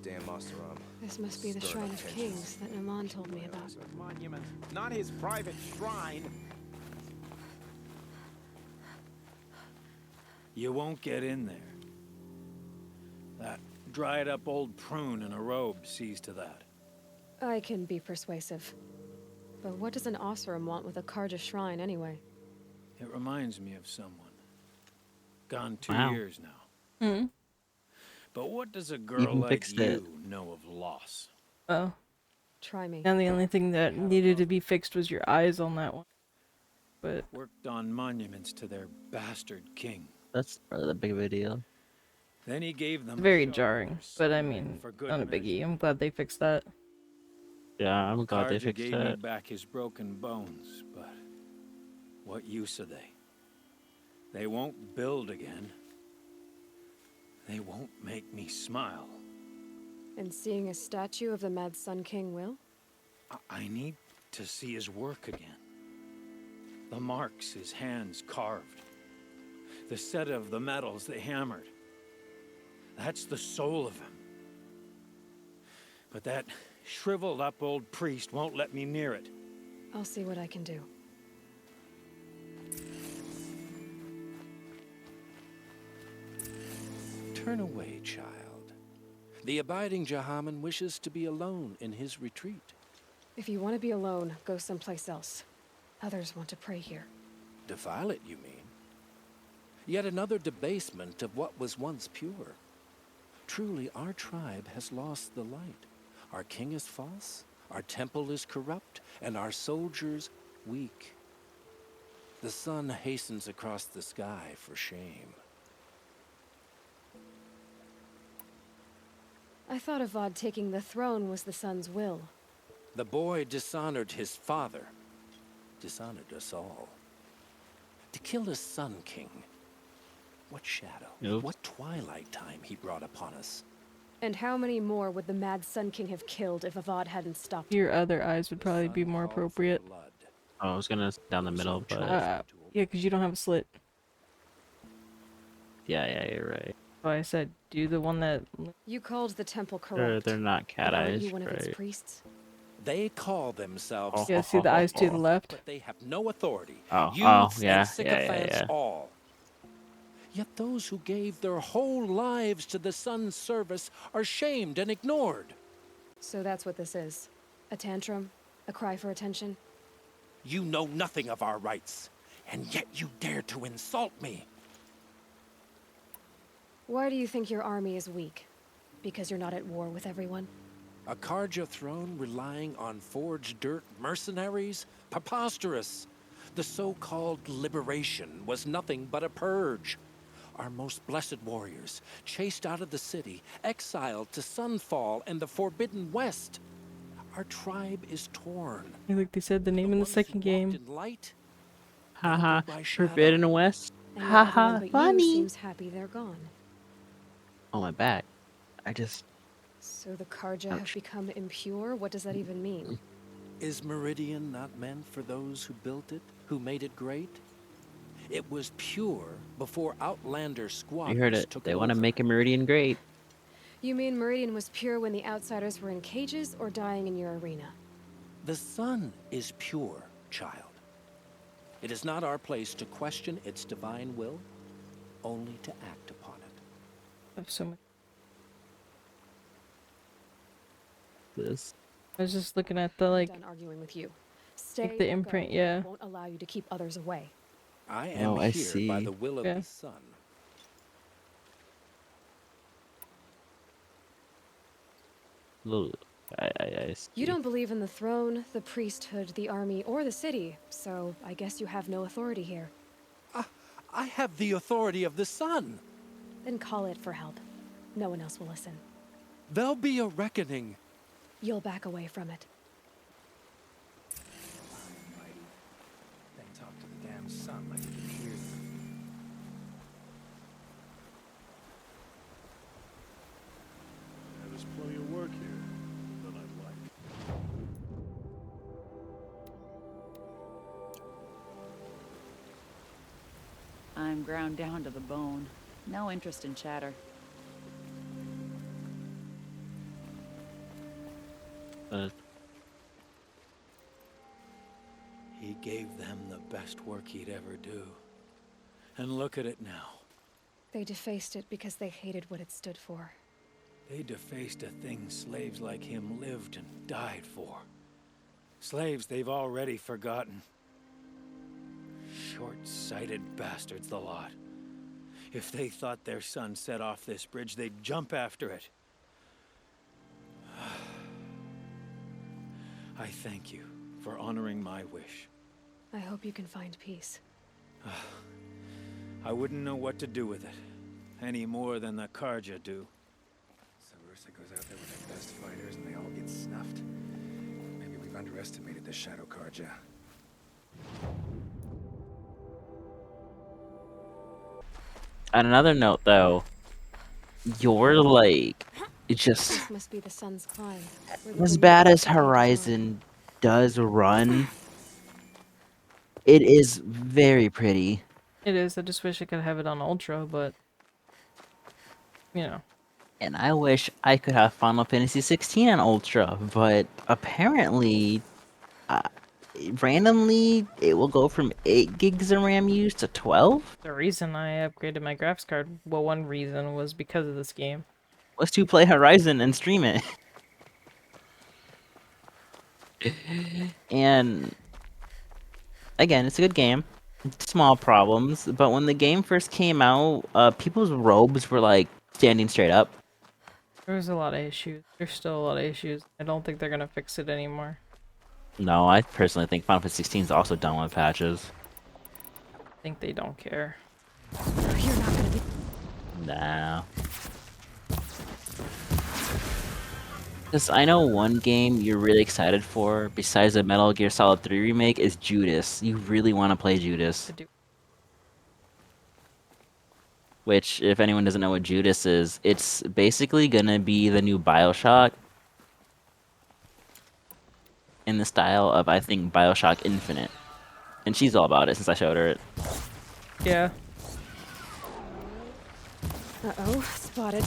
damn Oseram. This must be the Stirring Shrine up of tensions. Kings that Naman told me about. Monument, not his private shrine. You won't get in there. That dried-up old prune in a robe sees to that. I can be persuasive. But what does an Oseram want with a Karja shrine anyway? It reminds me of someone. Gone 2 Wow. years now. Hmm. But what does a girl Even like fixed it. you know of loss? Oh. Try me. Now the only thing that needed to be fixed was your eyes on that one. But Worked on monuments to their bastard king. That's probably the big of a deal. Then he gave them it's very a show jarring. But I mean, for good not a measure. biggie. I'm glad they fixed that. Yeah, I'm glad they Karja fixed gave me that. back his broken bones, but what use are they? They won't build again. They won't make me smile. And seeing a statue of the Mad Sun King will? I need to see his work again. The marks his hands carved. The set of the metals they hammered. That's the soul of him. But that shriveled up old priest won't let me near it. I'll see what I can do. Turn away, child. The abiding Jahaman wishes to be alone in his retreat. If you want to be alone, go someplace else. Others want to pray here. Defile it, you mean? Yet another debasement of what was once pure. Truly, our tribe has lost the light. Our king is false, our temple is corrupt, and our soldiers weak. The sun hastens across the sky for shame. I thought Avad taking the throne was the sun's will. The boy dishonored his father, dishonored us all. To kill his sun king. What shadow, Nope. what twilight time he brought upon us. And how many more would the Mad Sun King have killed if Avad hadn't stopped him? Your other eyes would probably be more appropriate. Oh, I was gonna down the middle, but Yeah, because you don't have a slit. yeah, you're right. So I said, do the one that. You called the temple corrupt. They're not cat but aren't eyes, you one of its right? priests? They call themselves. Yeah, see the eyes to the left? But they have no authority. Oh, Youths yeah, and sycophants yeah. all. Yet those who gave their whole lives to the sun's service are shamed and ignored. So that's what this is. A tantrum? A cry for attention? You know nothing of our rights, and yet you dare to insult me. Why do you think your army is weak? Because you're not at war with everyone? A Karja throne relying on forged dirt mercenaries? Preposterous! The so-called liberation was nothing but a purge. Our most blessed warriors, chased out of the city, exiled to Sunfall and the Forbidden West. Our tribe is torn. Like they said the name in the second game. In light, Haha, by shadow. Forbidden West. And Haha, everyone but you funny. seems happy they're gone. Oh, my back. I just. So the Karja have become impure? What does that even mean? Is Meridian not meant for those who built it, who made it great? It was pure before Outlander squatters You heard it. took They it want to over. make a Meridian great. You mean Meridian was pure when the outsiders were in cages or dying in your arena? The sun is pure, child. It is not our place to question its divine will, only to act upon it. I have so much. This. I was just looking at the like. Done arguing with you. Stay the or go. imprint, I yeah. won't allow you to keep others away. I am Oh, I here by see. the will of Yeah. the sun. Little. I see. You don't believe in the throne, the priesthood, the army, or the city, so I guess you have no authority here. I have the authority of the sun. Then call it for help. No one else will listen. There'll be a reckoning. You'll back away from it. They talk to the damn sun like you can hear them. There's plenty of work here that I'd like. I'm ground down to the bone. No interest in chatter. He gave them the best work he'd ever do. And look at it now. They defaced it because they hated what it stood for. They defaced a thing slaves like him lived and died for. Slaves they've already forgotten. Short-sighted bastards, the lot. If they thought their son set off this bridge, they'd jump after it. I thank you for honoring my wish. I hope you can find peace. I wouldn't know what to do with it, any more than the Karja do. So Ursa goes out there with the best fighters and they all get snuffed? Maybe we've underestimated the Shadow Karja. On another note, though, you're like, it just This must be the sun's climb. as bad as Horizon does run. It is very pretty. It is. I just wish I could have it on Ultra, but you know. And I wish I could have Final Fantasy 16 on Ultra, but apparently, randomly, it will go from 8 gigs of RAM use to 12? The reason I upgraded my graphics card, well, one reason was because of this game. Was to play Horizon and stream it. And again, it's a good game. Small problems, but when the game first came out, people's robes were like standing straight up. There was a lot of issues. There's still a lot of issues. I don't think they're gonna fix it anymore. No, I personally think Final Fantasy 16 is also done with patches. I think they don't care. You're not gonna be. Nah. Because I know one game you're really excited for, besides the Metal Gear Solid 3 remake, is Judas. You really want to play Judas. I do. Which, if anyone doesn't know what Judas is, it's basically gonna be the new BioShock. In the style of, I think, BioShock Infinite. And she's all about it since I showed her it. Yeah. Uh-oh, spotted.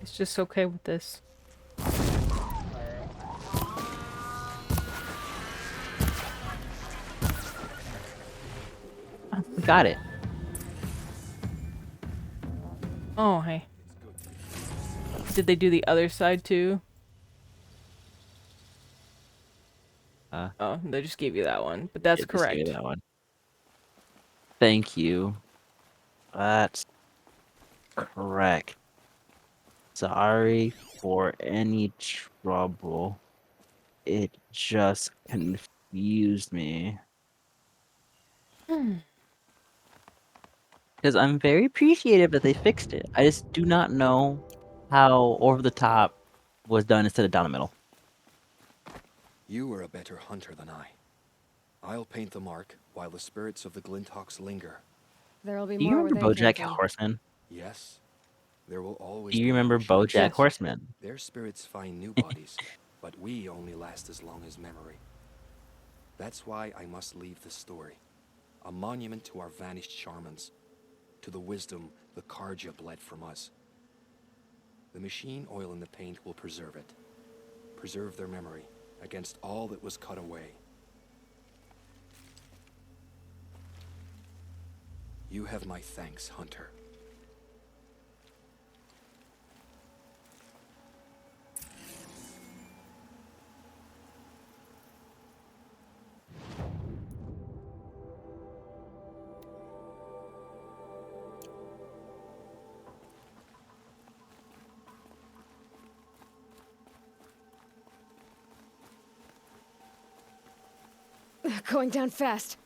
It's just okay with this. We got it. Oh, hey. Did they do the other side too? Oh, they just gave you that one, but that's It just gave correct. that one. Thank you. That's correct. Sorry for any trouble. It just confused me. Because I'm very appreciative that they fixed it. I just do not know how over the top was done instead of down the middle. You are a better hunter than I. I'll paint the mark while the spirits of the Glinthawks linger. There'll be Do you more remember where they came BoJack from. Horseman? Yes, there will always Do you be remember wishing BoJack children. Horseman? Their spirits find new bodies, but we only last as long as memory. That's why I must leave the story. A monument to our vanished shamans, to the wisdom the Karja bled from us. The machine oil in the paint will preserve it. Preserve their memory against all that was cut away. You have my thanks, Hunter. Going down fast.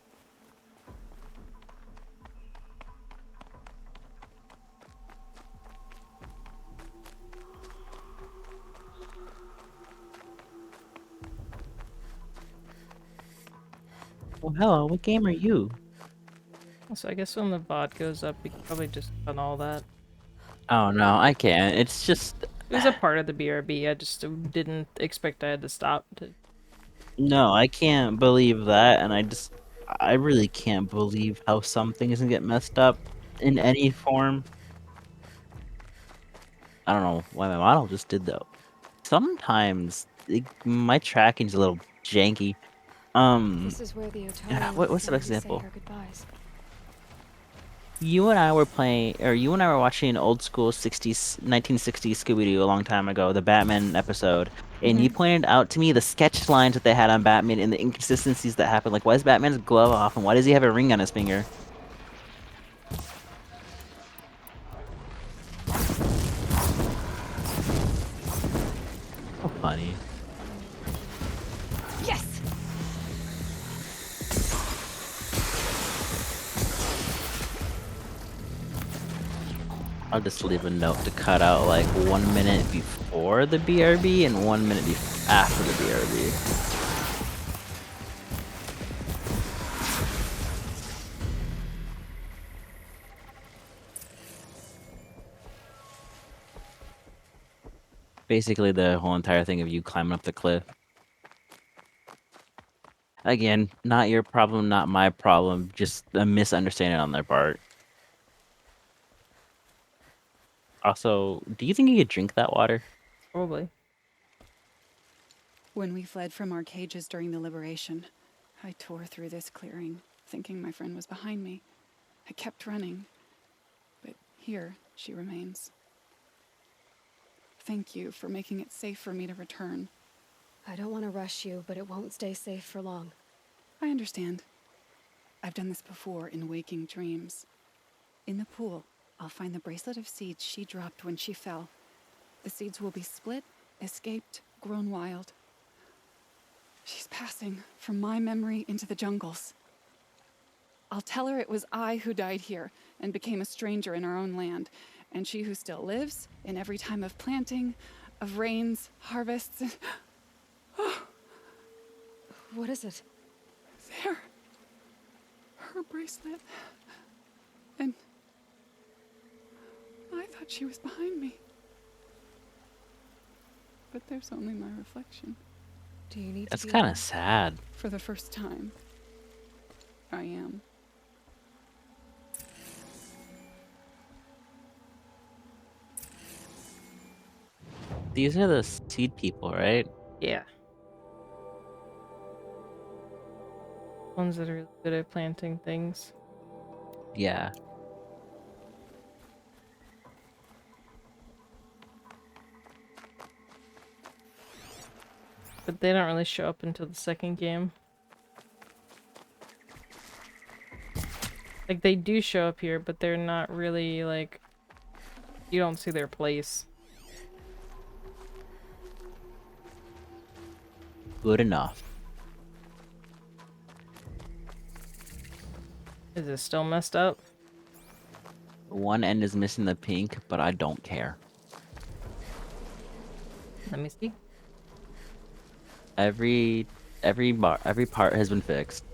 Well, hello, what game are you? So I guess when the VOD goes up, we can probably just done all that. Oh no, I can't. It's just... It was a part of the BRB. I just didn't expect I had to stop to... No, I can't believe that, and I just... I really can't believe how some things can get messed up in any form. I don't know why my model just did though. Sometimes my tracking's a little janky. This is where the Yeah, Otari what's left an me to say example? her goodbyes. You and I were playing, or you and I were watching an old school 60s, 1960s Scooby-Doo a long time ago, the Batman episode, and you pointed out to me the sketch lines that they had on Batman and the inconsistencies that happened. Like, why is Batman's glove off, and why does he have a ring on his finger? So funny. Yes! I'll just leave a note to cut out like 1 minute before the BRB and 1 minute after the BRB. Basically the whole entire thing of you climbing up the cliff. Again, not your problem, not my problem, just a misunderstanding on their part. Also, do you think you could drink that water? Probably. When we fled from our cages during the liberation, I tore through this clearing, thinking my friend was behind me. I kept running, but here she remains. Thank you for making it safe for me to return. I don't want to rush you, but it won't stay safe for long. I understand. I've done this before in waking dreams. In the pool, I'll find the bracelet of seeds she dropped when she fell. The seeds will be split, escaped, grown wild. She's passing from my memory into the jungles. I'll tell her it was I who died here and became a stranger in our own land, and she who still lives in every time of planting, of rains, harvests, and... What is it? There. Her bracelet. And I thought she was behind me. But there's only my reflection. Do you need That's to be kind alone? of sad. For the first time, I am. These are the seed people, right? Yeah. Ones that are really good at planting things. Yeah. But they don't really show up until the second game. Like, they do show up here, but they're not really, like... You don't see their place. Good enough. Is it still messed up? One end is missing the pink, but I don't care. Let me see. Every part has been fixed.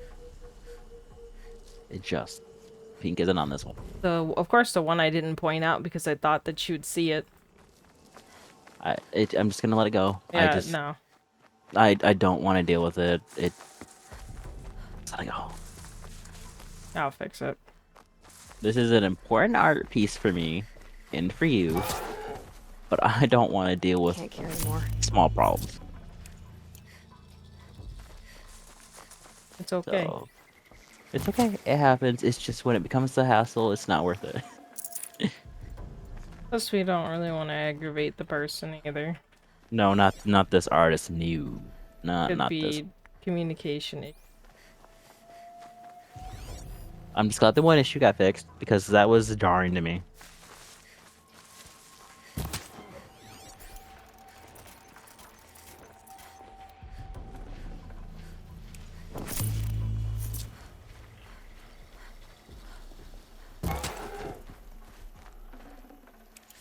It just pink isn't on this one. Of course, the one I didn't point out because I thought that you would see it. I'm just gonna let it go. Yeah, no. I don't want to deal with it. Just let it go. I'll fix it. This is an important art piece for me and for you, but I don't want to deal with Can't carry more. small problems. It's okay. So, it's okay. It happens. It's just when it becomes a hassle, it's not worth it. Plus, we don't really want to aggravate the person either. No, not this artist. New. Not Could be this. communication. I'm just glad the one issue got fixed because that was jarring to me.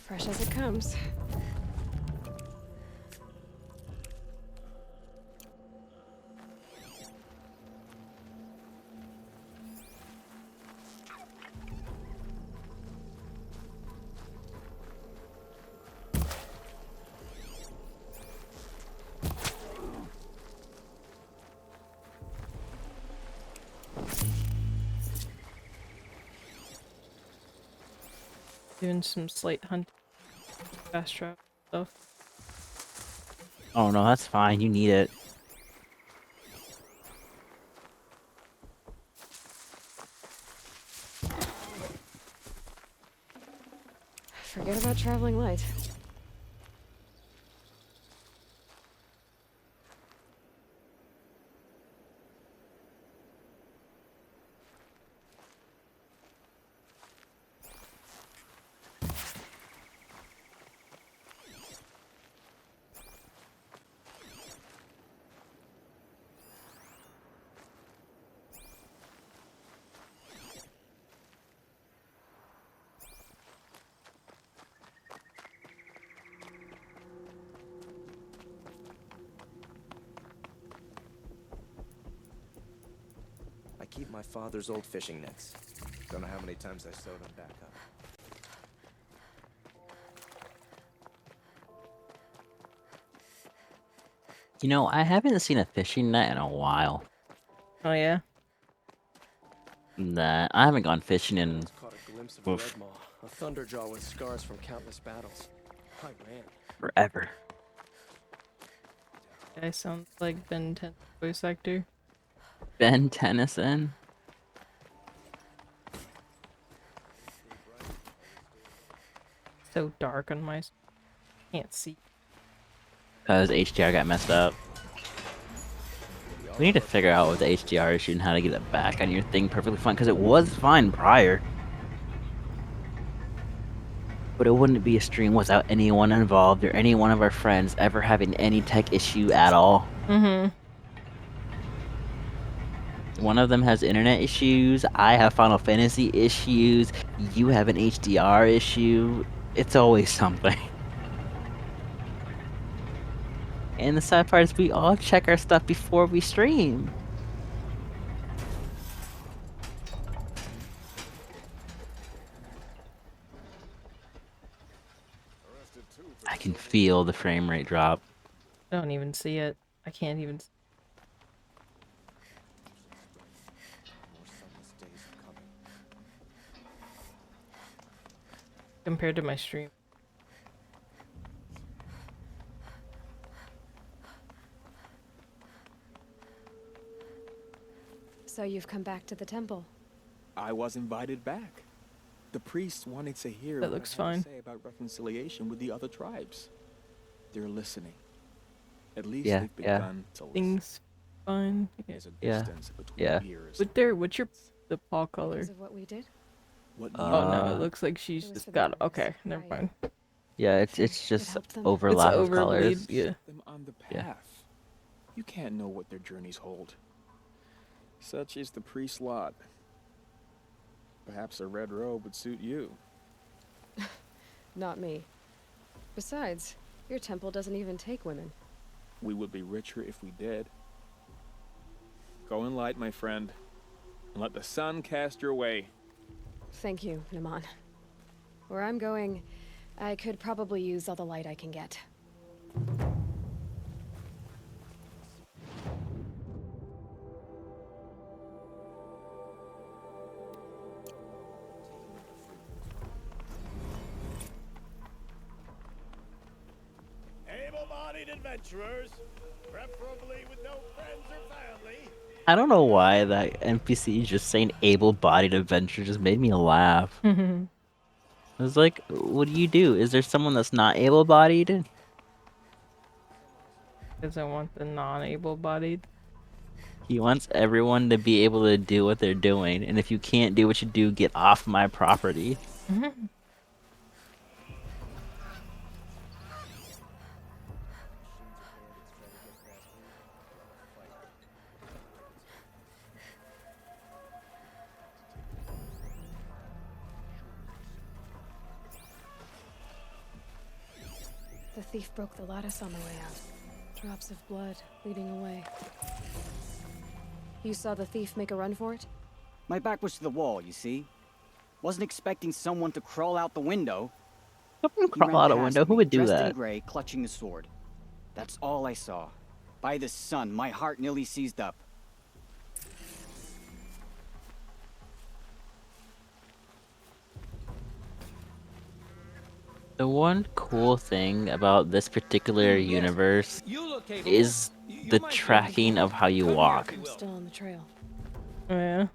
Fresh as it comes. Doing some slight hunt, fast travel stuff. Oh no, that's fine. You need it. Forget about traveling light. I keep my father's old fishing nets. Don't know how many times I sewed them back up. You know, I haven't seen a fishing net in a while. Oh yeah? That I haven't gone fishing in Caught a glimpse of a red maw, a thunderjaw with scars from countless battles. I ran. forever. Guy sounds like Ben 10 voice actor. Ben Tennyson. So dark on my can't see. Because HDR got messed up. We need to figure out what the HDR issue and how to get it back on your thing perfectly fine. Because it was fine prior. But it wouldn't be a stream without anyone involved or any one of our friends ever having any tech issue at all. Mm-hmm. One of them has internet issues, I have Final Fantasy issues, you have an HDR issue. It's always something. And the sad part is we all check our stuff before we stream. I can feel the frame rate drop. I don't even see it. I can't even. Compared to my stream. So you've come back to the temple. I was invited back. The priests wanted to hear That what looks I had fine. to say about reconciliation with the other tribes. They're listening. At least Yeah, they've yeah. begun to listen. Things fine. There's a Yeah, distance between yeah. ears. What's your the paw color? Because of what we did? What Oh no, Uh, it looks like she's just got. Okay, never mind. Yeah, it's just helped them. overlap It's of colors. overlaid, yeah. Set them on the Yeah. path. You can't know what their journeys hold. Such is the priest's lot. Perhaps a red robe would suit you. Not me. Besides, your temple doesn't even take women. We would be richer if we did. Go in light, my friend, and let the sun cast your way. Thank you, Naman. Where I'm going, I could probably use all the light I can get. Able-bodied adventurers, preferably with no friends or family. I don't know why that NPC just saying able-bodied adventure just made me laugh. I was like, what do you do? Is there someone that's not able-bodied? Because I want the non-able-bodied. He wants everyone to be able to do what they're doing, and if you can't do what you do, get off my property. The thief broke the lattice on the way out. Drops of blood leading away. You saw the thief make a run for it? My back was to the wall, you see. Wasn't expecting someone to crawl out the window. He Crawl ran out a past window? Who me, would do dressed in that? gray, clutching a sword. That's all I saw. By the sun, my heart nearly seized up. The one cool thing about this particular universe is the tracking of how you walk. I'm still on the trail. Oh, yeah.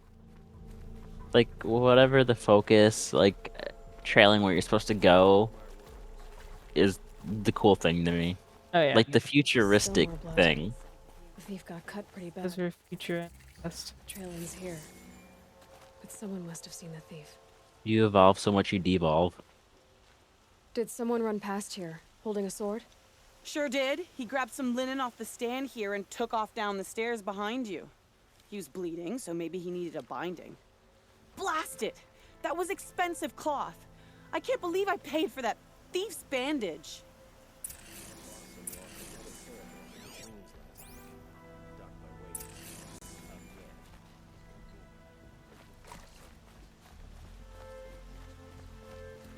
Like, whatever the focus, like, trailing where you're supposed to go is the cool thing to me. Oh, yeah. Like, the Still futuristic more blood. thing. The thief got cut pretty bad. Because we're future best. Trail ends here. But someone must have seen the thief. You evolve so much you devolve. Did someone run past here, holding a sword? Sure did. He grabbed some linen off the stand here and took off down the stairs behind you. He was bleeding, so maybe he needed a binding. Blast it! That was expensive cloth. I can't believe I paid for that thief's bandage.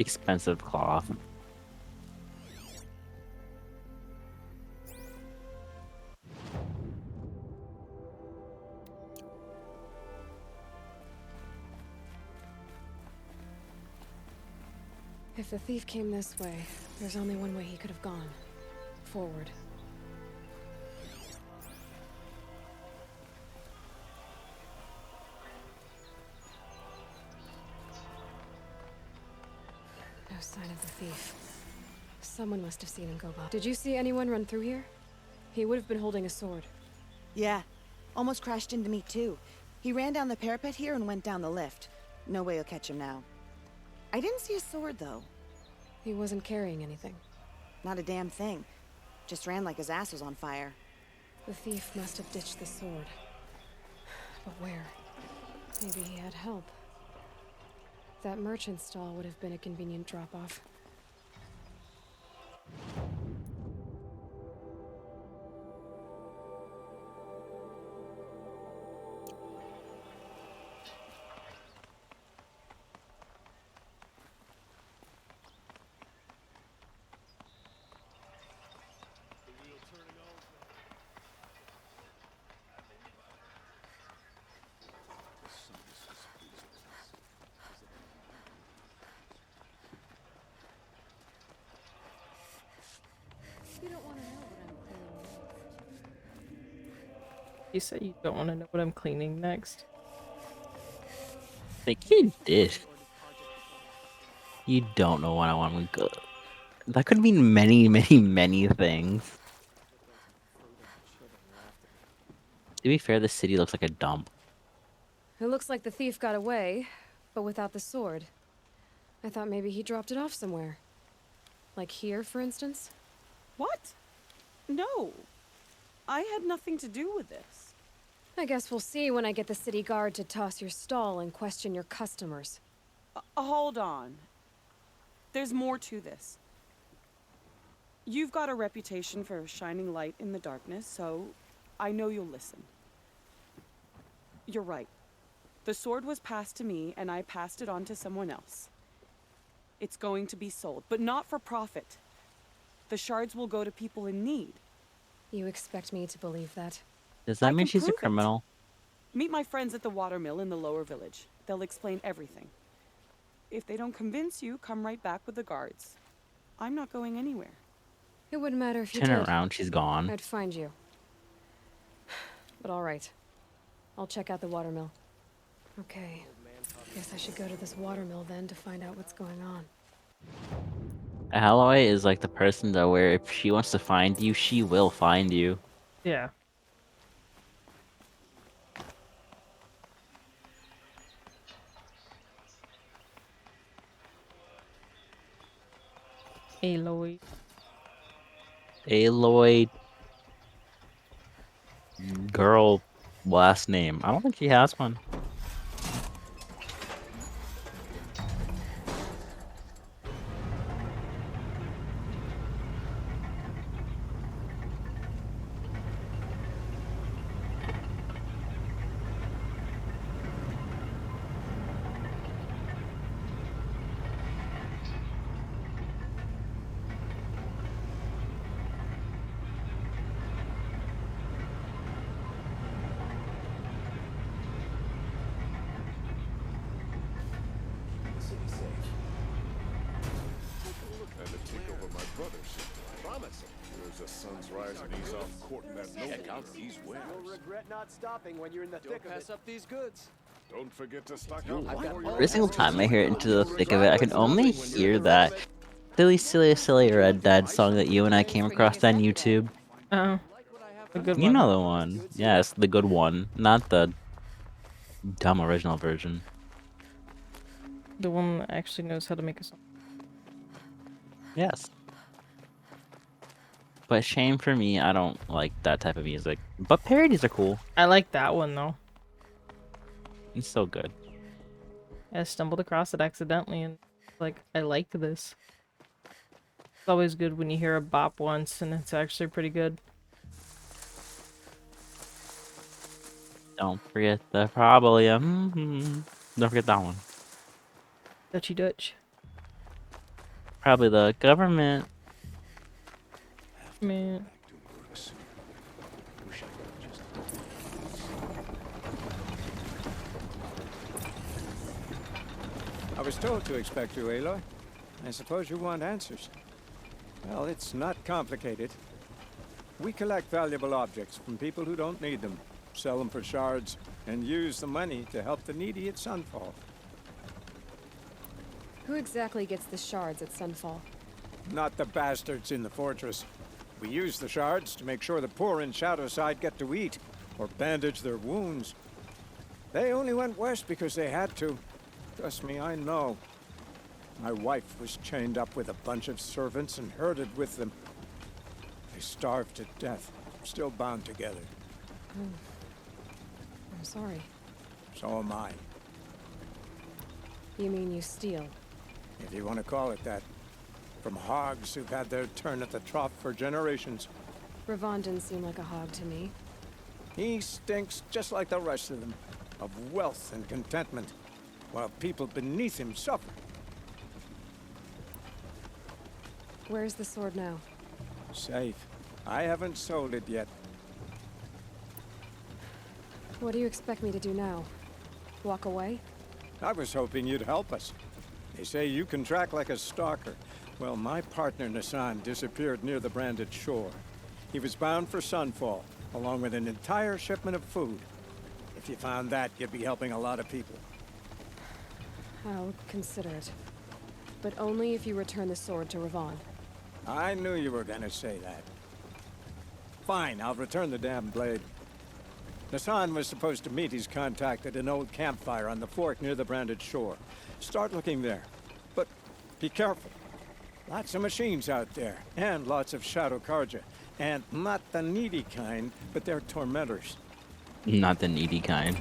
Expensive cloth. If the thief came this way, there's only one way he could have gone. Forward. No sign of the thief. Someone must have seen him go by. Did you see anyone run through here? He would have been holding a sword. Yeah. Almost crashed into me, too. He ran down the parapet here and went down the lift. No way you'll catch him now. I didn't see a sword, though. He wasn't carrying anything. Not a damn thing. Just ran like his ass was on fire. The thief must have ditched the sword. But where? Maybe he had help. That merchant stall would have been a convenient drop-off. You don't want to know what I'm cleaning next. You said you don't want to know what I'm cleaning next. I think you did. You don't know what I want to go. That could mean many, many, many things. To be fair, the city looks like a dump. It looks like the thief got away, but without the sword. I thought maybe he dropped it off somewhere. Like here, for instance? What? No. I had nothing to do with this. I guess we'll see when I get the city guard to toss your stall and question your customers. Hold on. There's more to this. You've got a reputation for shining light in the darkness, so I know you'll listen. You're right. The sword was passed to me, and I passed it on to someone else. It's going to be sold, but not for profit. The shards will go to people in need. You expect me to believe that? Does that mean can she's a prove it. criminal? Meet my friends at the watermill in the lower village. They'll explain everything. If they don't convince you, come right back with the guards. I'm not going anywhere. It wouldn't matter if you Turn did. around, she's gone. I'd find you. But all right. I'll check out the watermill. Okay. Guess I should go to this watermill then to find out what's going on. Alloy is like the person though where if she wants to find you, she will find you. Yeah. Aloy. Aloy. Girl last name. I don't think she has one. brother's promise. There's a sun's rise and he's off courting that noble. He's winners. You'll regret not stopping when you're in the thick of it. Don't pass up these goods. Don't forget to stock up. Every single time I hear it into the thick of it, I can only hear that silly Red Dead song that you and I came across on YouTube. Oh, a good You one. know the one. Yes, the good one, not the dumb original version. The one that actually knows how to make a song. Yes. But shame for me, I don't like that type of music. But parodies are cool. I like that one though. It's so good. I stumbled across it accidentally and like, I like this. It's always good when you hear a bop once and it's actually pretty good. Don't forget the problem. Don't forget that one. Dutchy Dutch. Probably the government. Man. I was told to expect you, Aloy. I suppose you want answers. Well, it's not complicated. We collect valuable objects from people who don't need them, sell them for shards, and use the money to help the needy at Sunfall. Who exactly gets the shards at Sunfall? Not the bastards in the fortress. We use the shards to make sure the poor in Shadowside get to eat, or bandage their wounds. They only went west because they had to. Trust me, I know. My wife was chained up with a bunch of servants and herded with them. They starved to death, still bound together. I'm sorry. So am I, You mean you steal? if you want to call it that. From hogs who've had their turn at the trough for generations. Ravon didn't seem like a hog to me. He stinks just like the rest of them, of wealth and contentment, while people beneath him suffer. Where's the sword now? Safe. I haven't sold it yet. What do you expect me to do now? Walk away? I was hoping you'd help us. They say you can track like a stalker. Well, my partner Nassan disappeared near the branded shore. He was bound for Sunfall, along with an entire shipment of food. If you found that, you'd be helping a lot of people. I'll consider it. But only if you return the sword to Ravon. I knew you were gonna say that. Fine, I'll return the damn blade. Nassan was supposed to meet his contact at an old campfire on the fork near the branded shore. Start looking there. But be careful. Lots of machines out there, and lots of Shadow Karja. And not the needy kind, but they're tormentors. Not the needy kind.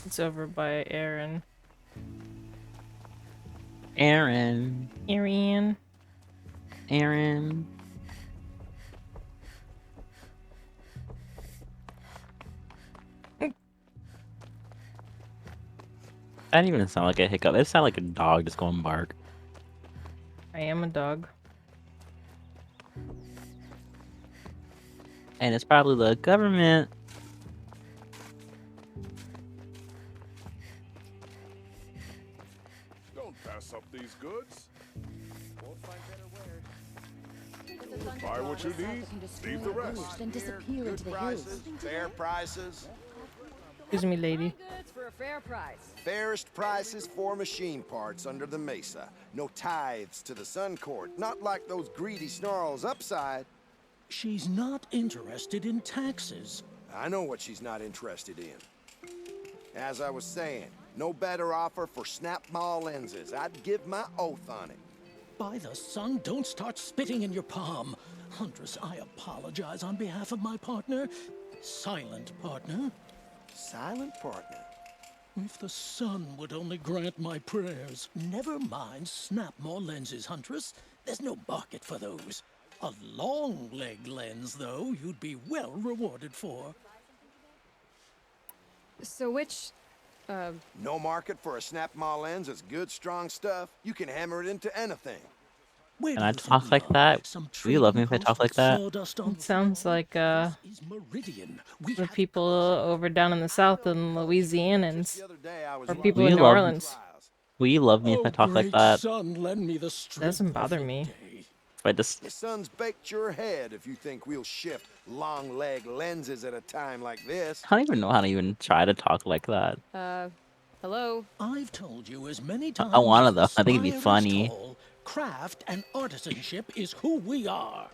It's over by Aaron. Aaron. Aaron. Aaron. That didn't even sound like a hiccup. It sounded like a dog just going bark. I am a dog. And it's probably the government. Don't pass up these goods. Won't find better wares. Buy what you need, leave the rest. Then disappear into the hills. Fair prices. Excuse me, lady. Goods for a fair price. Fairest prices for machine parts under the mesa. No tithes to the Sun Court. Not like those greedy snarls upside. She's not interested in taxes. I know what she's not interested in. As I was saying, no better offer for snap mall lenses. I'd give my oath on it. By the sun, don't start spitting in your palm. Huntress, I apologize on behalf of my partner. Silent partner. Silent partner. If the sun would only grant my prayers. Never mind snap more lenses, Huntress. There's no market for those. A long leg lens, though, you'd be well rewarded for. So which, No market for a snap maw lens is good, strong stuff. You can hammer it into anything. Where Can do I you think talk we like are? that? Some Will you love me trading if I talk post with like that? sawdust on It the sounds floor? like This is Meridian. We the have people over down in the south and Louisianans, The other day I was or looking people Will in you New love Orleans. Will you love me if Oh, I talk like great that? sun, lend me the strength Doesn't of bother the me. day. If I just The sun's baked your head if you think we'll shift long leg lenses at a time like this. I don't even know how to even try to talk like that. hello? I've told you as many I times wanna as the though. I think it'd be spire is funny. tall, craft and artisanship is who we are.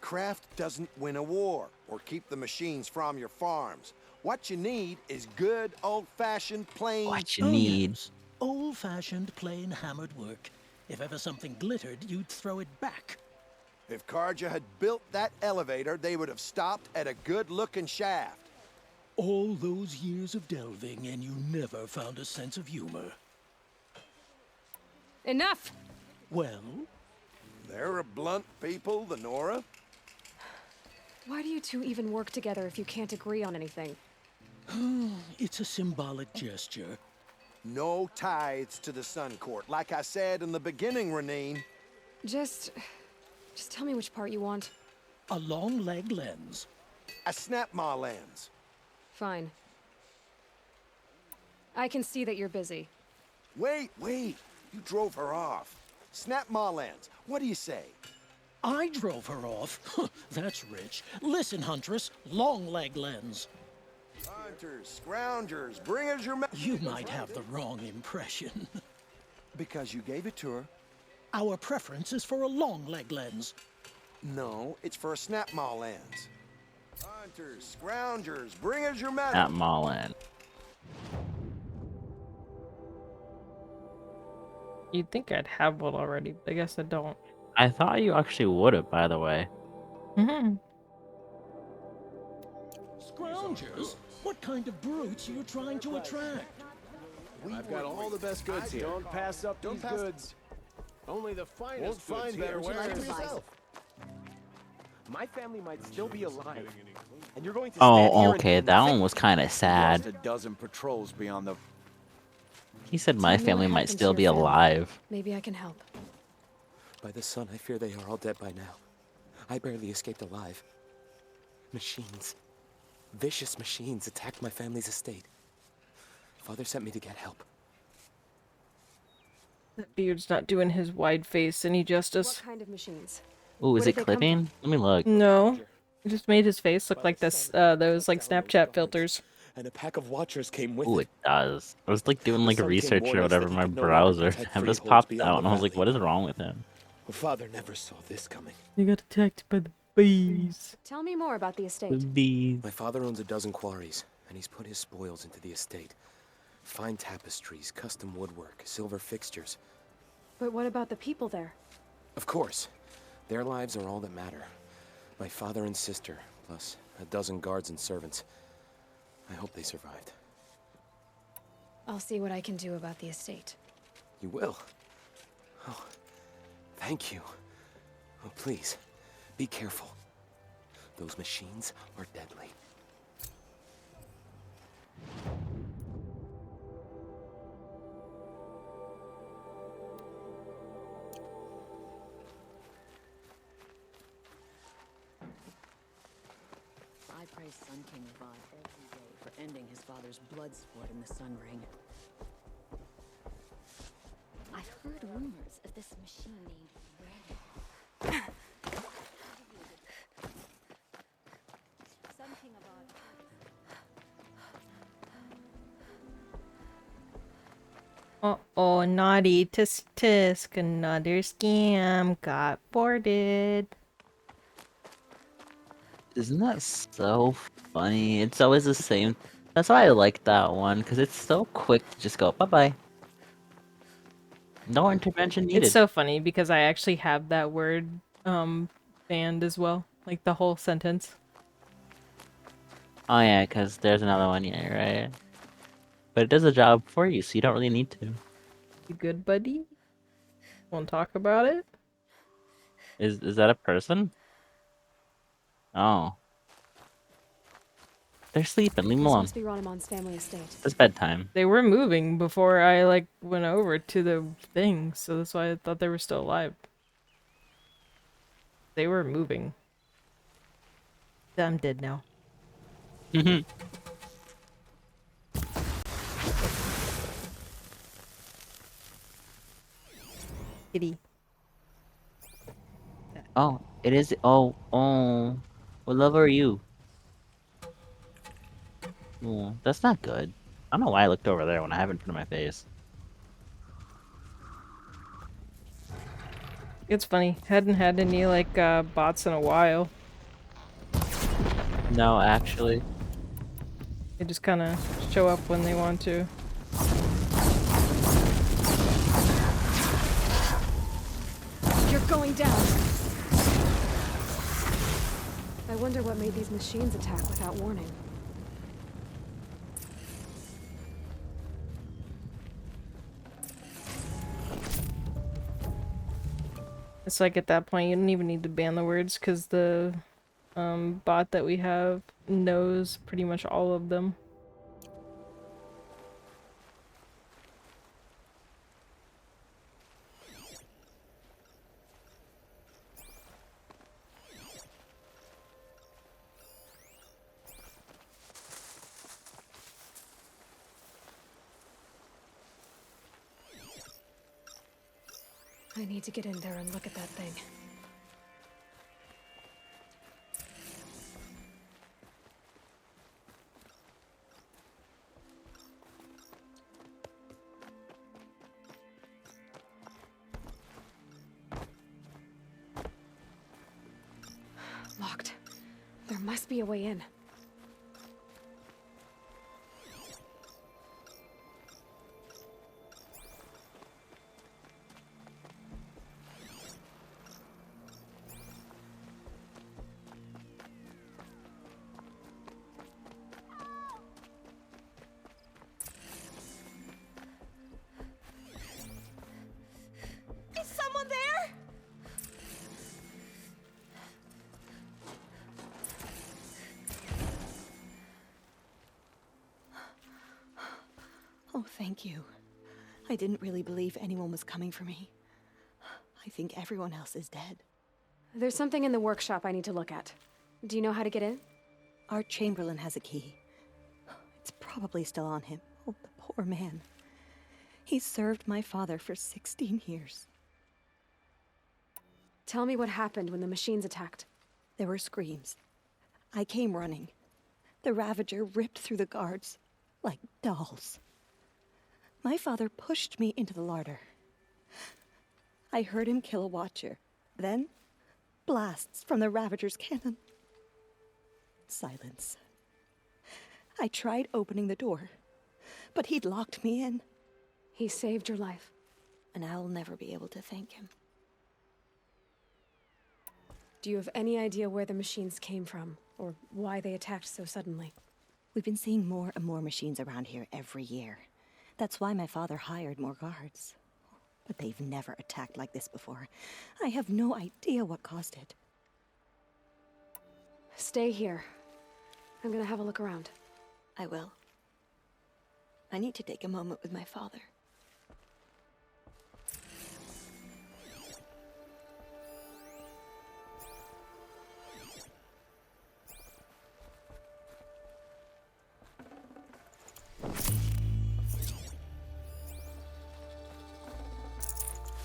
Craft doesn't win a war or keep the machines from your farms. What you need is good old-fashioned plain. What you need. Yes. Old-fashioned, plain hammered work. If ever something glittered, you'd throw it back. If Karja had built that elevator, they would have stopped at a good-looking shaft. All those years of delving, and you never found a sense of humor. Enough! Well, They're a blunt people, the Nora. Why do you two even work together if you can't agree on anything? it's a symbolic gesture. No tithes to the Sun Court. Like I said in the beginning, Renine. Just tell me which part you want. A long leg lens. A snap maw lens. Fine. I can see that you're busy. Wait. You drove her off. Snap maw lens. What do you say? I drove her off. That's rich. Listen, Huntress, long leg lens. Hunters, scroungers, bring us your You might have the wrong impression. Because you gave it to her. Our preference is for a long leg lens. No, it's for a snap maw lens. Hunters, scroungers, bring us your metal. At Mullen. You'd think I'd have one already, but I guess I don't. I thought you actually would have, by the way. Mm-hmm. Scroungers? What kind of brutes are you trying to attract? I've got all the best goods here. Don't pass up these goods. Only the finest Won't find goods here. better Where for is yourself. My family might still be alive, and you're going to Oh, stand here okay, and that one was kind of sad. Lost a dozen patrols beyond the. He said my Tell me what family might happened to still your be family. alive. Maybe I can help. By the sun, I fear they are all dead by now. I barely escaped alive. Machines. Vicious machines attacked my family's estate. Father sent me to get help. That beard's not doing his wide face any justice. What kind of machines? Ooh, is Where it did they come clipping? Let me look. No. It just made his face look like this, those, like, Snapchat filters. And a pack of watchers came with Ooh, it. it does. I was like doing like a The sun came research warned or us that whatever in he my could no longer browser, protect and this freeholds popped beyond out, the and I was like, valley. "What is wrong with him?" Father never saw this coming. You got attacked by the bees. Tell me more about the The estate. bees. My father owns a dozen quarries, and he's put his spoils into the estate. Fine tapestries, custom woodwork, silver fixtures. But what about the people there? Of course. Their lives are all that matter. My father and sister, plus a dozen guards and servants. I hope they survived. I'll see what I can do about the estate. You will? Oh, thank you. Oh, please, be careful. Those machines are deadly. I praise Sun King Avad every day for ending his father's blood sport in the Sun Ring. I've heard rumors of this machine named Red. Something about Uh-oh, naughty tisk tisk, another scam got boarded. Isn't that so funny? It's always the same. That's why I like that one, because it's so quick to just go, bye-bye. No intervention needed. It's so funny because I actually have that word banned as well, like the whole sentence. Oh yeah, because there's another one here, right? But it does a job for you, so you don't really need to. You good, buddy? Want to talk about it? Is that a person? Oh. They're sleeping, leave them This alone. must be Ronimon's family estate. It's bedtime. They were moving before I, like, went over to the thing, so that's why I thought they were still alive. They were moving. I'm dead now. Kitty. Oh, it is. Oh, oh. What level are you? Oh, that's not good. I don't know why I looked over there when I have it in front of my face. It's funny. Hadn't had any, like, bots in a while. No, actually. They just kind of show up when they want to. You're going down. I wonder what made these machines attack without warning. It's like at that point you don't even need to ban the words because the bot that we have knows pretty much all of them. I need to get in there and look at that thing. Locked. There must be a way in. Is someone there? Oh, thank you. I didn't really believe anyone was coming for me. I think everyone else is dead. There's something in the workshop I need to look at. Do you know how to get in? Our Chamberlain has a key. It's probably still on him. Oh, the poor man. He served my father for 16 years. Tell me what happened when the machines attacked. There were screams. I came running. The Ravager ripped through the guards like dolls. My father pushed me into the larder. I heard him kill a watcher. Then, blasts from the Ravager's cannon. Silence. I tried opening the door, but he'd locked me in. He saved your life. And I'll never be able to thank him. Do you have any idea where the machines came from, or why they attacked so suddenly? We've been seeing more and more machines around here every year. That's why my father hired more guards. But they've never attacked like this before. I have no idea what caused it. Stay here. I'm gonna have a look around. I will. I need to take a moment with my father.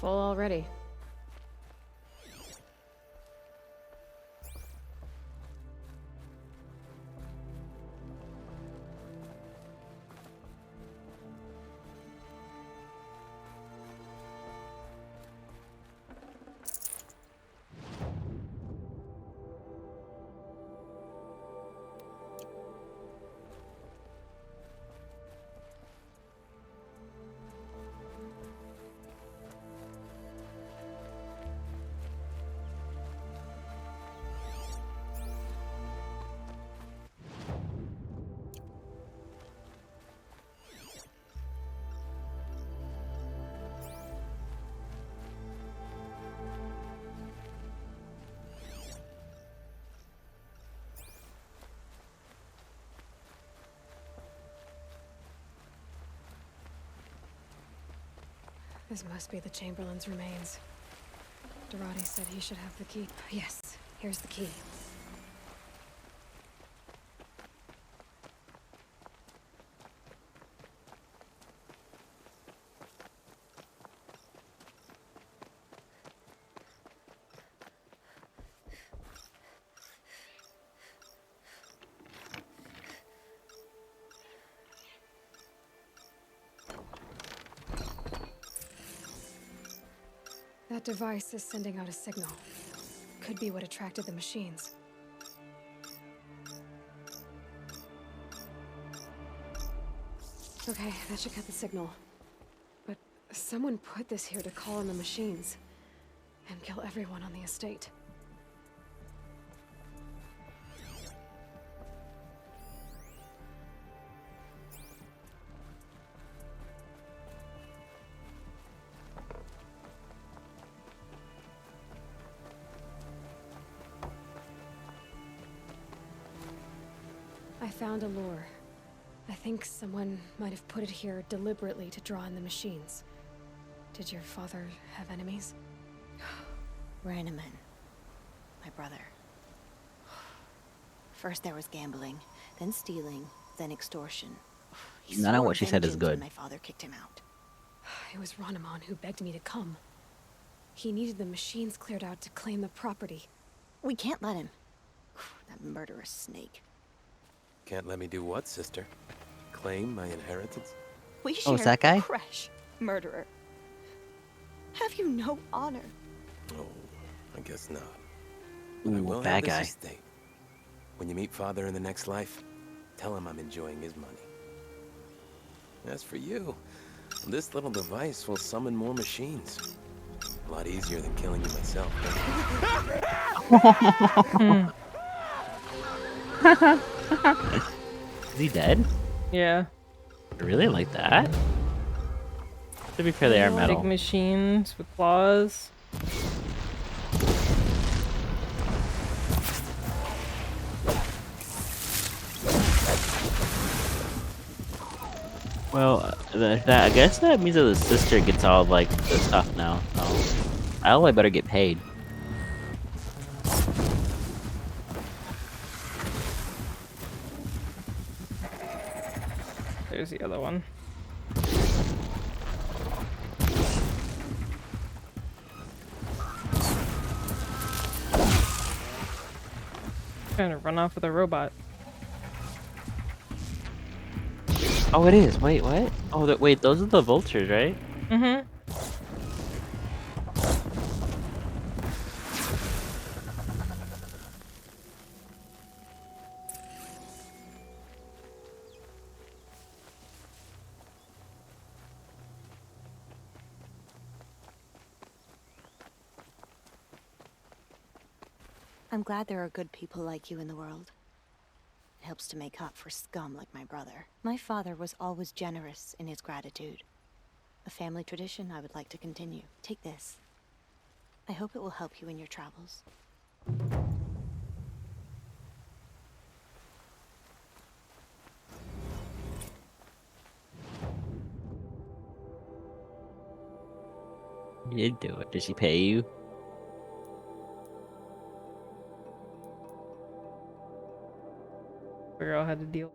Full already. This must be the Chamberlain's remains. Dorati said he should have the key. Yes, here's the key. That device is sending out a signal. Could be what attracted the machines. Okay, that should cut the signal. But someone put this here to call in the machines and kill everyone on the estate. I found a lure. I think someone might have put it here deliberately to draw in the machines. Did your father have enemies? Rainaman. My brother. First there was gambling, then stealing, then extortion. None of what she said is good. My father kicked him out. It was Ranaman who begged me to come. He needed the machines cleared out to claim the property. We can't let him. That murderous snake. Can't let me do what, sister? Claim my inheritance? We Oh, share is that guy? a crash, murderer. Have you no honor? Oh, I guess not. But I Ooh, will bad have this guy. estate. When you meet father in the next life, tell him I'm enjoying his money. As for you, this little device will summon more machines. A lot easier than killing you myself. Is he dead? Yeah. Really, like that? To be fair, they are metal. Big machines with claws. Well, I guess that means that the sister gets all like the stuff now. So I better get paid. There's the other one. Trying to run off with a robot. Oh, it is. Wait, what? Oh, wait, those are the vultures, right? Mm-hmm. I'm glad there are good people like you in the world. It helps to make up for scum like my brother. My father was always generous in his gratitude. A family tradition I would like to continue. Take this. I hope it will help you in your travels. You did do it. Did she pay you? Figure out how to deal.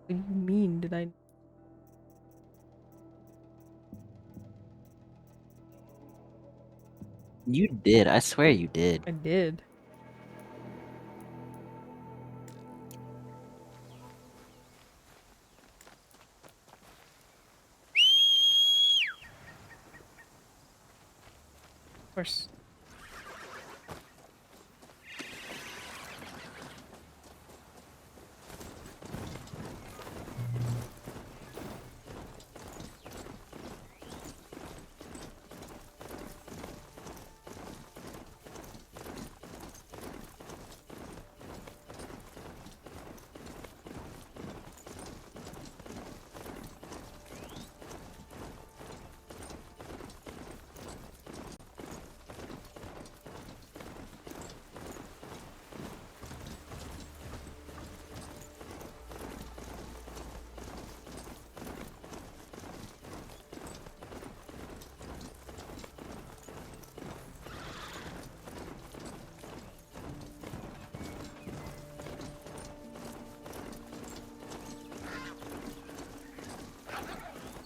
What do you mean? Did I? You did. I swear you did. I did. Of course.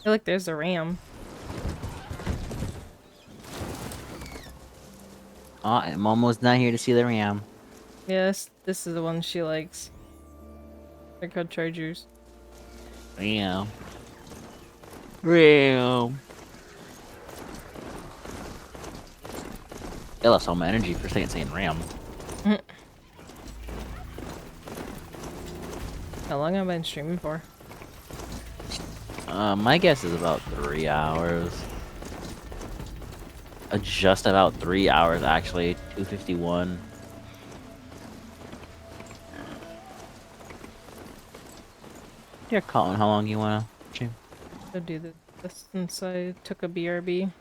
feel like there's a ram. Oh, I'm almost not here to see the ram. Yes, this is the one she likes. They're called chargers. Ram. Ram. I lost all my energy for a second saying ram. How long have I been streaming for? My guess is about 3 hours. Just about 3 hours, actually. 2:51. Dear Colin, how long you wanna stream? I'll do this since I took a BRB.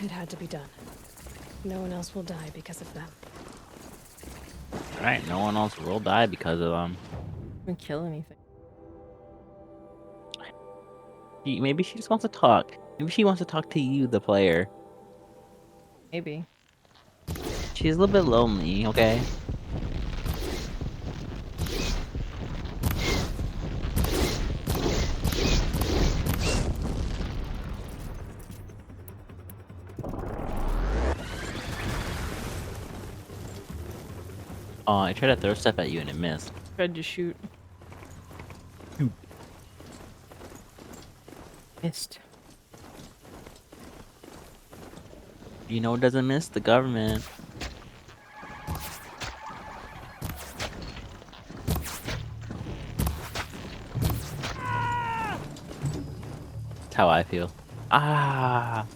It had to be done. No one else will die because of them. Alright, no one else will die because of Didn't kill anything. Maybe she just wants to talk. Maybe she wants to talk to you, the player. Maybe. She's a little bit lonely, okay? Oh, I tried to throw stuff at you and it missed. Tried to shoot. Missed. You know what doesn't miss? The government. That's how I feel. Ah!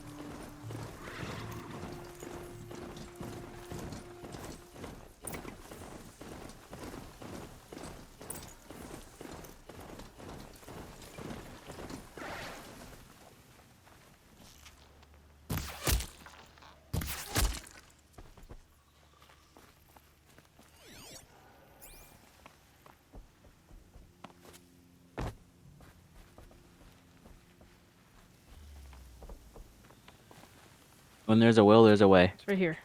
When there's a will, there's a way. It's right here.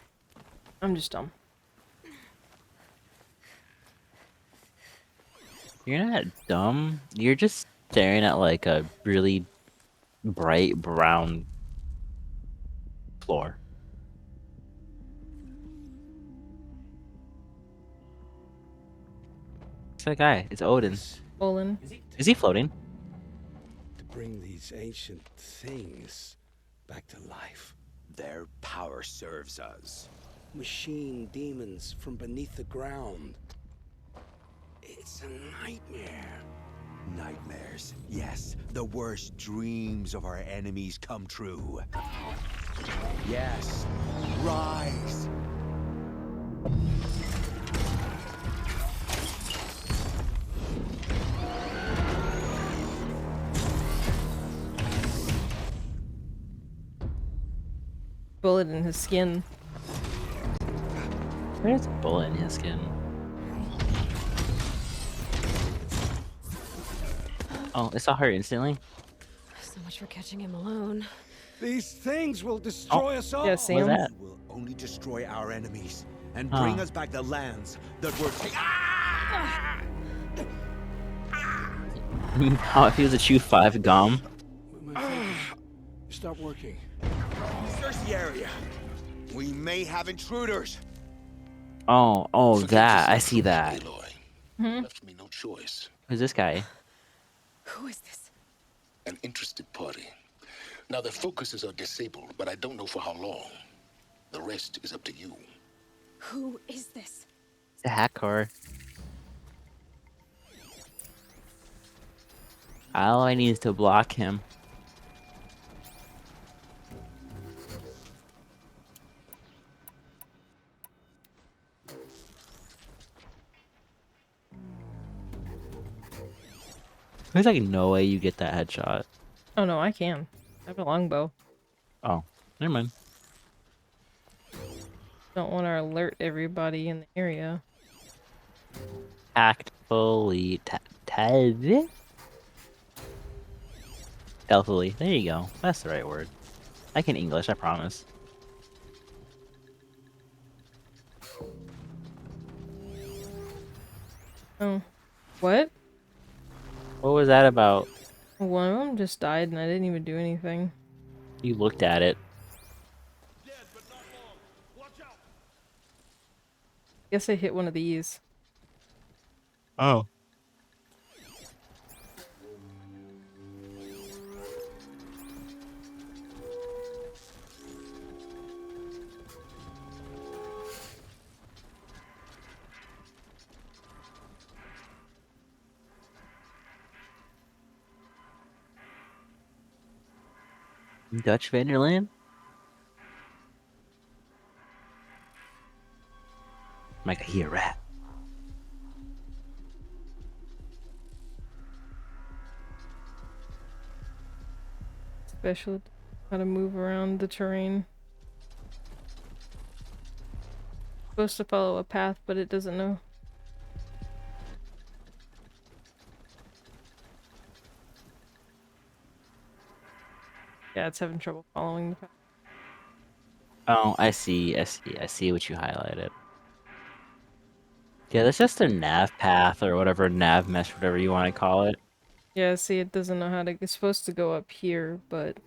I'm just dumb. You're not dumb. You're just staring at like a really bright brown floor. It's that guy. It's Odin. Olin. Is he floating? To bring these ancient things back to life. Their power serves us. Machine demons from beneath the ground. It's a nightmare. Nightmares. Yes, the worst dreams of our enemies come true. Yes, rise. Bullet in his skin. There's a bullet in his skin. Oh, I saw her instantly. So much for catching him alone. These things will destroy us all. Yeah, Sam. What's that? Will only destroy our enemies and bring us back the lands that were taken. How it feels to chew 5 gum. Stop working. Search the area. We may have intruders. Oh, that. I see that. Left me no choice. Who's this guy? Who is this? An interested party. Now their focuses are disabled, but I don't know for how long. The rest is up to you. Who is this? It's a hacker. All I need is to block him. There's like no way you get that headshot. Oh no, I can. I have a longbow. Oh, never mind. Don't want to alert everybody in the area. Tactfully, stealthily. There you go. That's the right word. I can English, I promise. Oh, what? What was that about? One of them just died and I didn't even do anything. You looked at it. Guess I hit one of these. Oh. Dutch Vanderland? Like I hear rap. Special how to move around the terrain. Supposed to follow a path, but it doesn't know. Yeah, it's having trouble following the path. Oh, I see what you highlighted. Yeah, that's just a nav path or whatever, nav mesh, whatever you want to call it. Yeah, see, it doesn't know how to. It's supposed to go up here, but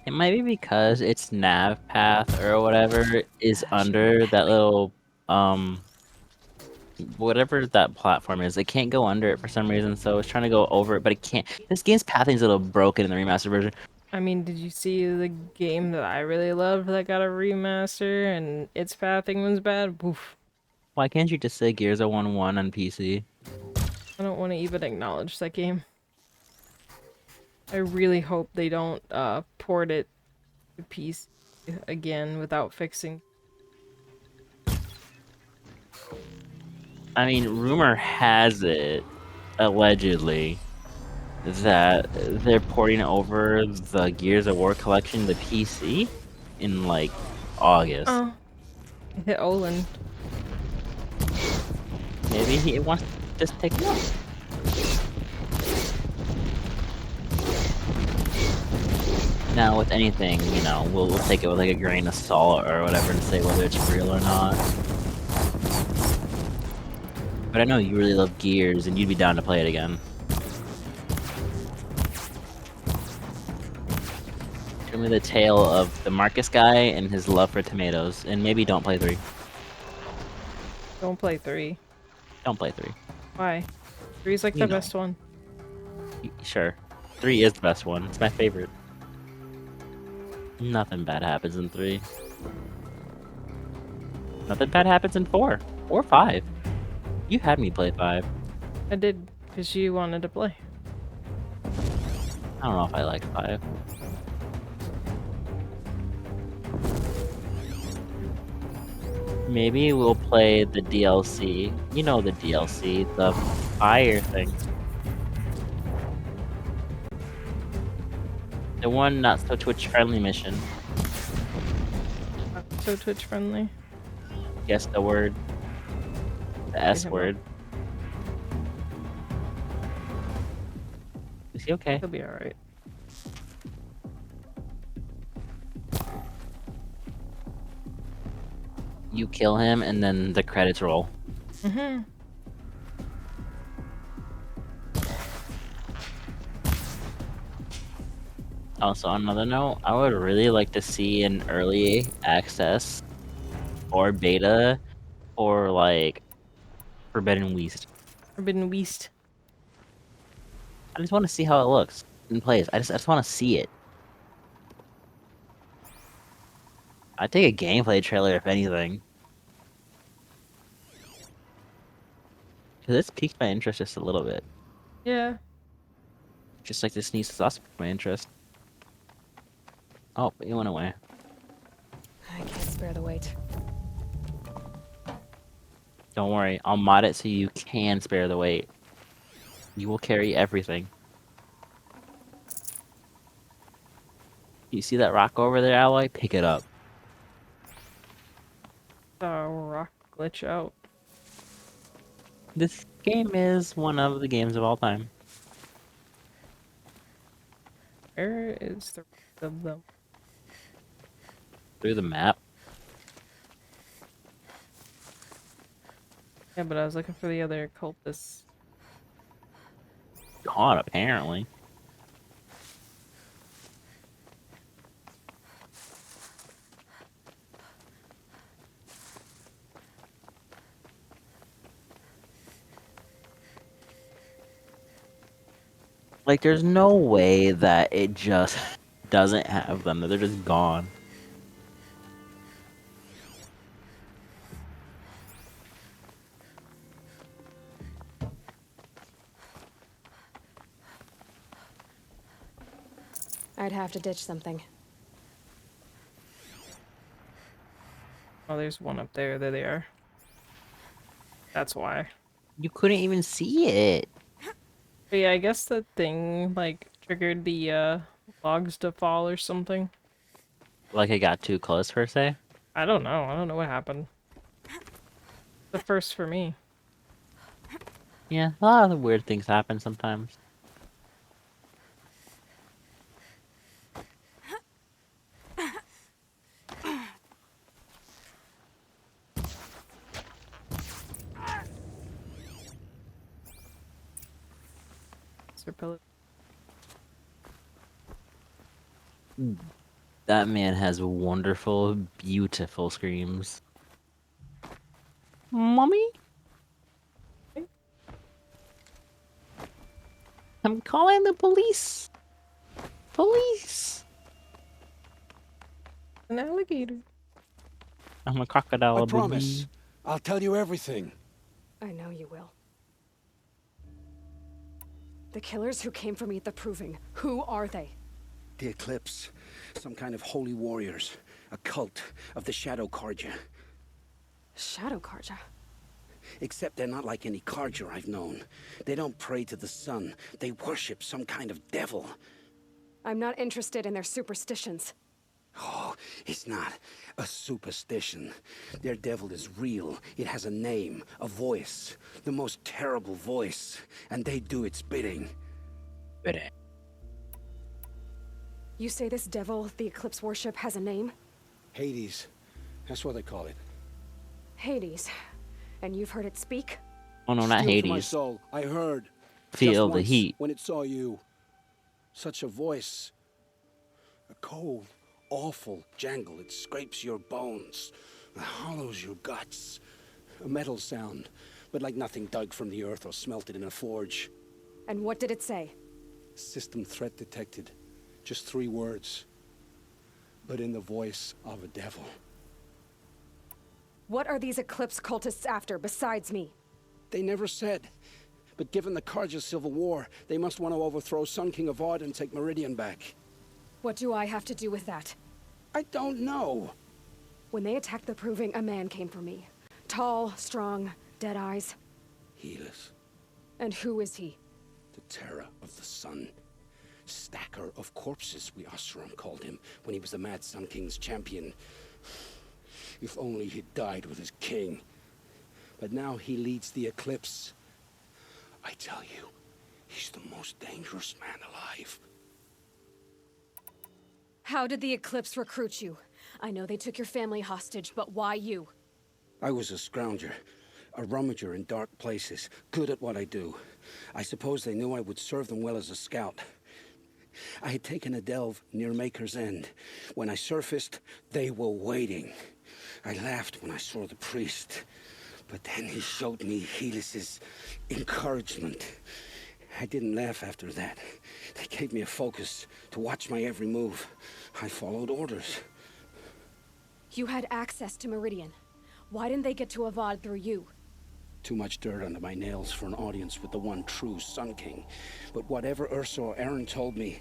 It might be because its nav path or whatever is under that little, whatever that platform is. It can't go under it for some reason, so it's trying to go over it, but it can't. This game's pathing is a little broken in the remastered version. I mean, did you see the game that I really loved that got a remaster and its pathing was bad? Oof. Why can't you just say Gears of War 1 on PC? I don't want to even acknowledge that game. I really hope they don't port it to PC again without fixing. I mean, rumor has it, allegedly, that they're porting over the Gears of War collection to PC in like August. Oh, I hit Olin. Maybe he wants to just take it off. Now, with anything, you know, we'll take it with like a grain of salt or whatever and say whether it's real or not. But I know you really love Gears and you'd be down to play it again. Show me the tale of the Marcus guy and his love for tomatoes, and maybe don't play 3. Don't play 3. Don't play 3. Why? 3's like You the know. best one. Sure. 3 is the best one. It's my favorite. Nothing bad happens in 3. Nothing bad happens in 4. Or 5. You had me play 5. I did, because you wanted to play. I don't know if I like 5. Maybe we'll play the DLC. You know the DLC, the fire thing. The one not so Twitch friendly mission. So Twitch friendly. Guess the word. The S word. Is he okay? He'll be alright. You kill him and then the credits roll. Mm-hmm. Also, on another note, I would really like to see an early access or beta or like Forbidden West. Forbidden West. I just want to see how it looks in place. I just want to see it. I'd take a gameplay trailer if anything. Cause this piqued my interest just a little bit. Yeah. Just like this needs to also pique my interest. Oh, it went away. I can't spare the weight. Don't worry, I'll mod it so you can spare the weight. You will carry everything. You see that rock over there, Alloy? Pick it up. Rock glitch out. This game is one of the games of all time. Where is the rest of them? Through the map. Yeah, but I was looking for the other cultists. Gone, apparently. Like, there's no way that it just doesn't have them. They're just gone. I'd have to ditch something. Oh, there's one up there. There they are. That's why. You couldn't even see it. But yeah, I guess the thing, like, triggered the, logs to fall or something. Like it got too close, per se? I don't know. I don't know what happened. The first for me. Yeah, a lot of weird things happen sometimes. That man has wonderful, beautiful screams. Mommy? I'm calling the police. Police. An alligator. I'm a crocodile, I baby. promise. I'll tell you everything. I know you will. The killers who came for me at the Proving, who are they? The Eclipse. Some kind of holy warriors. A cult of the Shadow Carja. Shadow Carja? Except they're not like any Carja I've known. They don't pray to the sun. They worship some kind of devil. I'm not interested in their superstitions. Oh, it's not a superstition. Their devil is real. It has a name, a voice. The most terrible voice. And they do its bidding. Bidding. You say this devil the Eclipse worship has a name? Hades. That's what they call it. Hades. And you've heard it speak? Oh no, not Steel to my Hades. soul. I heard. Feel Just the once, heat. when it saw you. Such a voice. A cold, awful jangle. It scrapes your bones. It hollows your guts. A metal sound, but like nothing dug from the earth or smelted in a forge. And what did it say? System threat detected. Just 3 words. But in the voice of a devil. What are these Eclipse cultists after besides me? They never said. But given the Carja civil war, they must want to overthrow Sun King Avad and take Meridian back. What do I have to do with that? I don't know. When they attacked the Proving, a man came for me. Tall, strong, dead eyes. Helis, And who is he? the terror of the sun. Stacker of corpses, we Oseram called him, when he was the Mad Sun King's champion. If only he'd died with his king. But now he leads the Eclipse. I tell you, he's the most dangerous man alive. How did the Eclipse recruit you? I know they took your family hostage, but why you? I was a scrounger, a rummager in dark places, good at what I do. I suppose they knew I would serve them well as a scout. I had taken a delve near Maker's End. When I surfaced, they were waiting. I laughed when I saw the priest. But then he showed me Helis's encouragement. I didn't laugh after that. They gave me a focus to watch my every move. I followed orders. You had access to Meridian. Why didn't they get to Avad through you? Too much dirt under my nails for an audience with the one true Sun King. But whatever Ursa or Eren told me,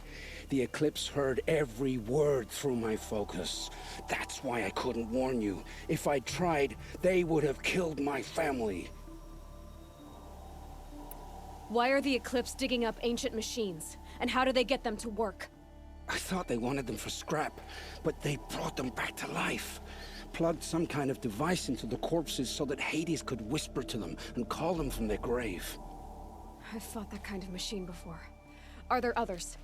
the Eclipse heard every word through my focus. That's why I couldn't warn you. If I'd tried, they would have killed my family. Why are the Eclipse digging up ancient machines? And how do they get them to work? I thought they wanted them for scrap, but they brought them back to life. Plugged some kind of device into the corpses so that Hades could whisper to them and call them from their grave. I've fought that kind of machine before. Are there others?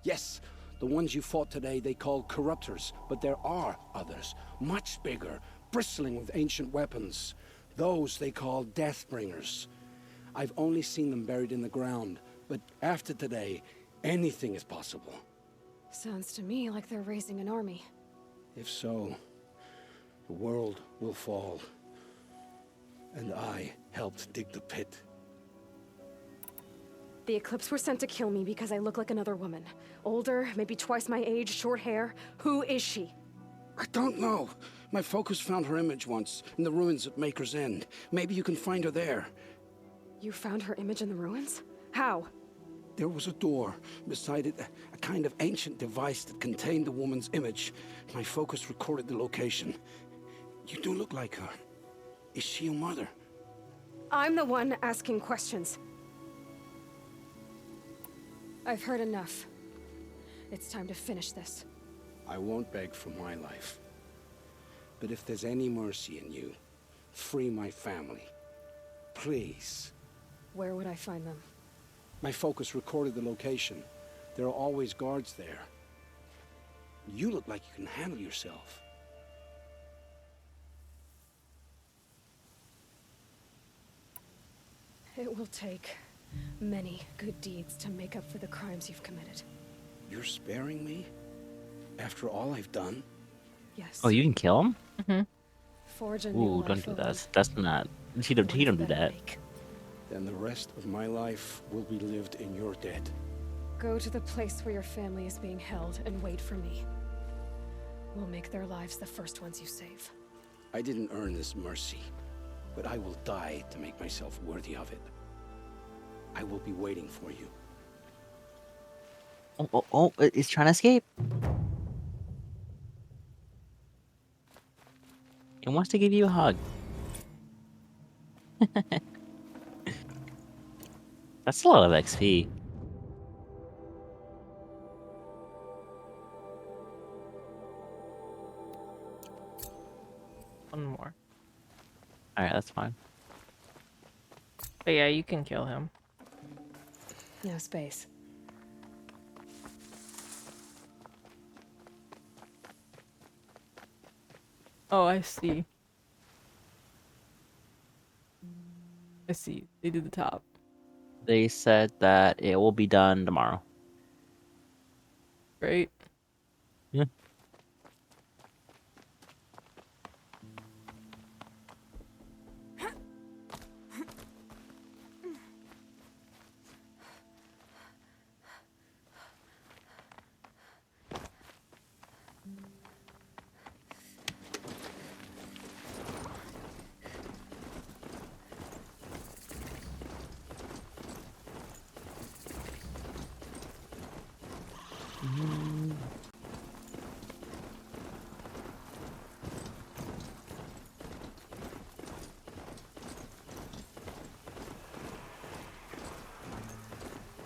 Yes, the ones you fought today they called corruptors, but there are others, much bigger, bristling with ancient weapons. Those they call Deathbringers. I've only seen them buried in the ground, but after today, anything is possible. Sounds to me like they're raising an army. If so, the world will fall. And I helped dig the pit. The Eclipse were sent to kill me because I look like another woman. Older, maybe twice my age, short hair. Who is she? I don't know. My focus found her image once, in the ruins at Maker's End. Maybe you can find her there. You found her image in the ruins? How? There was a door. Beside it, a kind of ancient device that contained the woman's image. My focus recorded the location. You do look like her. Is she your mother? I'm the one asking questions. I've heard enough. It's time to finish this. I won't beg for my life. But if there's any mercy in you, free my family. Please. Where would I find them? My focus recorded the location. There are always guards there. You look like you can handle yourself. It will take many good deeds to make up for the crimes you've committed. You're sparing me? After all I've done? Yes. Oh, you can kill him? Mm-hmm. Forge a new Ooh, life don't do over. that. That's not. He don't do that. Then the rest of my life will be lived in your debt. Go to the place where your family is being held and wait for me. We'll make their lives the first ones you save. I didn't earn this mercy, but I will die to make myself worthy of it. I will be waiting for you. Oh, he's trying to escape. He wants to give you a hug. That's a lot of XP. One more. Alright, that's fine. But yeah, you can kill him. No space. Oh, I see. I see. They did the top. They said that it will be done tomorrow. Great. Yeah.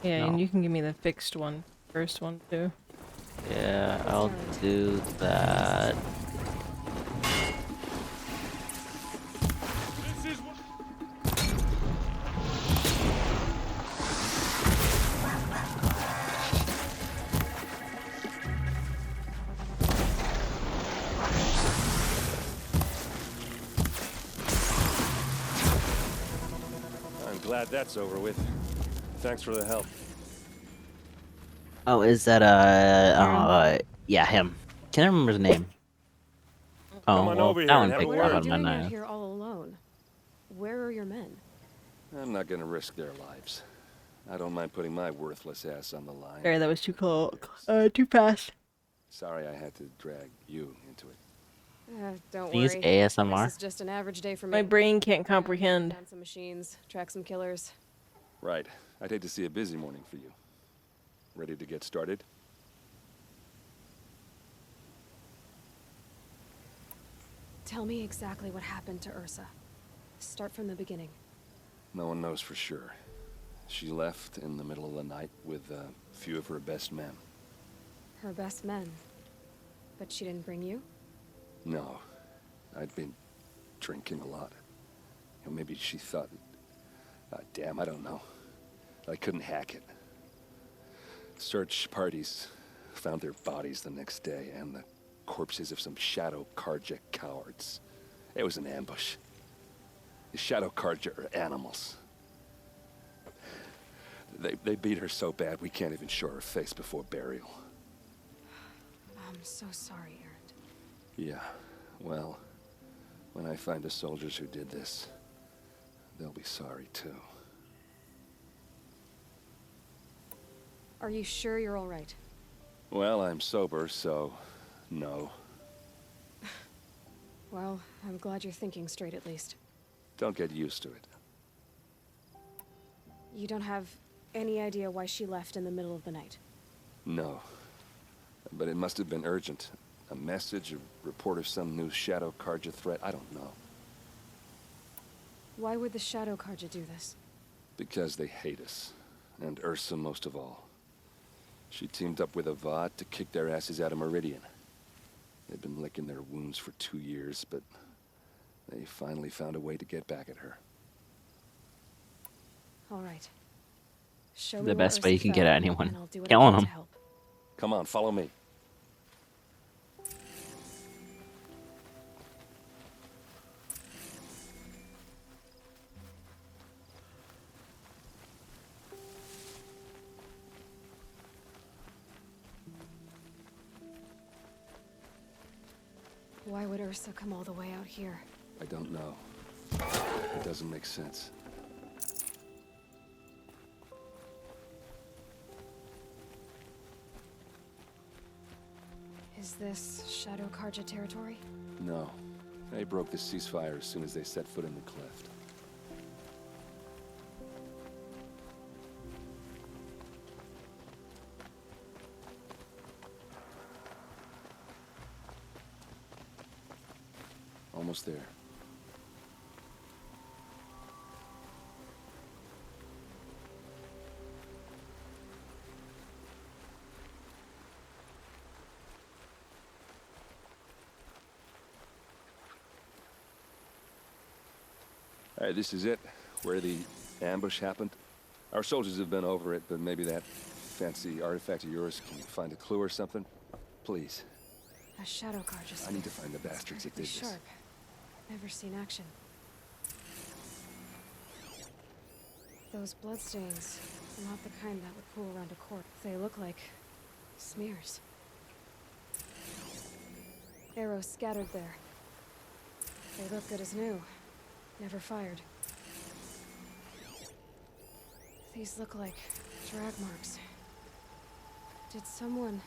Yeah, No. and you can give me the fixed one, first one too. Yeah, I'll do that. I'm glad that's over with. Thanks for the help. Oh, is that yeah, him. Can't remember his name. Oh, Come on well, over here that and one have a picked What up are you on my doing out knife. here all alone? Where are your men? I'm not gonna risk their lives. I don't mind putting my worthless ass on the line. Sorry, that was too close. Too fast. Sorry I had to drag you into it. Don't Use worry. ASMR. This is just an average day for me. My brain can't comprehend. Found some machines, track some killers. Right. I'd hate to see a busy morning for you. Ready to get started? Tell me exactly what happened to Ursa. Start from the beginning. No one knows for sure. She left in the middle of the night with a few of her best men. Her best men. But she didn't bring you? No. I'd been drinking a lot. Maybe she thought... damn, I don't know. I couldn't hack it. Search parties found their bodies the next day and the corpses of some Shadow Karja cowards. It was an ambush. The Shadow Karja are animals. They beat her so bad we can't even show her face before burial. I'm so sorry, Erend. Yeah, well, when I find the soldiers who did this, they'll be sorry too. Are you sure you're all right? Well, I'm sober, so no. Well, I'm glad you're thinking straight at least. Don't get used to it. You don't have any idea why she left in the middle of the night? No. But it must have been urgent. A message, a report of some new Shadow Karja threat, I don't know. Why would the Shadow Karja do this? Because they hate us. And Ursa most of all. She teamed up with Avad to kick their asses out of Meridian. They've been licking their wounds for 2 years, but they finally found a way to get back at her. All right. Show me The where best way Ursa you can get fell, at anyone. and I'll do what I Killing can them. to help. Come on, follow me. Why would Ursa come all the way out here? I don't know. It doesn't make sense. Is this Shadow Karja territory? No. They broke the ceasefire as soon as they set foot in the cleft. Almost there. All right, this is it, where the ambush happened. Our soldiers have been over it, but maybe that fancy artifact of yours can find a clue or something. Please. A Shadow Karja. I need to find the bastards that did this. Sharp. Never seen action. Those bloodstains, not the kind that would pool around a corpse. They look like smears. Arrows scattered there. They look good as new. Never fired. These look like drag marks. Did someone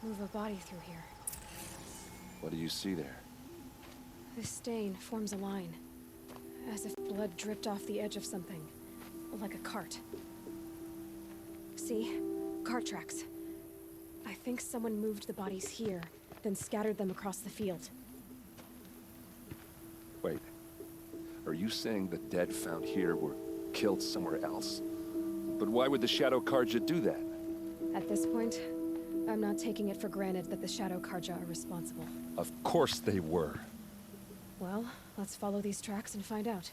move a body through here? What do you see there? This stain forms a line, as if blood dripped off the edge of something, like a cart. See? Cart tracks. I think someone moved the bodies here, then scattered them across the field. Wait. Are you saying the dead found here were killed somewhere else? But why would the Shadow Karja do that? At this point, I'm not taking it for granted that the Shadow Karja are responsible. Of course they were. Well, let's follow these tracks and find out.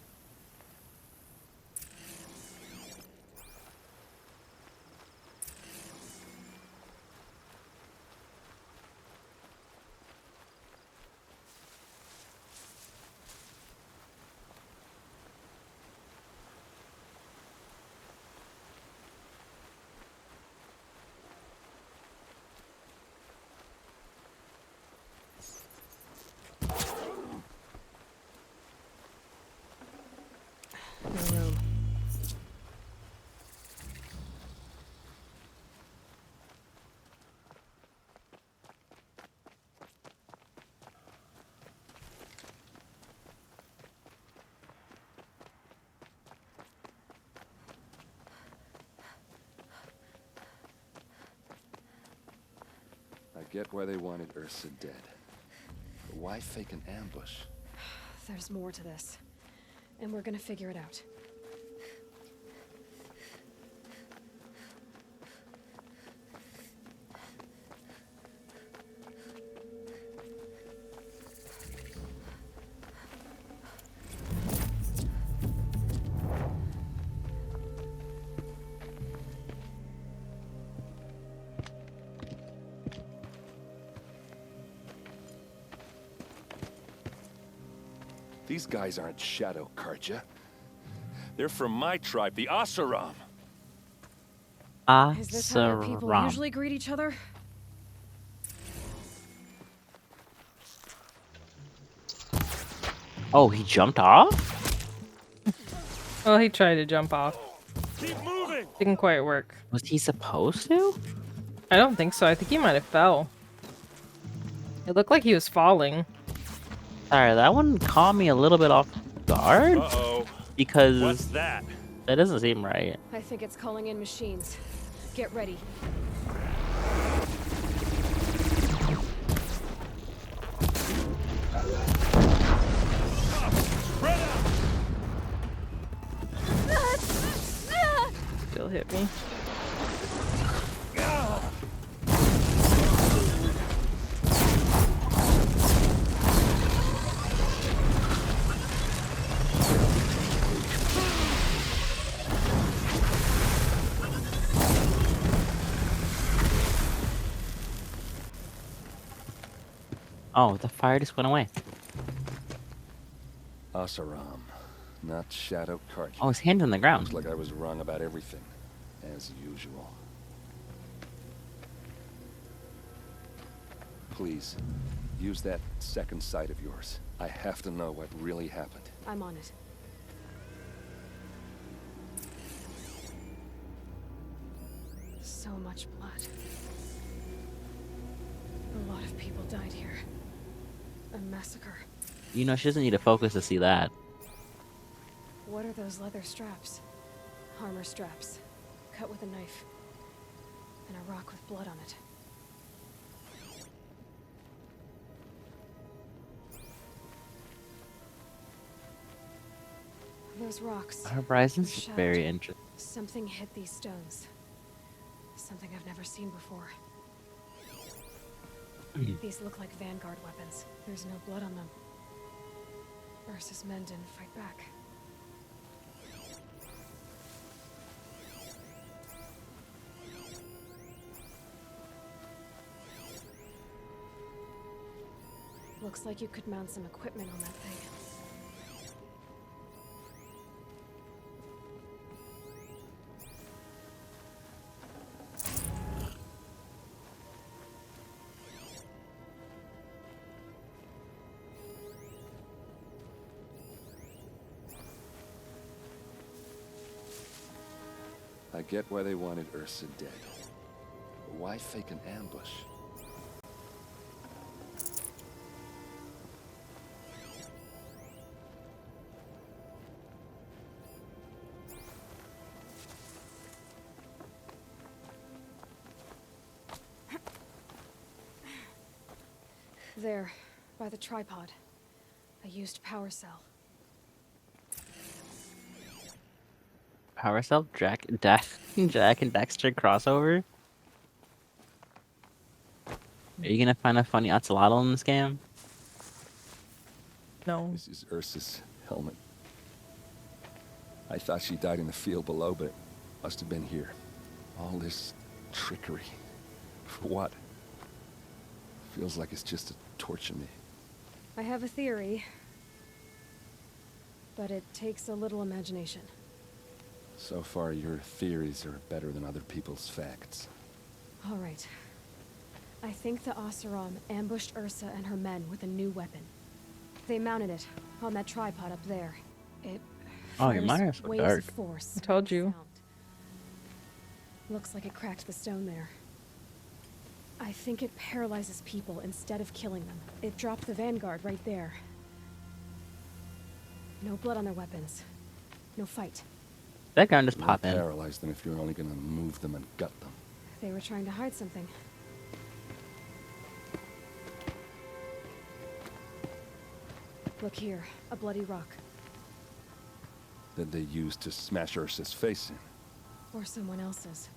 get why they wanted Ursa dead. But why fake an ambush? There's more to this. And we're gonna figure it out. These guys aren't Shadow Karja. They're from my tribe, the Asaram. Is this how our people Asaram. usually greet each other? Oh, he jumped off? Well, he tried to jump off. Keep moving. Didn't quite work. Was he supposed to? I don't think so. I think he might have fell. It looked like he was falling. Sorry, that one caught me a little bit off guard. Uh-oh. Because What's that? That doesn't seem right. I think it's calling in machines. Get ready. Still hit me. Oh, the fire just went away. Asaram, not Shadow Karja. Oh, his hand's on the ground. Looks like I was wrong about everything, as usual. Please, use that second sight of yours. I have to know what really happened. I'm on it. So much blood. A lot of people died here. A massacre. You know, she doesn't need to focus to see that. What are those leather straps? Armor straps. Cut with a knife. And a rock with blood on it. Those rocks. Horizons is shattered. very interesting. Something hit these stones. Something I've never seen before. These look like vanguard weapons. There's no blood on them. Ursa's men didn't fight back. Looks like you could mount some equipment on that thing. I get why they wanted Ursa dead. But why fake an ambush? There, by the tripod. A used power cell. Power cell? Jack and Dexter crossover? Are you gonna find a funny Axolotl in this game? No. This is Ursa's helmet. I thought she died in the field below, but it must have been here. All this trickery. For what? Feels like it's just to torture me. I have a theory. But it takes a little imagination. So far, your theories are better than other people's facts. All right. I think the Asaram ambushed Ursa and her men with a new weapon. They mounted it on that tripod up there. It Oh, your fires mine is so waves dark. of force. I told you. Looks like it cracked the stone there. I think it paralyzes people instead of killing them. It dropped the vanguard right there. No blood on their weapons. No fight. That gun just You popped won't in. paralyze them if you're only gonna move them and gut them. They were trying to hide something. Look here, a bloody rock. That they used to smash Ursa's face in. Or someone else's.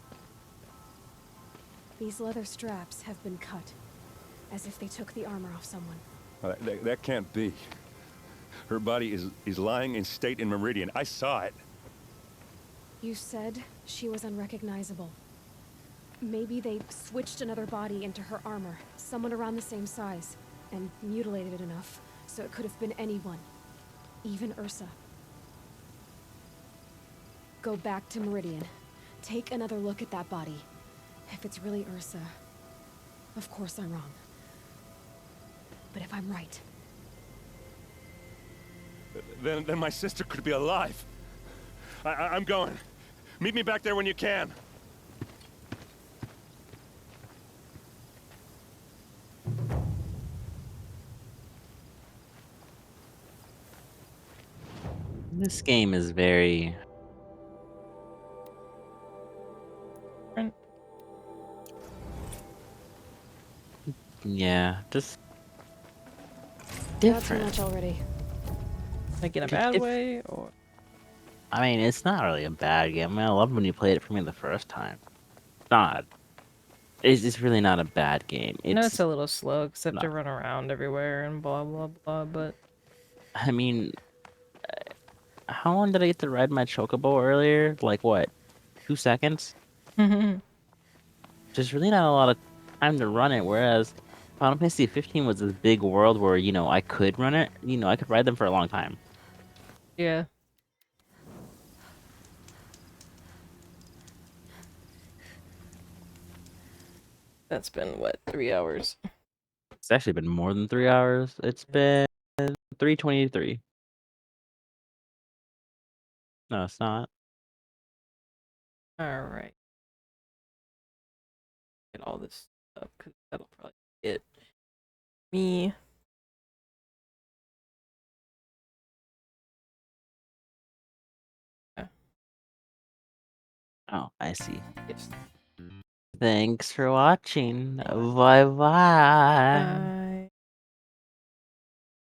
These leather straps have been cut, as if they took the armor off someone. That can't be. Her body is lying in state in Meridian. I saw it. You said she was unrecognizable. Maybe they switched another body into her armor, someone around the same size, and mutilated it enough so it could have been anyone, even Ursa. Go back to Meridian. Take another look at that body. If it's really Ursa, of course I'm wrong. But if I'm right... Then my sister could be alive. I'm going. Meet me back there when you can. This game is very... Yeah, just... different. Not too much already. Like in a bad way, or... I mean, it's not really a bad game. I mean, I loved when you played it for me the first time. It's not. It's really not a bad game. I know it's a little slow, except no. to run around everywhere and blah blah blah, but... I mean... how long did I get to ride my chocobo earlier? Like, what? 2 seconds? There's really not a lot of time to run it, whereas Final Fantasy 15 was this big world where, you know, I could run it. You know, I could ride them for a long time. Yeah. That's been, what, 3 hours? It's actually been more than 3 hours. It's been 3:23. No, it's not. Alright. Get all this stuff, because that'll probably get me. Oh, I see. Yes. Thanks for watching. Bye-bye.